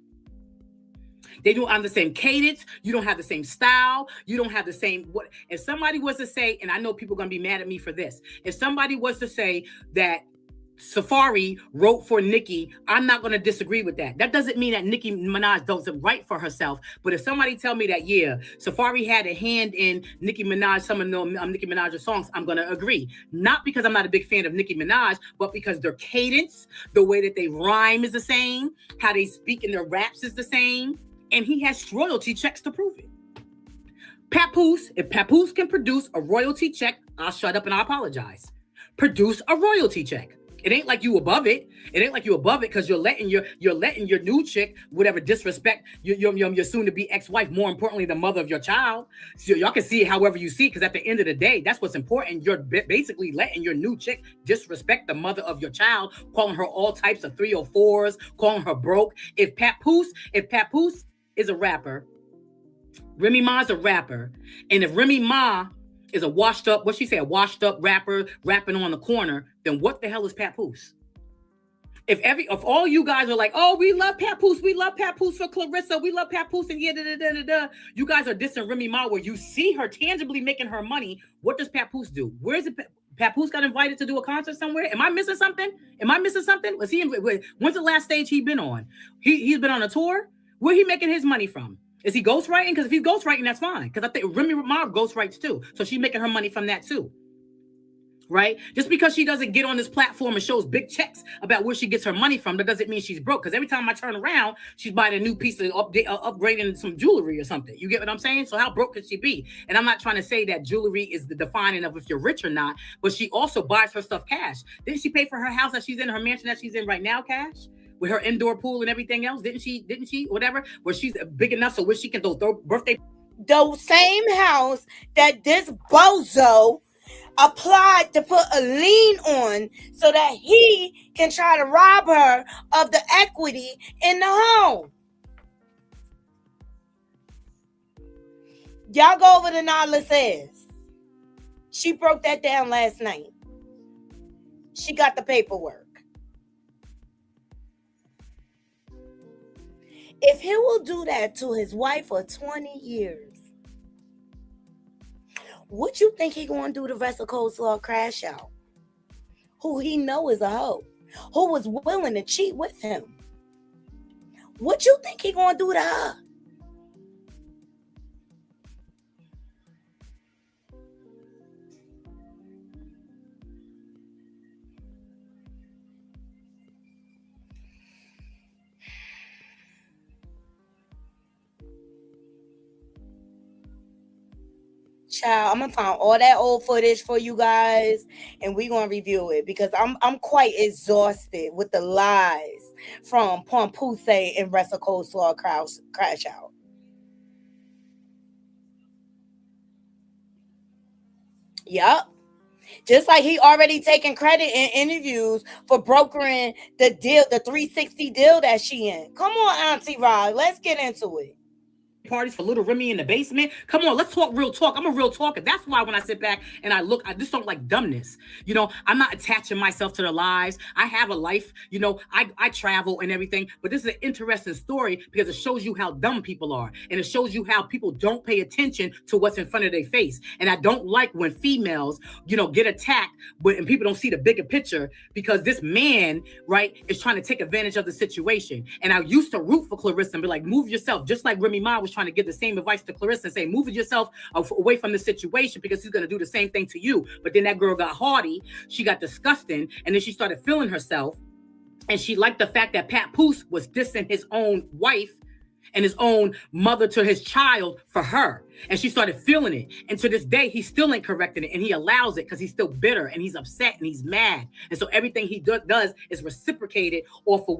They don't have the same cadence. You don't have the same style. You don't have the same what. If somebody was to say, and I know people are going to be mad at me for this, if somebody was to say that Safari wrote for Nicki, I'm not going to disagree with that. That doesn't mean that Nicki Minaj doesn't write for herself. But if somebody tell me that, yeah, Safari had a hand in Nicki Minaj, some of Nicki Minaj's songs, I'm going to agree. Not because I'm not a big fan of Nicki Minaj, but because their cadence, the way that they rhyme is the same, how they speak in their raps is the same. And he has royalty checks to prove it. Papoose, if Papoose can produce a royalty check, I'll shut up and I'll apologize. Produce a royalty check. It ain't like you above it. It ain't like you above it because you're letting your new chick, whatever, disrespect your soon-to-be ex-wife, more importantly, the mother of your child. So y'all can see it however you see, because at the end of the day, that's what's important. You're basically letting your new chick disrespect the mother of your child, calling her all types of 304s, calling her broke. If Papoose is a rapper, Remy Ma's a rapper, and if Remy Ma is a washed up rapper rapping on the corner, then what the hell is Papoose? If all you guys are like, oh, we love Papoose for Claressa, we love Papoose, and you guys are dissing Remy Ma where you see her tangibly making her money. What does Papoose do? Where is it? Papoose got invited to do a concert somewhere. Am I missing something? Was he? When's the last stage he been on? He's been on a tour. Where he making his money from? Is he ghostwriting? Because if he's ghostwriting, that's fine. Because I think Remy Ma ghostwrites too. So she's making her money from that too. Right? Just because she doesn't get on this platform and shows big checks about where she gets her money from, that doesn't mean she's broke. Because every time I turn around, she's buying a new piece of upgrading some jewelry or something. You get what I'm saying? So how broke could she be? And I'm not trying to say that jewelry is the defining of if you're rich or not, but she also buys her stuff cash. Didn't she pay for her house that she's in, her mansion that she's in right now cash? With her indoor pool and everything else, didn't she, whatever, where she's big enough so where she can throw birthday. The same house that this bozo applied to put a lien on so that he can try to rob her of the equity in the home. Y'all go over to Nala Says. She broke that down last night. She got the paperwork. If he will do that to his wife for 20 years, what you think he going to do the rest of Coleslaw Crash Out? Who he know is a hoe, who was willing to cheat with him. What you think he going to do to her? Child, I'm gonna find all that old footage for you guys, and we're gonna review it because I'm quite exhausted with the lies from Pompuse and Wrestle Coleslaw crash out. Yup. Just like he already taken credit in interviews for brokering the deal, the 360 deal that she in. Come on, Auntie Rod, let's get into it. Parties for little Remy in the basement. Come on, let's talk real talk. I'm a real talker. That's why when I sit back and I look, I just don't like dumbness. You know, I'm not attaching myself to their lives. I have a life, you know, I travel and everything, but this is an interesting story because it shows you how dumb people are. And it shows you how people don't pay attention to what's in front of their face. And I don't like when females, you know, get attacked and people don't see the bigger picture because this man, right, is trying to take advantage of the situation. And I used to root for Claressa and be like, move yourself, just like Remy Ma was trying to give the same advice to Claressa and say, move yourself away from the situation because he's going to do the same thing to you. But then that girl got haughty, she got disgusting, and then she started feeling herself. And she liked the fact that Pat Poose was dissing his own wife and his own mother to his child for her. And she started feeling it. And to this day, he still ain't correcting it. And he allows it because he's still bitter and he's upset and he's mad. And so everything he does is reciprocated off of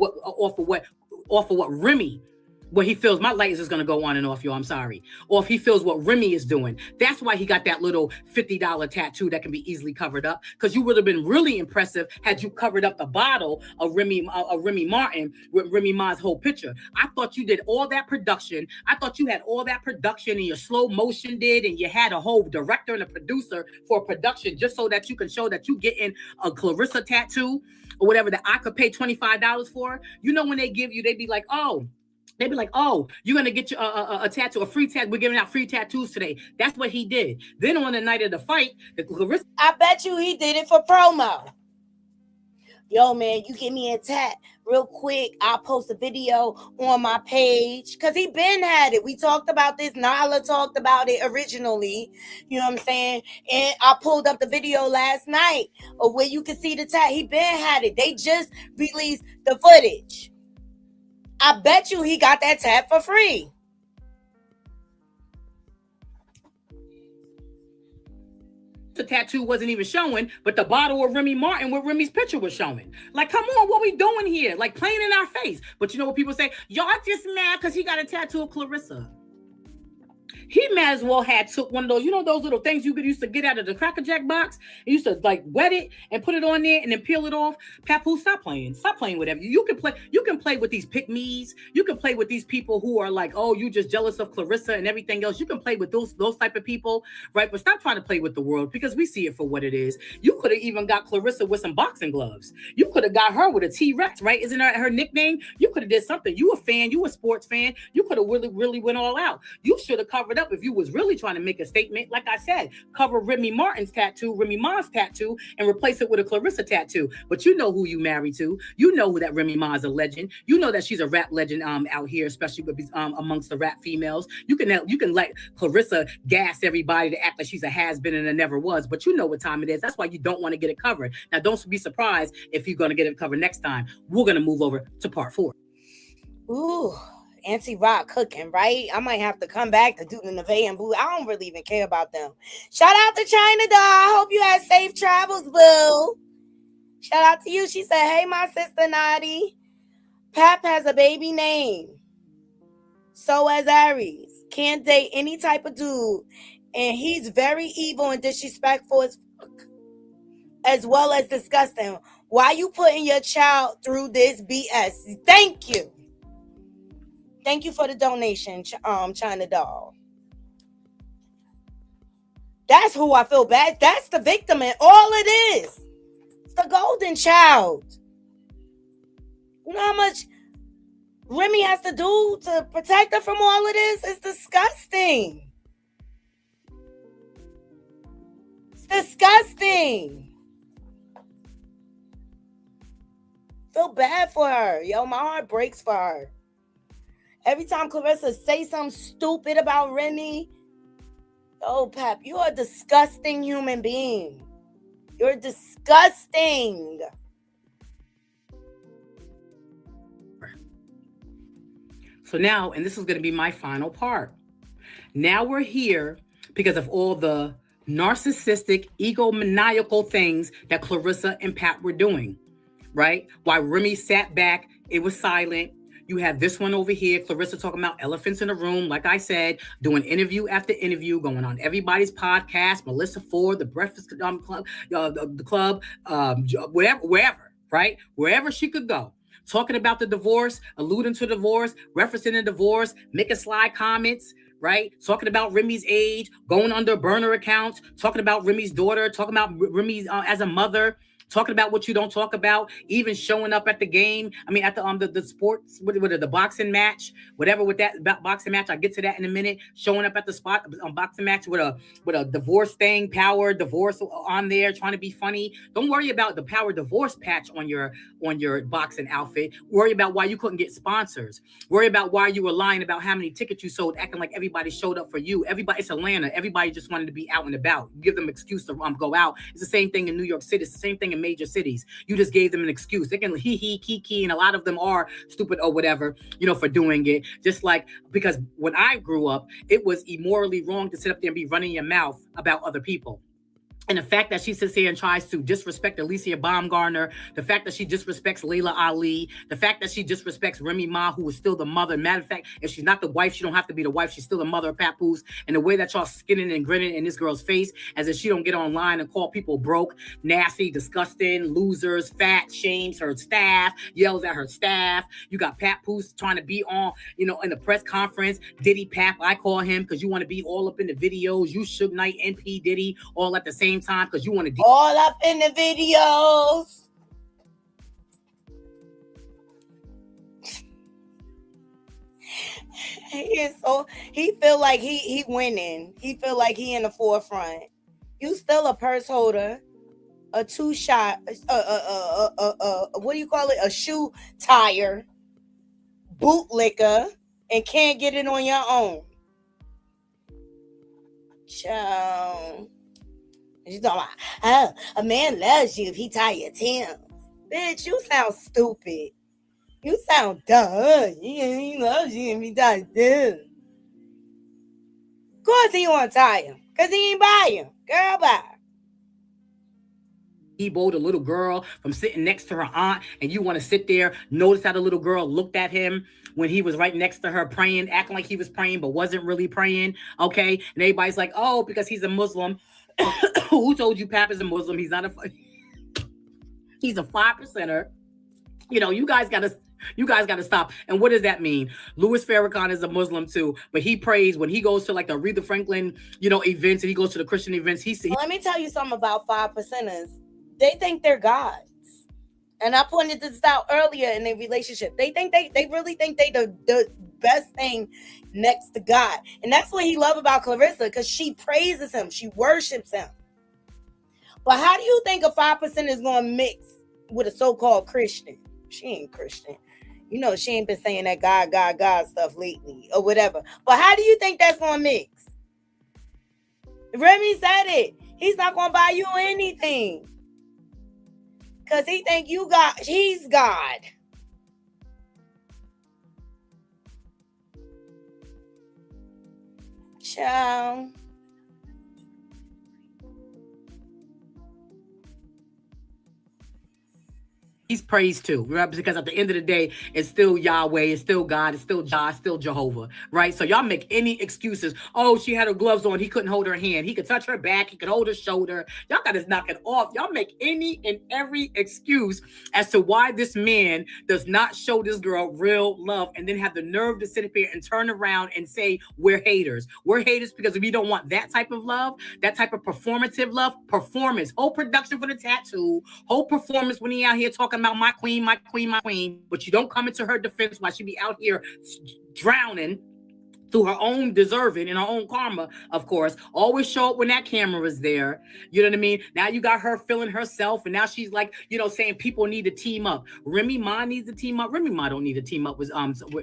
what Remy, where he feels my light is just going to go on and off, yo, I'm sorry. Or if he feels what Remy is doing. That's why he got that little $50 tattoo that can be easily covered up. Because you would have been really impressive had you covered up the bottle of Remy Martin with Remy Ma's whole picture. I thought you did all that production. I thought you had all that production and your slow motion did, and you had a whole director and a producer for production just so that you can show that you getting a Claressa tattoo or whatever that I could pay $25 for. You know, when they give you, they'd be like, oh, you're going to get you a tattoo, a free tattoo. We're giving out free tattoos today. That's what he did. Then on the night of the fight, I bet you he did it for promo. Yo, man, you give me a tat real quick. I'll post a video on my page. Because he been had it. We talked about this. Nyla talked about it originally. You know what I'm saying? And I pulled up the video last night of where you can see the tat. He been had it. They just released the footage. I bet you he got that tat for free. The tattoo wasn't even showing, but the bottle of Remy Martin with Remy's picture was showing. Like, come on, what we doing here? Like, playing in our face. But you know what people say? Y'all just mad because he got a tattoo of Claressa. He might as well had took one of those, you know, those little things you could used to get out of the Cracker Jack box. You used to like wet it and put it on there and then peel it off. Papoose, stop playing whatever. You can play with these pick-me's. You can play with these people who are like, oh, you just jealous of Claressa and everything else. You can play with those type of people, right? But stop trying to play with the world because we see it for what it is. You could have even got Claressa with some boxing gloves. You could have got her with a T-Rex, right? Isn't that her nickname? You could have did something. You a fan, you a sports fan. You could have really went all out. You should have covered up if you was really trying to make a statement. Like I said, cover Remy Martin's tattoo, Remy Ma's tattoo, and replace it with a Claressa tattoo. But you know who you married to. You know that Remy Ma is a legend. You know that she's a rap legend out here, especially with amongst the rap females. You can let Claressa gas everybody to act like she's a has-been and a never was. But you know what time it is. That's why you don't want to get it covered. Now, don't be surprised if you're going to get it covered next time. We're going to move over to part 4. Ooh. Auntie Rock cooking, right? I might have to come back to do the Nevaeh and Boo. I don't really even care about them. Shout out to China Doll. I hope you had safe travels, Boo. Shout out to you. She said, hey, my sister Nadi. Pap has a baby name. So has Aries. Can't date any type of dude. And he's very evil and disrespectful as fuck. As well as disgusting. Why you putting your child through this BS? Thank you. Thank you for the donation, China Doll. That's who I feel bad. That's the victim and all it is. It's the golden child. You know how much Remy has to do to protect her from all of this? It's disgusting. It's disgusting. Feel bad for her. Yo, my heart breaks for her. Every time Claressa say something stupid about Remy, oh, Pap, you're a disgusting human being. You're disgusting. So now, and this is going to be my final part. Now we're here because of all the narcissistic, egomaniacal things that Claressa and Pat were doing, right? While Remy sat back, it was silent. You have this one over here, Claressa talking about elephants in the room, like I said, doing interview after interview, going on everybody's podcast, Melissa Ford, the Breakfast Club, the club, wherever, right? Wherever she could go. Talking about the divorce, alluding to divorce, referencing the divorce, making sly comments, right? Talking about Remy's age, going under burner accounts, talking about Remy's daughter, talking about Remy as a mother, talking about what you don't talk about, even showing up at the game. I mean, at the sports, the boxing match, whatever with that boxing match. I'll get to that in a minute. Showing up at the spot boxing match with a divorce thing, power divorce on there, trying to be funny. Don't worry about the power divorce patch on your boxing outfit. Worry about why you couldn't get sponsors. Worry about why you were lying about how many tickets you sold, acting like everybody showed up for you. Everybody, it's Atlanta. Everybody just wanted to be out and about. Give them an excuse to go out. It's the same thing in New York City. It's the same thing in major cities. You just gave them an excuse. They can kiki, and a lot of them are stupid or whatever, for doing it. Just like, because when I grew up, it was immorally wrong to sit up there and be running your mouth about other people. And the fact that she sits here and tries to disrespect Alicia Baumgartner, the fact that she disrespects Layla Ali, the fact that she disrespects Remy Ma, who is still the mother. Matter of fact, if she's not the wife, she don't have to be the wife. She's still the mother of Papoose. And the way that y'all skinning and grinning in this girl's face, as if she don't get online and call people broke, nasty, disgusting, losers, fat, shames her staff, yells at her staff. You got Papoose trying to be on, in the press conference. Diddy Pap, I call him, because you want to be all up in the videos. You Suge Knight, NP Diddy, all at the same time, because you want to all up in the videos. He feel like he winning. He feel like he in the forefront. You still a purse holder, a two-shot, what do you call it? A shoe tire, bootlicker, and can't get it on your own. Child. She's talking about, a man loves you if he tie your Tim. Bitch, you sound stupid. You sound dumb. He loves you if he tie your Tim. Of course he want to tie him, because he ain't buy him. Girl, bye. He bowled a little girl from sitting next to her aunt, and you want to sit there, notice how the little girl looked at him when he was right next to her praying, acting like he was praying, but wasn't really praying, okay? And everybody's like, oh, because he's a Muslim. Who told you Pap is a Muslim? He's not he's a 5%er. You guys gotta stop. And what does that mean? Louis Farrakhan is a Muslim too, but he prays when he goes to like the Aretha Franklin, events, and he goes to the Christian events. Let me tell you something about 5%ers. They think they're gods. And I pointed this out earlier in their relationship. They think they really think they the best thing next to God. And that's what he love about Claressa, because she praises him. She worships him. But how do you think a 5% is going to mix with a so-called Christian? She ain't Christian. She ain't been saying that God stuff lately or whatever. But how do you think that's going to mix? Remy said it. He's not going to buy you anything. Because he think he's God. Ciao. He's praised too, right? Because at the end of the day, it's still Yahweh, it's still God, it's still Jah, it's still Jehovah, right? So y'all make any excuses. Oh, she had her gloves on, he couldn't hold her hand. He could touch her back, he could hold her shoulder. Y'all gotta knock it off. Y'all make any and every excuse as to why this man does not show this girl real love, and then have the nerve to sit up here and turn around and say, we're haters. We're haters because we don't want that type of love, that type of performative love, performance, whole production for the tattoo, whole performance when he out here talking about my queen, my queen, my queen, but you don't come into her defense while she be out here drowning through her own deserving and her own karma, of course. Always show up when that camera is there. You know what I mean? Now you got her feeling herself, and now she's like, saying people need to team up. Remy Ma needs to team up. Remy Ma don't need to team up with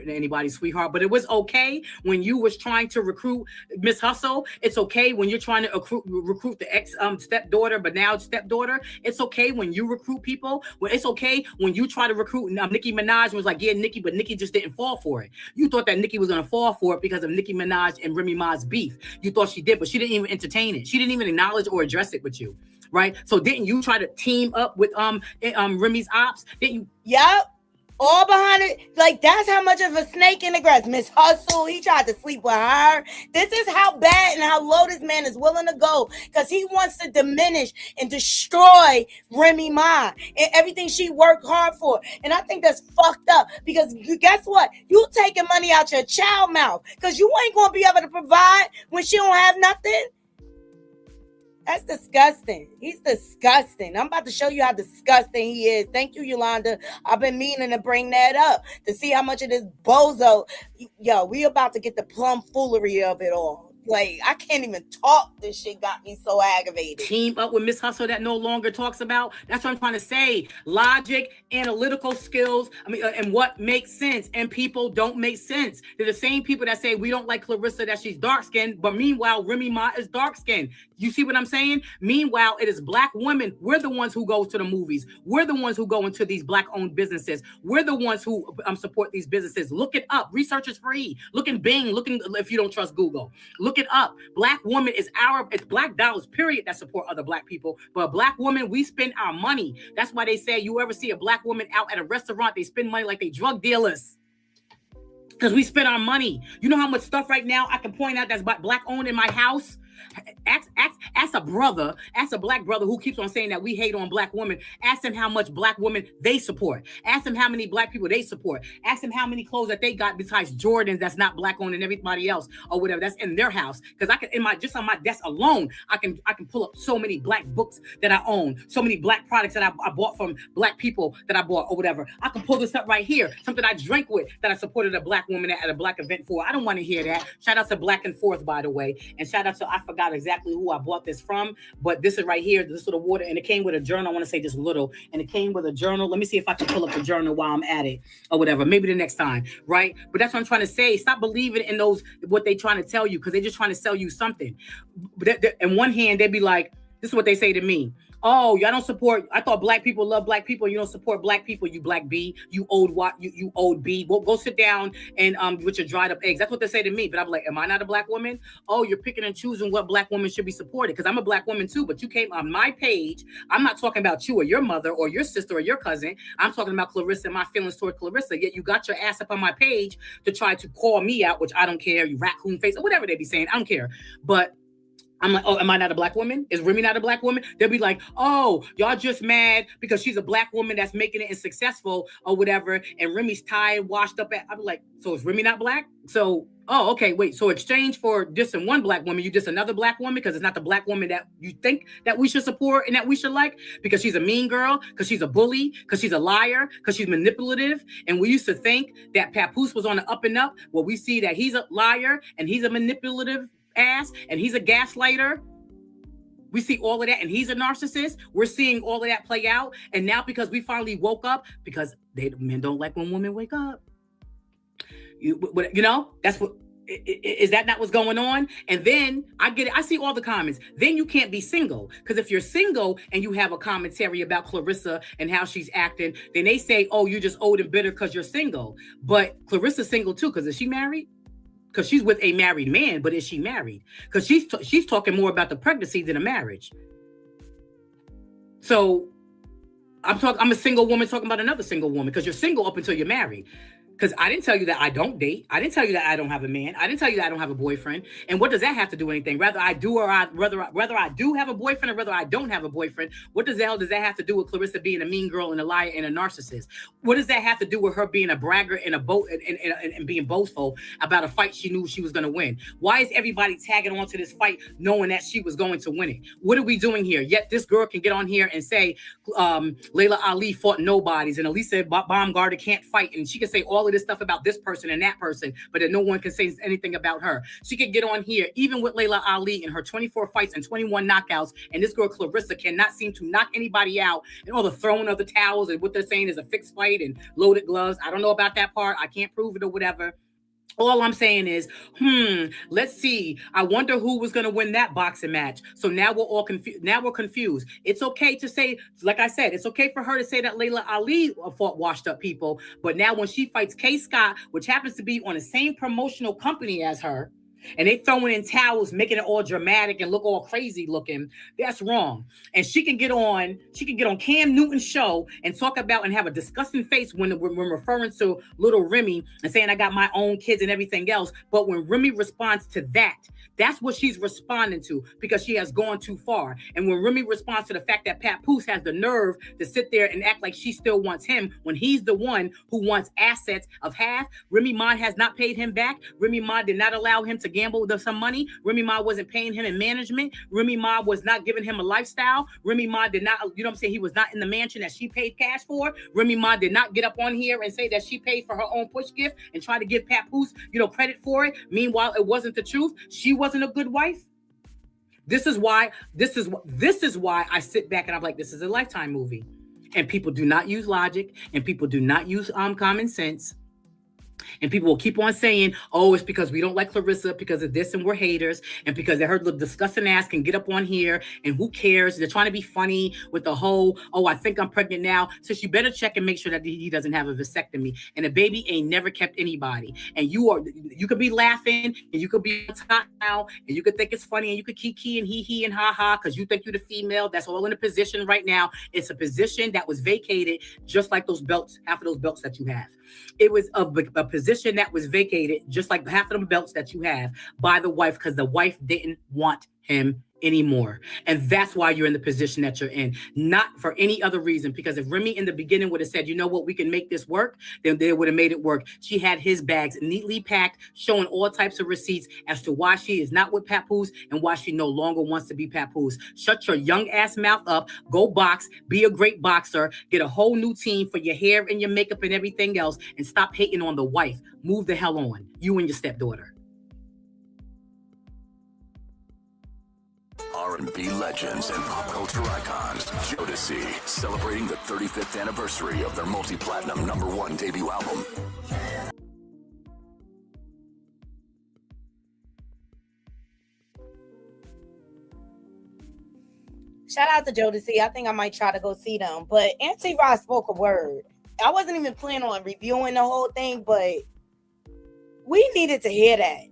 anybody, sweetheart. But it was okay when you was trying to recruit Miss Hustle. It's okay when you're trying to recruit the ex stepdaughter, but now it's stepdaughter. It's okay when you recruit people. Well, it's okay when you try to recruit Nicki Minaj and was like, yeah, Nicki, but Nicki just didn't fall for it. You thought that Nicki was gonna fall for it because because of Nicki Minaj and Remy Ma's beef. You thought she did, but she didn't even entertain it. She didn't even acknowledge or address it with you, right? So didn't you try to team up with Remy's ops? Didn't you? Yep. All behind it. Like, that's how much of a snake in the grass. Miss Hustle, he tried to sleep with her. This is how bad and how low this man is willing to go, because he wants to diminish and destroy Remy Ma and everything she worked hard for. And I think that's fucked up, because guess what? You taking money out your child mouth, because you ain't going to be able to provide when she don't have nothing. That's disgusting. He's disgusting. I'm about to show you how disgusting he is. Thank you, Yolanda. I've been meaning to bring that up to see how much of this bozo. Yo, we about to get the plum foolery of it all. Like, I can't even talk. This shit got me so aggravated. Team up with Miss Hustle that no longer talks about. That's what I'm trying to say. Logic, analytical skills, and what makes sense. And people don't make sense. They're the same people that say we don't like Claressa, that she's dark-skinned, but meanwhile, Remy Ma is dark-skinned. You see what I'm saying? Meanwhile, it is black women. We're the ones who go to the movies. We're the ones who go into these black-owned businesses. We're the ones who support these businesses. Look it up. Research is free. Look in Bing. Look in, if you don't trust Google. Look it up. Black woman is it's black dollars, period, that support other black people. But a black woman, we spend our money. That's why they say you ever see a black woman out at a restaurant, they spend money like they drug dealers. Because we spend our money. You know how much stuff right now I can point out that's black owned in my house? Ask a brother, ask a black brother who keeps on saying that we hate on black women. Ask them how much black women they support. Ask them how many black people they support. Ask them how many clothes that they got besides Jordans that's not black owned and everybody else or whatever that's in their house. Because I can, just on my desk alone, I can pull up so many black books that I own, so many black products that I bought from black people that I bought or whatever. I can pull this up right here, something I drank with that I supported a black woman at a black event for. I don't want to hear that. Shout out to Black and Forth, by the way, and shout out to I forgot exactly who I bought this from, but this is right here, this little water, and it came with a journal. I want to say just little, and it came with a journal. Let me see if I can pull up the journal while I'm at it or whatever. Maybe the next time, right? But that's what I'm trying to say. Stop believing in those, what they trying to tell you, because they're just trying to sell you something. But in one hand, they'd be like, this is what they say to me. Oh, y'all don't support. I thought black people love black people. You don't support black people. You black B. You old what? You old B. Go sit down and with your dried up eggs. That's what they say to me. But I'm like, am I not a black woman? Oh, you're picking and choosing what black women should be supported. Because I'm a black woman too. But you came on my page. I'm not talking about you or your mother or your sister or your cousin. I'm talking about Claressa and my feelings toward Claressa. Yet you got your ass up on my page to try to call me out, which I don't care. You raccoon face or whatever they be saying. I don't care. But I'm like, oh, am I not a black woman? Is Remy not a black woman? They'll be like, oh, y'all just mad because she's a black woman that's making it and successful or whatever. And Remy's tired, washed up. I'm like, so is Remy not black? So, oh, okay, wait. So exchange for dissing one black woman, you diss another black woman because it's not the black woman that you think that we should support and that we should like because she's a mean girl, because she's a bully, because she's a liar, because she's manipulative. And we used to think that Papoose was on the up and up. Well, we see that he's a liar and he's a manipulative ass and he's a gaslighter. We see all of that, and he's a narcissist. We're seeing all of that play out, and now because we finally woke up, because men don't like when women wake up. You know, that's what is that not what's going on? And then I get it. I see all the comments. Then you can't be single, because if you're single and you have a commentary about Claressa and how she's acting, then they say, oh, you're just old and bitter because you're single. But Claressa's single too, because is she married? Because she's with a married man, but is she married? Because she's talking more about the pregnancy than a marriage. So I'm a single woman talking about another single woman, because you're single up until you're married. Because I didn't tell you that I don't date. I didn't tell you that I don't have a man. I didn't tell you that I don't have a boyfriend. And what does that have to do with anything? Whether I do whether I do have a boyfriend or whether I don't have a boyfriend, what the hell does that have to do with Claressa being a mean girl and a liar and a narcissist? What does that have to do with her being a braggart and and being boastful about a fight she knew she was going to win? Why is everybody tagging on to this fight knowing that she was going to win it? What are we doing here? Yet this girl can get on here and say Layla Ali fought nobodies and Elisa Baumgartner can't fight, and she can say all of this stuff about this person and that person, but that no one can say anything about her. She could get on here, even with Layla Ali in her 24 fights and 21 knockouts, and this girl Claressa cannot seem to knock anybody out, and all the throwing of the towels and what they're saying is a fixed fight and loaded gloves. I don't know about that part. I can't prove it or whatever. All I'm saying is, let's see. I wonder who was going to win that boxing match. So now we're all confused. Now we're confused. It's okay to say, like I said, it's okay for her to say that Layla Ali fought washed up people. But now when she fights Kay Scott, which happens to be on the same promotional company as her, and they throwing in towels, making it all dramatic and look all crazy looking, that's wrong. And she can get on Cam Newton's show and talk about and have a disgusting face when referring to little Remy and saying I got my own kids and everything else. But when Remy responds to that, that's what she's responding to, because she has gone too far. And when Remy responds to the fact that Papoose has the nerve to sit there and act like she still wants him when he's the one who wants assets of half, Remy Ma has not paid him back. Remy Ma did not allow him to gamble with some money. Remy Ma wasn't paying him in management. Remy Ma was not giving him a lifestyle. Remy Ma did not, you know what I'm saying? He was not in the mansion that she paid cash for. Remy Ma did not get up on here and say that she paid for her own push gift and try to give Papoose, credit for it. Meanwhile, it wasn't the truth. She wasn't a good wife. This is why I sit back and I'm like, this is a Lifetime movie. And people do not use logic, and people do not use common sense. And people will keep on saying, oh, it's because we don't like Claressa because of this and we're haters, and because they heard the disgusting ass can get up on here and who cares? They're trying to be funny with the whole, oh, I think I'm pregnant now. So you better check and make sure that he doesn't have a vasectomy. And the baby ain't never kept anybody. And you could be laughing and you could be on top now and you could think it's funny and you could kiki and he and ha ha because you think you're the female. That's all in a position right now. It's a position that was vacated, just like those belts, half of those belts that you have. It was a position that was vacated, just like half of them belts that you have, by the wife, because the wife didn't want him anymore. And that's why you're in the position that you're in, not for any other reason. Because if Remy in the beginning would have said, you know what, we can make this work, then they would have made it work. She had his bags neatly packed, showing all types of receipts as to why she is not with Papoose and why she no longer wants to be Papoose. Shut your young ass mouth up, go box, be a great boxer, get a whole new team for your hair and your makeup and everything else, and stop hating on the wife. Move the hell on, you and your stepdaughter. R&B legends and pop culture icons, Jodeci, celebrating the 35th anniversary of their multi-platinum #1 debut album. Shout out to Jodeci. I think I might try to go see them. But Auntie Ross spoke a word. I wasn't even planning on reviewing the whole thing, but we needed to hear that.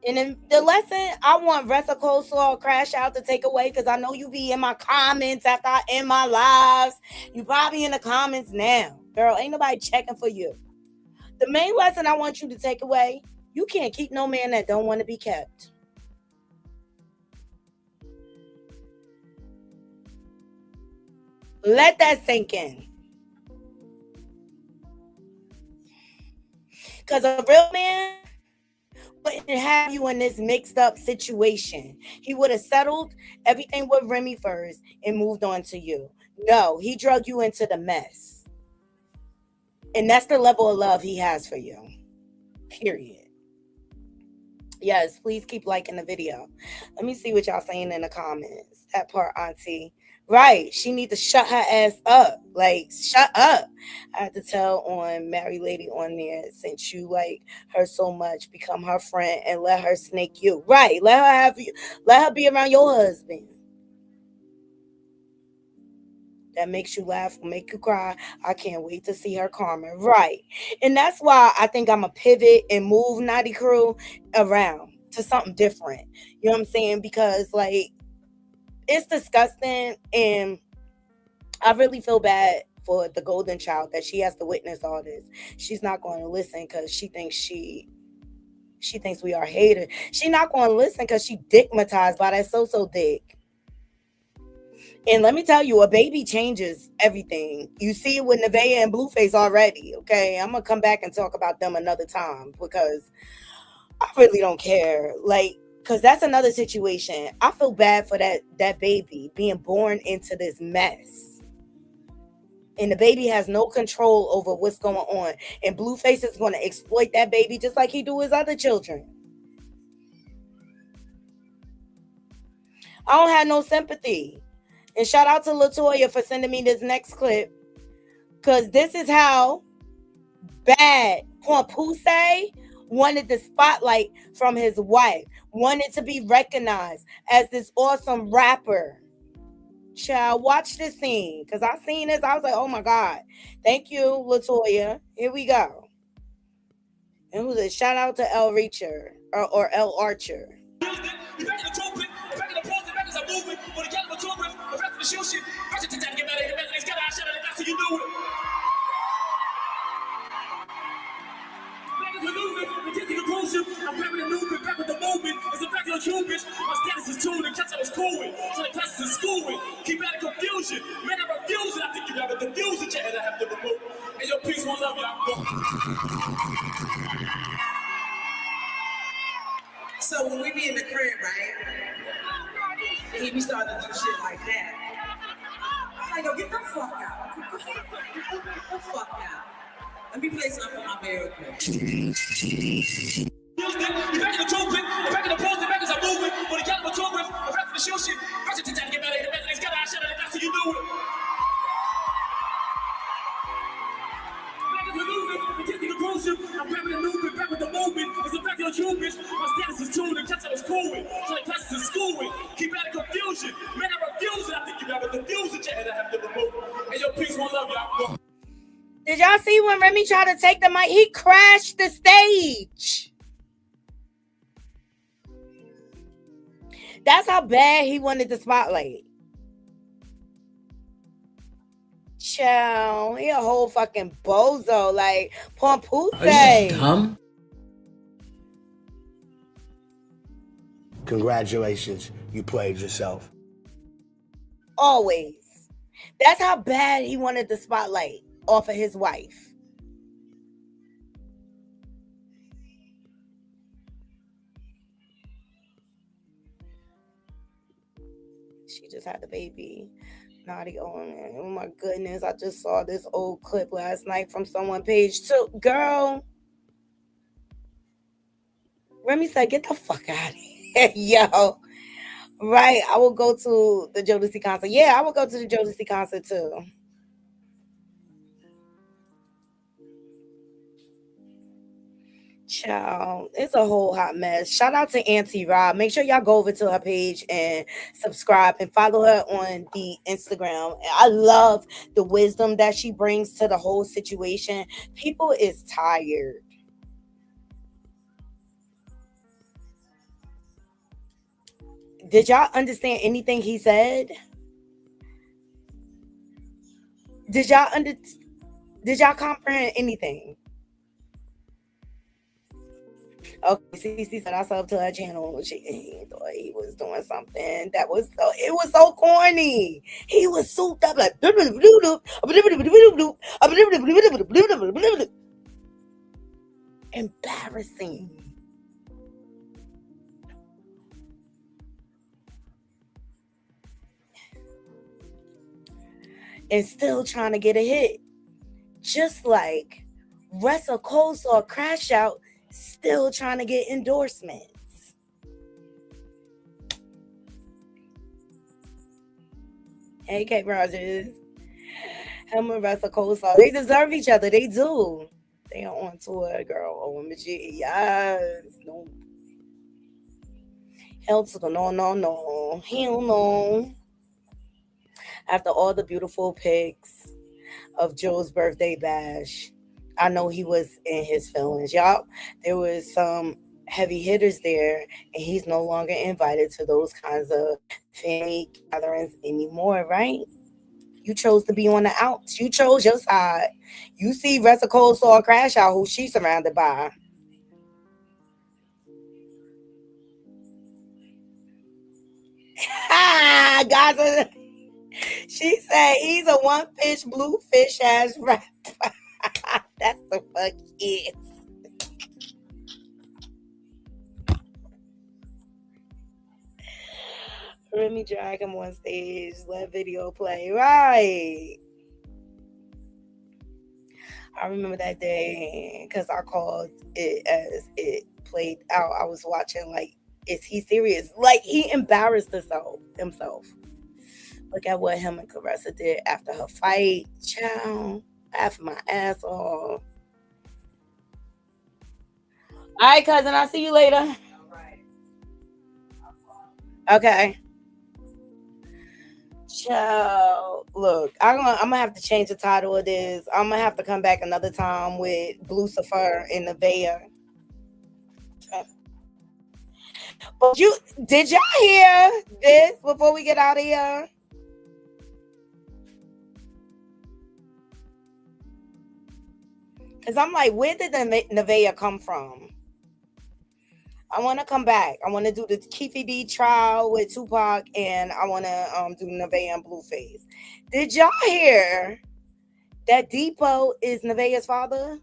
And then the lesson, I want Ressa Coleslaw Crash Out to take away, because I know you be in my comments after I end my lives. You probably in the comments now. Girl, ain't nobody checking for you. The main lesson I want you to take away, you can't keep no man that don't want to be kept. Let that sink in. Because a real man wouldn't have you in this mixed up situation. He would have settled everything with Remy first and moved on to you. No, he drug you into the mess. And that's the level of love he has for you. Period. Yes, please keep liking the video. Let me see what y'all saying in the comments. That part, Auntie. Right. She need to shut her ass up. Like, shut up. I had to tell on Married Lady on there, since you like her so much, become her friend and let her snake you. Right. Let her have you. Let her be around your husband. That makes you laugh, will make you cry. I can't wait to see her karma. Right. And that's why I think I'm going to pivot and move Naughty Crew around to something different. You know what I'm saying? Because, like, it's disgusting, and I really feel bad for the golden child that she has to witness all this. She's not going to listen because she thinks we are haters. She's not going to listen because she dickmatized by that so-so dick. And let me tell you, a baby changes everything. You see it with Nevaeh and Blueface already, okay? I'm going to come back and talk about them another time because I really don't care. Like, because that's another situation. I feel bad for that baby being born into this mess. And the baby has no control over what's going on. And Blueface is going to exploit that baby just like he do his other children. I don't have no sympathy. And shout out to LaToya for sending me this next clip. Because this is how bad. Pompuse wanted the spotlight from his wife, wanted to be recognized as this awesome rapper. Child, watch this scene. Because I seen this. I was like, oh my God. Thank you, Latoya. Here we go. It was a shout out to El Reacher or El Archer. I'm grabbing a new bit back with the moment. It's a regular Cupid. My status is tuned and catch I was cool with. So the classes is school with. Keep out of confusion. Man, I refuse it. I think you have a diffusion. And I have to remove. And your peace won't love y'all. So when we be in the crib, right? And he be starting to do shit like that. I'm like, yo, get the fuck out. Get the fuck out. Let me play something for my very quick. You back in the tool pit, back in the pose, back as I'm moving. For the caliber tool with, the rest of the shoe shit. Rush it to time to get better, get better. It's got I shut it, that's how you do it. Back in the movement, the kids in the crucial. I'm grabbing a new bit back with the moment. It's a regular Cupid. My status is tuned and catch I was cool with. So the classes is school with. Keep out of confusion. Man, I refuse it. I think you have a diffusion. And I have to remove. And your peace won't love y'all. Did y'all see when Remy tried to take the mic? He crashed the stage. That's how bad he wanted the spotlight. Child, he a whole fucking bozo. Like, Pompuse. Are you dumb? Congratulations, you played yourself. Always. That's how bad he wanted the spotlight off of his wife. She just had the baby. Naughty on it. Oh my goodness. I just saw this old clip last night from someone page 2. Girl. Remy said, get the fuck out of here. Yo. Right. I will go to the Jodeci concert. Yeah, I will go to the Jodeci concert too. Child, it's a whole hot mess. Shout out to Auntie Rob. Make sure y'all go over to her page and subscribe and follow her on the Instagram. I love the wisdom that she brings to the whole situation. People is tired. Did y'all understand anything he said? Did y'all comprehend anything? Okay, Cece said I subbed to her channel. He thought he was doing something that was it was so corny. He was souped up like embarrassing. And still trying to get a hit. Just like Russell Cole saw Crash Out, still trying to get endorsements. Hey, Kate Rogers. Him and Russell Cole saw, they deserve each other. They do. They are on tour, girl. OMG. Yes. No. Hell to the no. Hell no. After all the beautiful pics of Joe's birthday bash, I know he was in his feelings. Y'all, there was some heavy hitters there, and he's no longer invited to those kinds of family gatherings anymore, right? You chose to be on the outs. You chose your side. You see Russell Cole saw Crash Out, who she's surrounded by. Guys, she said he's a one fish, blue fish ass rapper. That's the fuck it. Let me drag him on stage. Let video play. Right. I remember that day because I called it as it played out. I was watching like, is he serious? Like, he embarrassed himself. Look at what him and Claressa did after her fight. Child, after my ass off. All right, cousin. I'll see you later. Okay. Child, look, I'm gonna have to change the title of this. I'm gonna have to come back another time with Lucifer and Nevaeh. But did y'all hear this before we get out of here? Because I'm like, where did the Nevaeh come from? I want to come back. I want to do the Keefe D trial with Tupac, and I want to do Nevaeh and Blueface. Did y'all hear that Depot is Nevaeh's father?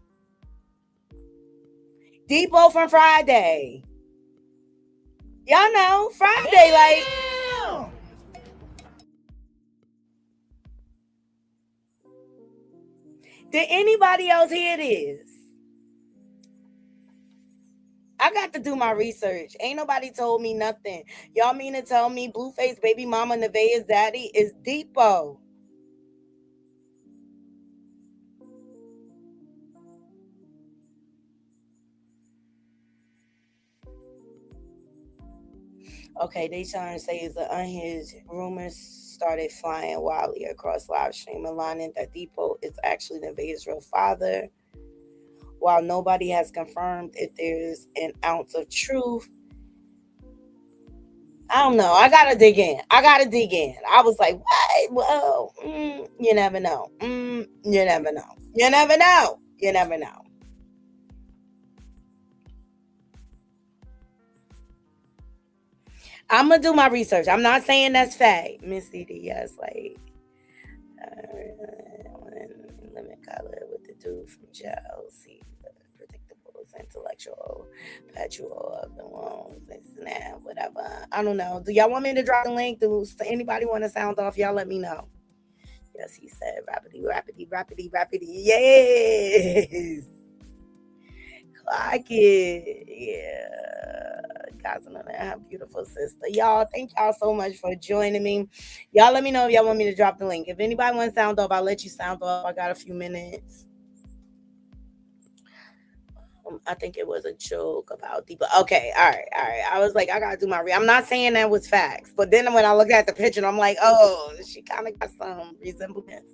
Depot from Friday. Y'all know Friday, like. Did anybody else hear this? I got to do my research. Ain't nobody told me nothing. Y'all mean to tell me Blueface baby mama Nevaeh's daddy is Depot? Okay, they trying to say it's an unhinged. Rumors started flying wildly across live stream, aligning that Depot is actually Nevaeh's real father. While nobody has confirmed if there's an ounce of truth, I don't know. I gotta dig in. I was like, what? Well, you never know. You never know. You never know. You never know. I'm gonna do my research. I'm not saying that's fact. Miss Didi, yes, like limit color with the dude from jail. See the predictables, intellectual, perpetual of the ones, whatever. I don't know. Do y'all want me to drop the link? Does anybody want to sound off? Y'all let me know. Yes, he said rapidly. Yes. Clock it. Yeah. Guys, I have a beautiful sister. Y'all, thank y'all so much for joining me. Y'all let me know if y'all want me to drop the link. If anybody wants to sound off, I'll let you sound off. I got a few minutes. I think it was a joke about people. Okay, all right. I was like, I gotta do my I'm not saying that was facts, but then when I looked at the picture, I'm like, oh, she kind of got some resemblance.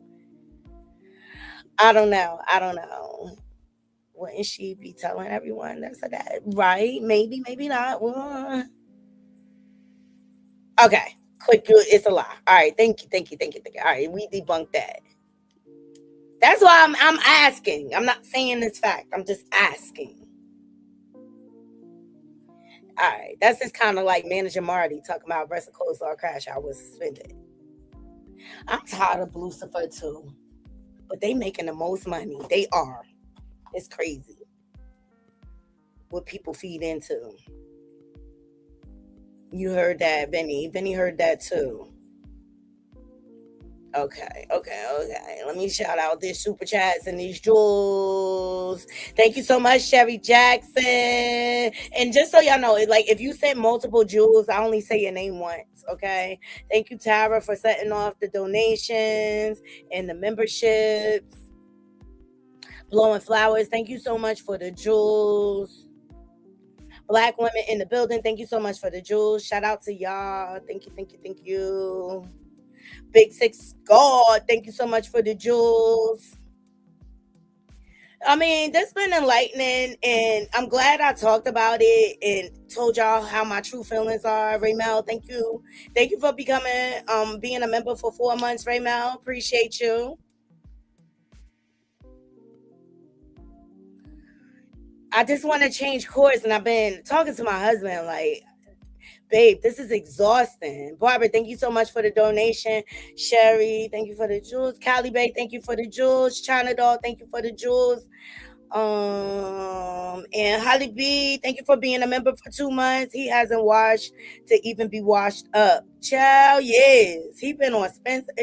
I don't know. Wouldn't she be telling everyone that's a dad? Right? Maybe not. Okay. Quick, it's a lie. All right. Thank you. All right, we debunked that. That's why I'm asking. I'm not saying it's fact. I'm just asking. All right. That's just kind of like Manager Marty talking about breast clothes or crash. I was suspended. I'm tired of Lucifer too. But they making the most money. They are. It's crazy what people feed into. You heard that, Benny. Benny heard that too. Okay. Let me shout out these super chats and these jewels. Thank you so much, Sherry Jackson. And just so y'all know, like if you send multiple jewels, I only say your name once. Okay. Thank you, Tara, for setting off the donations and the memberships. Blowing flowers. Thank you so much for the jewels. Black women in the building. Thank you so much for the jewels. Shout out to y'all. Thank you. Big Six God, thank you so much for the jewels. I mean, this been enlightening, and I'm glad I talked about it and told y'all how my true feelings are. Raymel, thank you for becoming being a member for 4 months. Raymel, appreciate you. I just want to change course, and I've been talking to my husband like, babe, this is exhausting. Barbara, thank you so much for the donation. Sherry, thank you for the jewels. Callie Bay, thank you for the jewels. China Doll, thank you for the jewels. And Holly B, thank you for being a member for 2 months. He hasn't washed to even be washed up. Child, yes. He been on Spencer.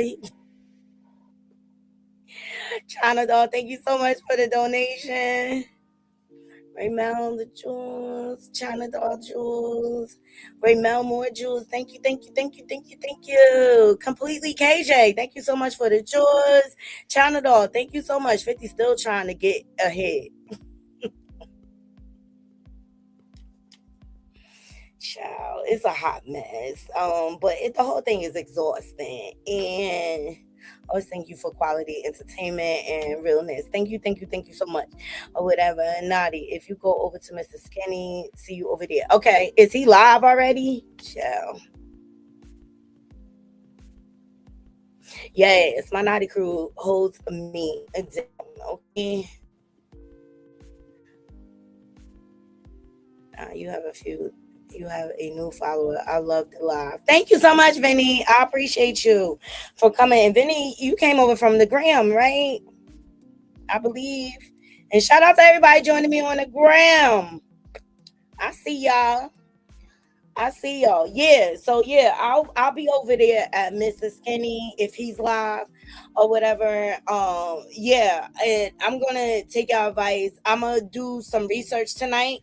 China Doll, thank you so much for the donation. Raymel, the jewels, China Doll jewels, Raymel, more jewels. Thank you. Completely KJ, thank you so much for the jewels. China Doll, thank you so much. 50 still trying to get ahead. Child, it's a hot mess. But the whole thing is exhausting. And always thank you for quality entertainment and realness. Thank you so much. Or whatever. And Naughty, if you go over to Mr. Skinny, see you over there. Okay, is he live already? Child. Yes, my Naughty crew holds me down. Okay. You have a new follower. I love the live. Thank you so much, Vinny. I appreciate you for coming. And Vinny, you came over from the gram, right? I believe. And shout out to everybody joining me on the gram. I see y'all. Yeah. So yeah, I'll be over there at Mr. Skinny if he's live or whatever. Yeah, and I'm gonna take your advice. I'm gonna do some research tonight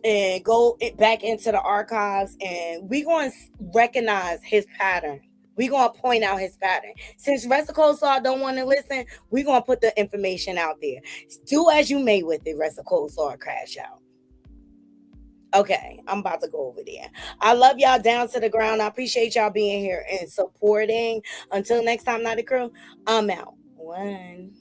and go back into the archives, and we're going to recognize his pattern. We're going to point out his pattern. Since Rest of Cold Soul don't want to listen, we're going to put the information out there. Do as you may with it, Rest of Cold Soul Crash Out. Okay, I'm about to go over there. I love y'all down to the ground. I appreciate y'all being here and supporting. Until next time, Naughty Crew, I'm out. One.